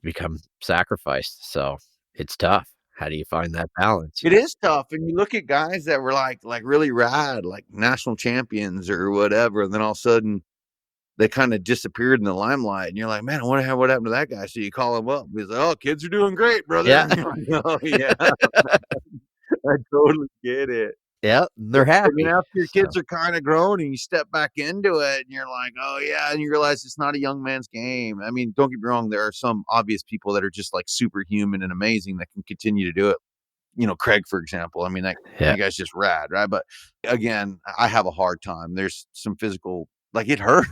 become sacrificed. So it's tough. How do you find that balance? It is tough. And you look at guys that were like really rad, like national champions or whatever, and then all of a sudden they kind of disappeared in the limelight, and you're like, man, I wonder what happened to that guy. So you call him up. He's like, oh, kids are doing great, brother. Yeah. And you're like, oh yeah, I totally get it. Yeah, they're happy. And then after your So, kids are kind of grown and you step back into it and you're like, oh yeah, and you realize it's not a young man's game. I mean, don't get me wrong, there are some obvious people that are just like superhuman and amazing that can continue to do it. Craig, for example. I mean, that guy's just rad, right? But again, I have a hard time. There's some physical, like it hurts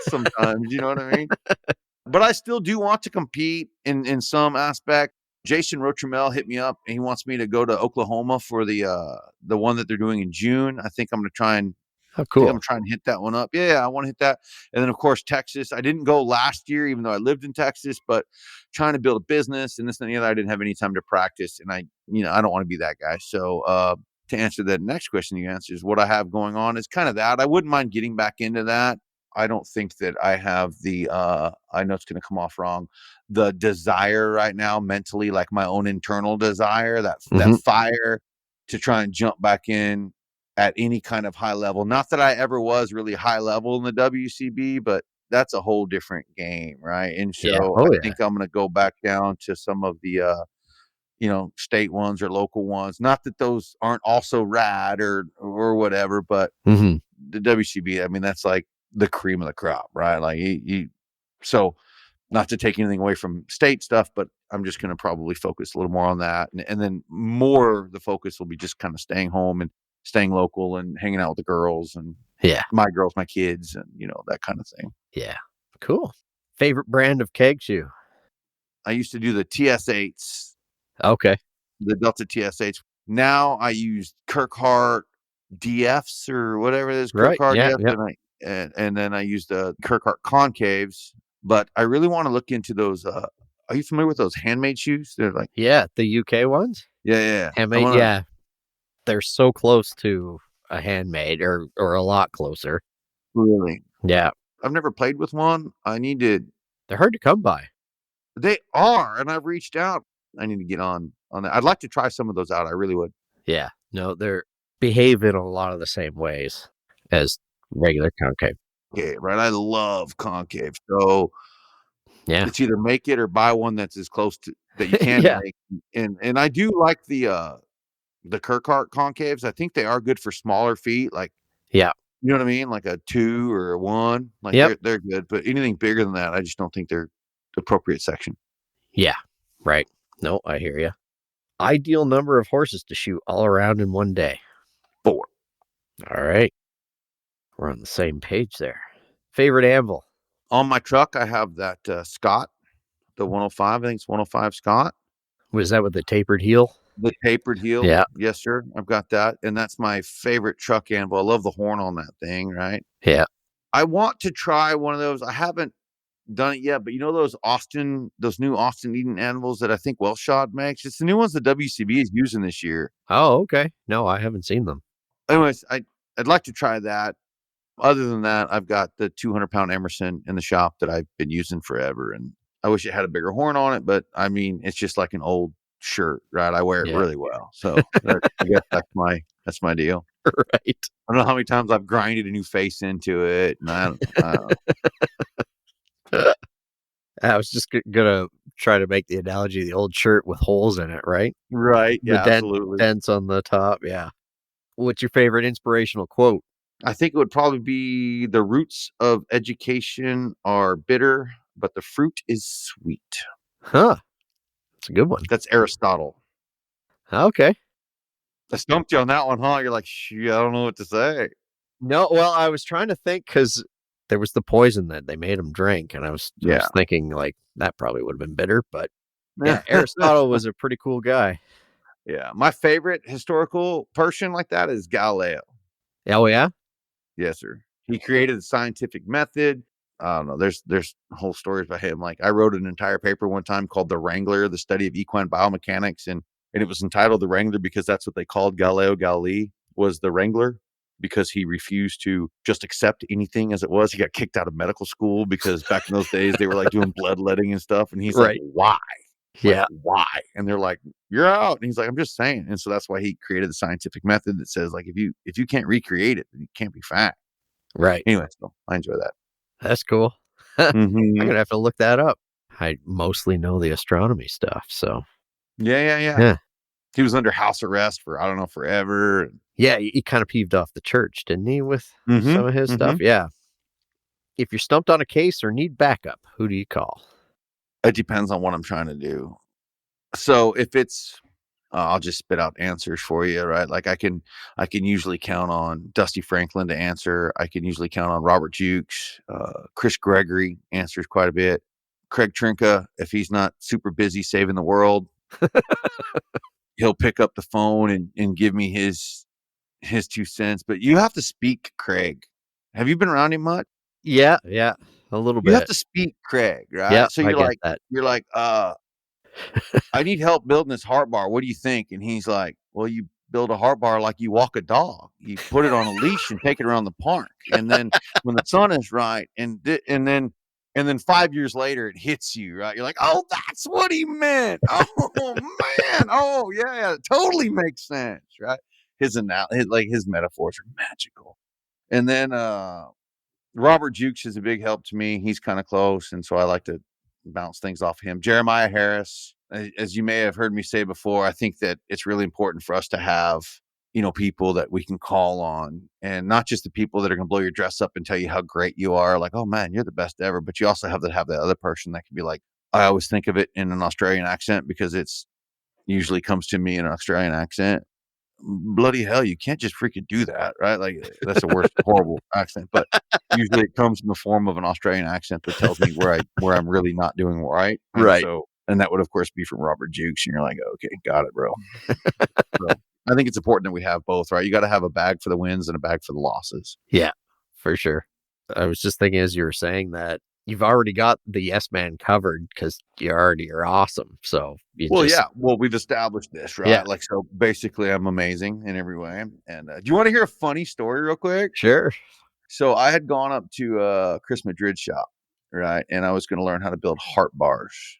sometimes, you know what I mean? But I still do want to compete in some aspect. Jason Rotramel hit me up and he wants me to go to Oklahoma for the one that they're doing in June. I think I'm going to try and oh, cool. I'm trying to hit that one up. Yeah, I want to hit that. And then of course Texas. I didn't go last year, even though I lived in Texas, but trying to build a business and this and the other. I didn't have any time to practice, and I don't want to be that guy. So to answer that next question you answered is what I have going on is kind of that. I wouldn't mind getting back into that. I don't think that I have the I know it's going to come off wrong, the desire right now mentally, like my own internal desire, that fire to try and jump back in at any kind of high level. Not that I ever was really high level in the WCB, but that's a whole different game, right? And so I think I'm going to go back down to some of the state ones or local ones. Not that those aren't also rad or whatever, but the WCB, I mean, that's like the cream of the crop, right? Like so not to take anything away from state stuff, but I'm just going to probably focus a little more on that. And then more the focus will be just kind of staying home and staying local and hanging out with the girls and my girls, my kids, and that kind of thing. Yeah. Cool. Favorite brand of keg shoe? I used to do the TS8s, Okay. the Delta TS8s. Now I use Kirkhart DFs or whatever it is, Right. Kirkhart Yeah. DFs, Yeah. and then I use the Kirkhart Concaves. But I really want to look into those. Are you familiar with those handmade shoes? They're like, Yeah. The UK ones? yeah. I Handmade. wanna, Yeah. They're so close to a handmade or a lot closer. really. Yeah. I've never played with one. I need to. They're hard to come by. They are, and I've reached out. I need to get on that. I'd like to try some of those out. I really would. Yeah. No, they're behave in a lot of the same ways as regular concave. Yeah, right. I love concave. So Yeah. it's either make it or buy one that's as close to that you can Yeah. make. And I do like the Kirkhart concaves. I think they are good for smaller feet, like, Yeah. you know what I mean, like a 2 or a 1. Like Yep. they're good, but anything bigger than that, I just don't think they're the appropriate section. Yeah. Right. No, I hear you. Ideal number of horses to shoot all around in one day. 4. All right. We're on the same page there. Favorite anvil? On my truck, I have that Scott, the 105. I think it's 105 Scott. Was that with the tapered heel? The tapered heel. Yeah. Yes, sir. I've got that. And that's my favorite truck anvil. I love the horn on that thing, right? Yeah. I want to try one of those. I haven't done it yet, but you know those new Austin Eden anvils that I think Wellshot makes? It's the new ones that WCB is using this year. Oh, okay. No, I haven't seen them. Anyways, I'd like to try that. Other than that, I've got the 200-pound Emerson in the shop that I've been using forever, and I wish it had a bigger horn on it, but I mean, it's just like an old shirt, right? I wear it really well, so I guess that's my deal. Right. I don't know how many times I've grinded a new face into it, and I don't know. I was just gonna try to make the analogy of the old shirt with holes in it, right? Right? The Yeah, absolutely. dents on the top. Yeah. What's your favorite inspirational quote? I think it would probably be the roots of education are bitter, but the fruit is sweet. Huh. That's a good one. That's Aristotle. Okay. I stumped you on that one, huh? You're like, I don't know what to say. No, well, I was trying to think because there was the poison that they made him drink, and I was thinking like that probably would have been bitter, but yeah, Aristotle was a pretty cool guy. Yeah, my favorite historical person like that is Galileo. Oh yeah. Yes, sir. He created the scientific method. I don't know. There's whole stories about him. Like I wrote an entire paper one time called "The Wrangler: The Study of Equine Biomechanics," and it was entitled "The Wrangler" because that's what they called Galileo Galilei, was the Wrangler, because he refused to just accept anything as it was. He got kicked out of medical school because back in those days they were like doing bloodletting and stuff, and he's like, "Why? Yeah. Like, why?" And they're like, "You're out." And he's like, "I'm just saying." And so that's why he created the scientific method that says like if you can't recreate it, then it can't be fact. Right. Anyway, so I enjoy that. That's cool. I'm Mhm. gonna have to look that up. I mostly know the astronomy stuff, so Yeah. He was under house arrest for I don't know forever. yeah, he kind of peeved off the church, didn't he, with Mhm, some of his stuff? Yeah. If you're stumped on a case or need backup, who do you call? It depends on what I'm trying to do. So if it's I'll just spit out answers for you, right? Like I can usually count on Dusty Franklin to answer. I can usually count on Robert Jukes. Chris Gregory answers quite a bit. Craig Trinka, if he's not super busy saving the world, he'll pick up the phone and give me his 2 cents. But you have to speak Craig. Have you been around him much? Yeah, a little bit. You have to speak Craig, right? Yeah, So I you're get like, that. I need help building this heart bar. What do you think? And he's like, well, you build a heart bar like you walk a dog. You put it on a leash and take it around the park. And then when the sun is right, and then 5 years later it hits you, right? You're like, oh, that's what he meant. Oh man. Oh yeah, it totally makes sense, right? His metaphors are magical. And then Robert Jukes is a big help to me. He's kind of close, and so I like to bounce things off him. Jeremiah Harris, as you may have heard me say before, I think that it's really important for us to have, people that we can call on, and not just the people that are going to blow your dress up and tell you how great you are, like, oh man, you're the best ever. But you also have that other person that can be like, I always think of it in an Australian accent because it's usually comes to me in an Australian accent. bloody hell, you can't just freaking do that, right? Like that's the worst horrible accent, but usually it comes in the form of an Australian accent that tells me where I'm really not doing right. And Right. so, and that would of course be from Robert Jukes, and you're like, okay, got it, bro. So I think it's important that we have both, right? You got to have a bag for the wins and a bag for the losses. Yeah, for sure. I was just thinking as you were saying that you've already got the yes man covered because you already are awesome. So Well, we've established this, right? Yeah. Like, so basically I'm amazing in every way. And do you want to hear a funny story real quick? Sure. So I had gone up to Chris Madrid's shop, right? And I was going to learn how to build heart bars,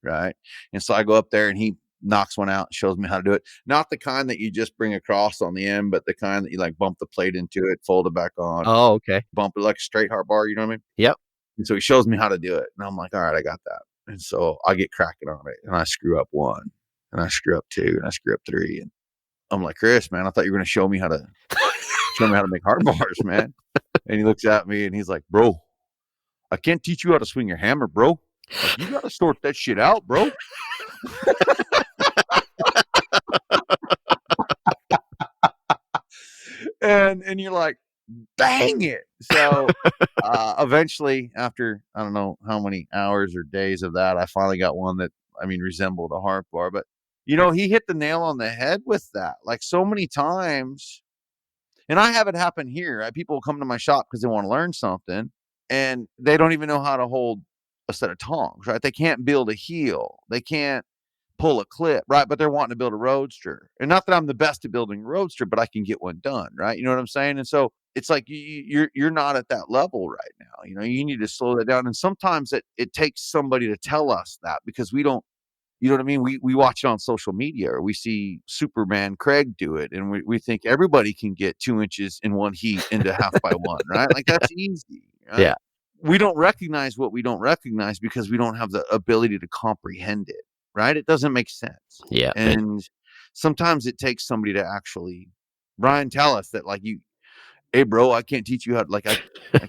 right? And so I go up there and he knocks one out and shows me how to do it. Not the kind that you just bring across on the end, but the kind that you like bump the plate into it, fold it back on, Oh, okay. bump it like a straight heart bar, you know what I mean? Yep. And so he shows me how to do it. And I'm like, all right, I got that. And so I get cracking on it and I screw up one and I screw up two and I screw up three. And I'm like, Chris, man, I thought you were going to show me how to make heart bars, man. And he looks at me and he's like, bro, I can't teach you how to swing your hammer, bro. Like, you got to sort that shit out, bro. and you're like, dang it. So eventually, after I don't know how many hours or days of that, I finally got one that resembled a heart bar. But he hit the nail on the head with that. Like so many times, and I have it happen here. Right? People will come to my shop because they want to learn something, and they don't even know how to hold a set of tongs. Right? They can't build a heel. They can't pull a clip, right? But they're wanting to build a roadster. And not that I'm the best at building a roadster, but I can get one done, right? You know what I'm saying? And so it's like you're not at that level right now. You need to slow that down. And sometimes it takes somebody to tell us that because we don't, you know what I mean? We watch it on social media or we see Superman Craig do it and we think everybody can get 2 inches in one heat into half by one, right? Like that's easy. Right? Yeah. We don't recognize what we don't recognize because we don't have the ability to comprehend it. Right? It doesn't make sense. Yeah. And sometimes it takes somebody to actually, Brian, tell us that like hey bro, I can't teach you how to, like, I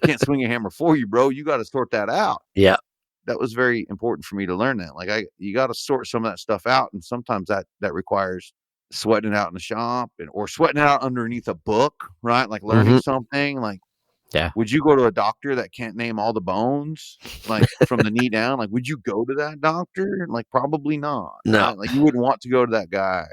can't swing a hammer for you, bro. You got to sort that out. Yeah. That was very important for me to learn that. Like you got to sort some of that stuff out. And sometimes that requires sweating it out in the shop or sweating it out underneath a book, right? Like learning something like, yeah. Would you go to a doctor that can't name all the bones, like from the knee down? Like, would you go to that doctor? Like, probably not. No. Right? Like, you wouldn't want to go to that guy.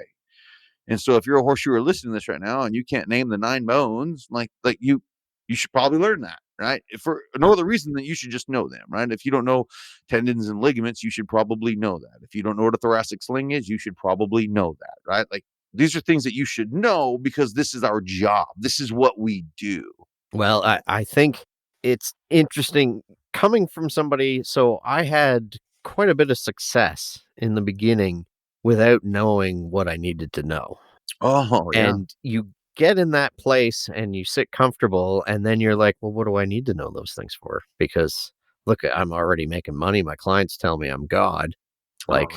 And so, if you're a horseshoer listening to this right now and you can't name the 9 bones, like you should probably learn that, right? If for no other reason than you should just know them, right? If you don't know tendons and ligaments, you should probably know that. If you don't know what a thoracic sling is, you should probably know that, right? Like, these are things that you should know because this is our job. This is what we do. Well, I think it's interesting coming from somebody. So I had quite a bit of success in the beginning without knowing what I needed to know. Oh, yeah. And you get in that place and you sit comfortable and then you're like, well, what do I need to know those things for? Because look, I'm already making money. My clients tell me I'm God. Like,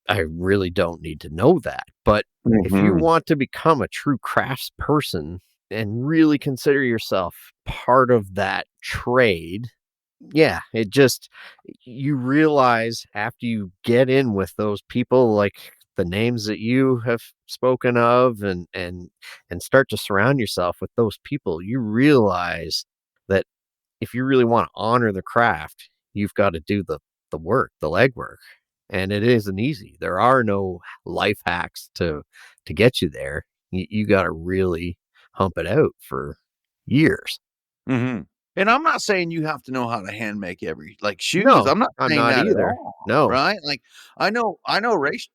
I really don't need to know that. But if you want to become a true crafts person and really consider yourself part of that trade, yeah, you realize after you get in with those people, like the names that you have spoken of and start to surround yourself with those people, you realize that if you really want to honor the craft, you've got to do the work, the legwork. And it isn't easy. There are no life hacks to get you there. You got to really hump it out for years. And I'm not saying you have to know how to hand make every shoes. No, I'm not saying not that either. at all, no, right? Like I know race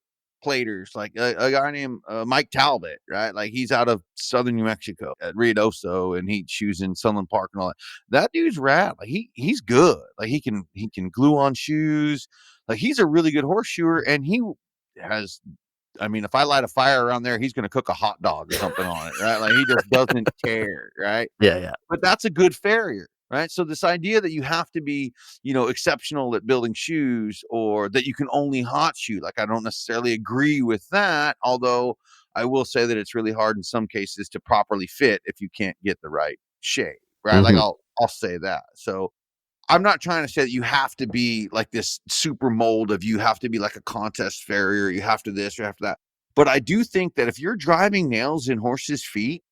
platers, like a guy named Mike Talbot, right? Like he's out of southern New Mexico at Ruidoso, and he shoes in Sunland Park and all that. That dude's rad. Like he's good. Like he can glue on shoes. Like he's a really good horseshoer, and he has. If I light a fire around there, he's going to cook a hot dog or something on it, right? Like he just doesn't care, right? Yeah. But that's a good farrier, right? So this idea that you have to be, exceptional at building shoes or that you can only hot shoe, like I don't necessarily agree with that. Although I will say that it's really hard in some cases to properly fit if you can't get the right shape, right? Like I'll say that. So I'm not trying to say that you have to be like this super mold of you have to be like a contest farrier, you have to this, you have to that. But I do think that if you're driving nails in horses' feet,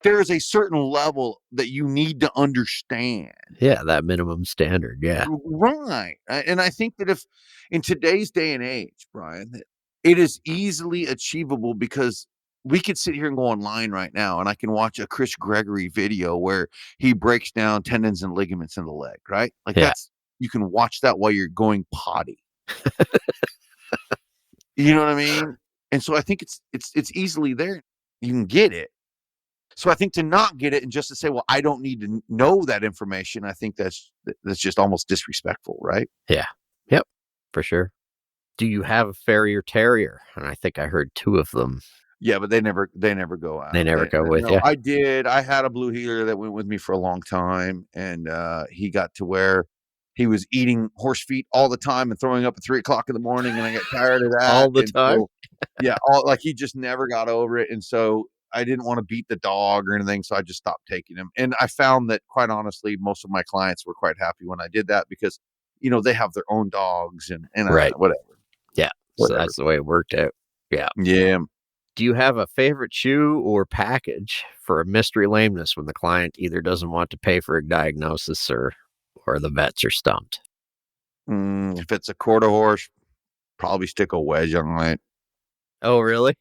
there is a certain level that you need to understand. Yeah, that minimum standard. Yeah. Right. And I think that if in today's day and age, Brian, that it is easily achievable because we could sit here and go online right now and I can watch a Chris Gregory video where he breaks down tendons and ligaments in the leg, right? Like Yeah. you can watch that while you're going potty. You know what I mean? And so I think it's easily there. You can get it. So I think to not get it and just to say, well, I don't need to know that information, I think that's just almost disrespectful, right? Yeah. Yep. For sure. Do you have a farrier terrier? And I think I heard 2 of them. Yeah, but they never go out. They never go with you. I did. I had a blue heeler that went with me for a long time, and he got to where he was eating horse feet all the time and throwing up at 3:00 in the morning, and I got tired of that All the and time? So, yeah, he just never got over it, and so I didn't want to beat the dog or anything, so I just stopped taking him. And I found that, quite honestly, most of my clients were quite happy when I did that because, they have their own dogs and Right. whatever. Yeah. Whatever. So that's the way it worked out. Yeah. Yeah. Do you have a favorite shoe or package for a mystery lameness when the client either doesn't want to pay for a diagnosis or the vets are stumped? If it's a quarter horse, probably stick a wedge on it. Oh, really?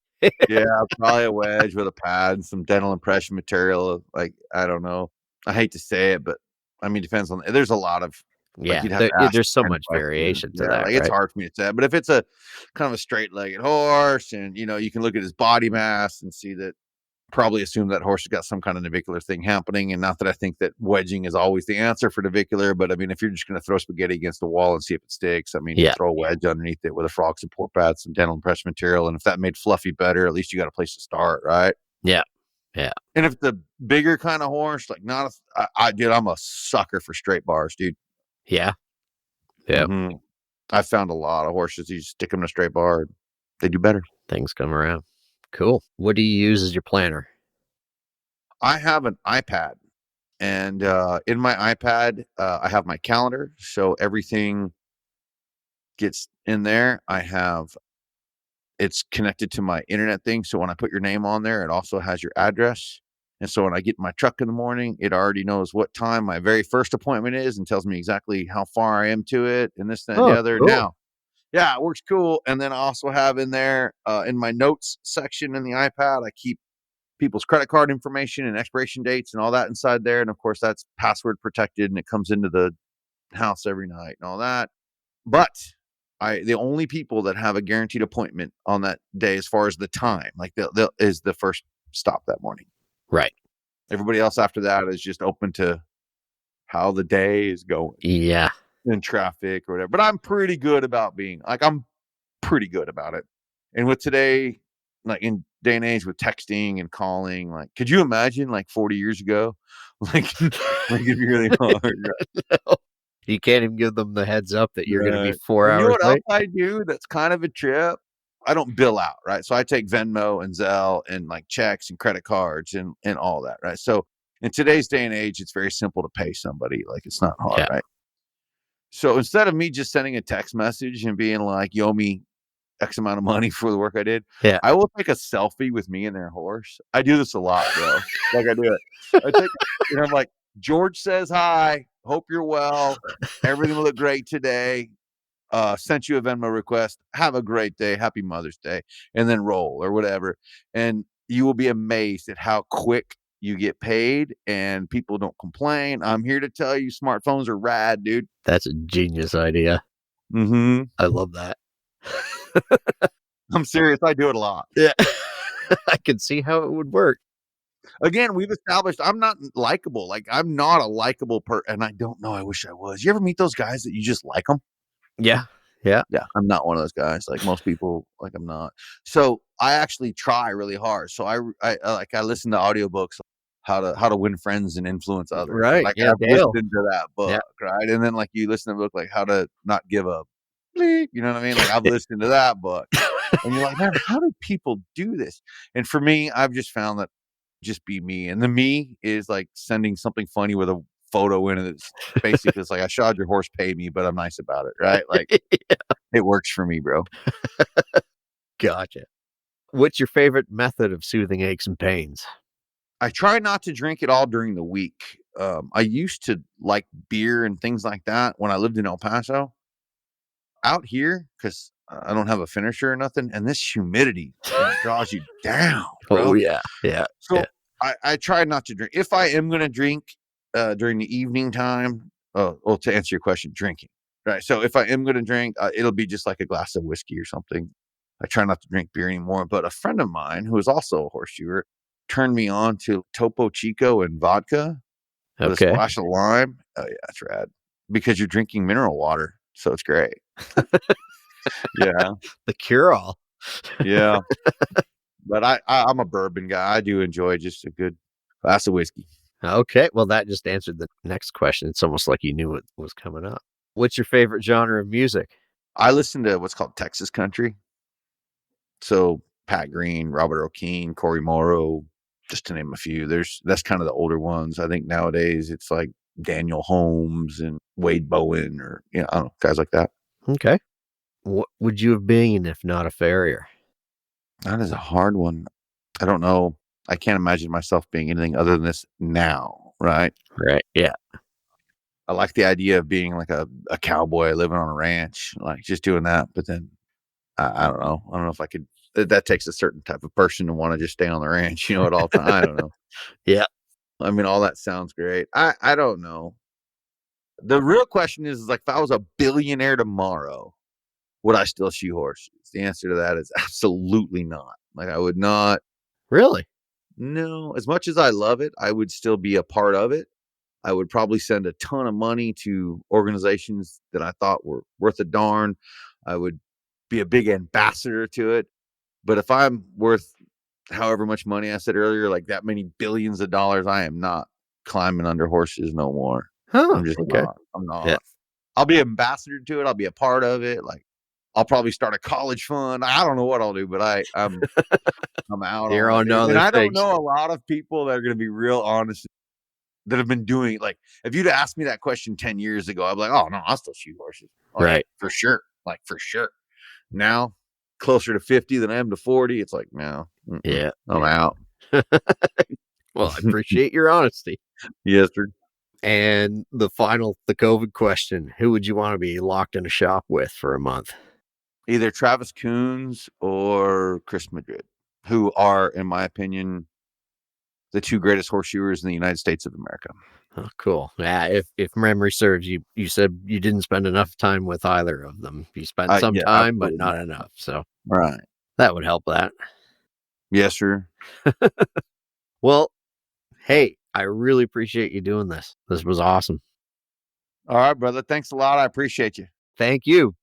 Yeah, probably a wedge with a pad and some dental impression material. Like, I don't know. I hate to say it, but I mean, depends on. There's a lot of. Yeah, you'd have to ask there's so the much question. variation to Yeah, that, it's right? hard for me to say. But if it's a kind of a straight-legged horse, and you can look at his body mass and see that, probably assume that horse has got some kind of navicular thing happening. And not that I think that wedging is always the answer for navicular, but I mean, if you're just going to throw spaghetti against the wall and see if it sticks, I mean, Yeah. throw a wedge underneath it with a frog support pad, some dental impression material, and if that made Fluffy better, at least you got a place to start, right? Yeah. Yeah. And if the bigger kind of horse, like dude, I'm a sucker for straight bars, dude. Yeah. Yeah. Mm-hmm. I found a lot of horses, you just stick them in a straight bar, they do better. Things come around. Cool. What do you use as your planner? I have an iPad, and in my iPad, I have my calendar, so everything gets in there. It's connected to my internet thing, so when I put your name on there, it also has your address. And so when I get in my truck in the morning, it already knows what time my very first appointment is and tells me exactly how far I am to it and this, that, and the other. Cool. Now, yeah, it works cool. And then I also have in there, in my notes section in the iPad, I keep people's credit card information and expiration dates and all that inside there. And of course, that's password protected and it comes into the house every night and all that. But the only people that have a guaranteed appointment on that day, as far as the time, like is the first stop that morning. Right. Everybody else after that is just open to how the day is going. Yeah. In traffic or whatever. But I'm pretty good about I'm pretty good about it. And with today, like in day and age with texting and calling, like, could you imagine like 40 years ago? Like it'd be really hard. No. You can't even give them the heads up that you're going to be 4 And hours you know what late. else I do that's kind of a trip? I don't bill out, right? So I take Venmo and Zelle and like checks and credit cards and all that, right? So in today's day and age, it's very simple to pay somebody. Like, it's not hard, right? So instead of me just sending a text message and being like, you owe me X amount of money for the work I did, I will take a selfie with me and their horse. I do this a lot, bro. Like, I do it. I'm like, George says hi. Hope you're well. Everything will look great today. Sent you a Venmo request. Have a great day. Happy Mother's Day. And then roll or whatever. And you will be amazed at how quick you get paid and people don't complain. I'm here to tell you, smartphones are rad, dude. That's a genius idea. Mm-hmm. I love that. I'm serious. I do it a lot. Yeah. I can see how it would work. Again, we've established I'm not likable. Like, I'm not a likable person. And I don't know. I wish I was. You ever meet those guys that you just like them? Yeah. Yeah. Yeah. I'm not one of those guys. Like most people, like, I'm not. So I actually try really hard. So I listen to audiobooks, how to win friends and influence others. Right. Like, Yeah, I've listened to that book, right? And then like you listen to a book like how to not give up. You know what I mean? Like, I've listened to that book. And you're like, man, how do people do this? And for me, I've just found that just be me. And the me is like sending something funny with a photo in it. It's basically, it's like, I shod your horse, pay me, but I'm nice about it, right? Like, it works for me, bro. Gotcha. What's your favorite method of soothing aches and pains? I try not to drink it all during the week. I used to like beer and things like that when I lived in El Paso. Out here, because I don't have a finisher or nothing, and this humidity draws you down, bro. Oh, yeah. Yeah. So I try not to drink. If I am going to drink during the evening time, well, to answer your question, drinking. Right. So if I am going to drink, it'll be just like a glass of whiskey or something. I try not to drink beer anymore. But a friend of mine who is also a horseshoer turned me on to Topo Chico and vodka with a Okay. splash of lime. Oh, yeah, that's rad. Because you're drinking mineral water. So it's great. Yeah. The cure-all. Yeah. But I'm a bourbon guy. I do enjoy just a good glass of whiskey. Okay. Well, that just answered the next question. It's almost like you knew what was coming up. What's your favorite genre of music? I listen to what's called Texas country. So Pat Green, Robert O'Keefe, Corey Morrow, just to name a few. That's kind of the older ones. I think nowadays it's like Daniel Holmes and Wade Bowen, or I don't know, guys like that. Okay. What would you have been if not a farrier? That is a hard one. I don't know. I can't imagine myself being anything other than this now, right? Right. Yeah. I like the idea of being like a cowboy living on a ranch, like just doing that. But then I don't know. I don't know if I could. That takes a certain type of person to want to just stay on the ranch, at all time. I don't know. Yeah. I mean, all that sounds great. I don't know. The real question is like, if I was a billionaire tomorrow, would I still shoe horses? The answer to that is absolutely not. Like, I would not. Really? No, as much as I love it, I would still be a part of it. I would probably send a ton of money to organizations that I thought were worth a darn. I would be a big ambassador to it. But if I'm worth however much money I said earlier, like that many billions of dollars, I am not climbing under horses no more. Huh. I'm just Okay. not. I'm not. Yeah. I'll be an ambassador to it. I'll be a part of it. Like, I'll probably start a college fund. I don't know what I'll do, but I'm out You're on it, dude. other And I don't things. know a lot of people that are going to be real honest that have been doing, like, if you'd asked me that question 10 years ago, I'd be like, oh no, I'll still shoot horses. Oh, Right. yeah, for sure. Like, for sure. Now, closer to 50 than I am to 40, it's like, no, Yeah. I'm out. Well, I appreciate your honesty. Yes, sir. And the COVID question, who would you want to be locked in a shop with for a month? Either Travis Coons or Chris Madrid, who are, in my opinion, the two greatest horseshoers in the United States of America. Oh, cool. Yeah, if memory serves, you said you didn't spend enough time with either of them. You spent some Yeah, time, but absolutely. not enough. So Right. that would help that. Yes, sir. Well, hey, I really appreciate you doing this. This was awesome. All right, brother. Thanks a lot. I appreciate you. Thank you.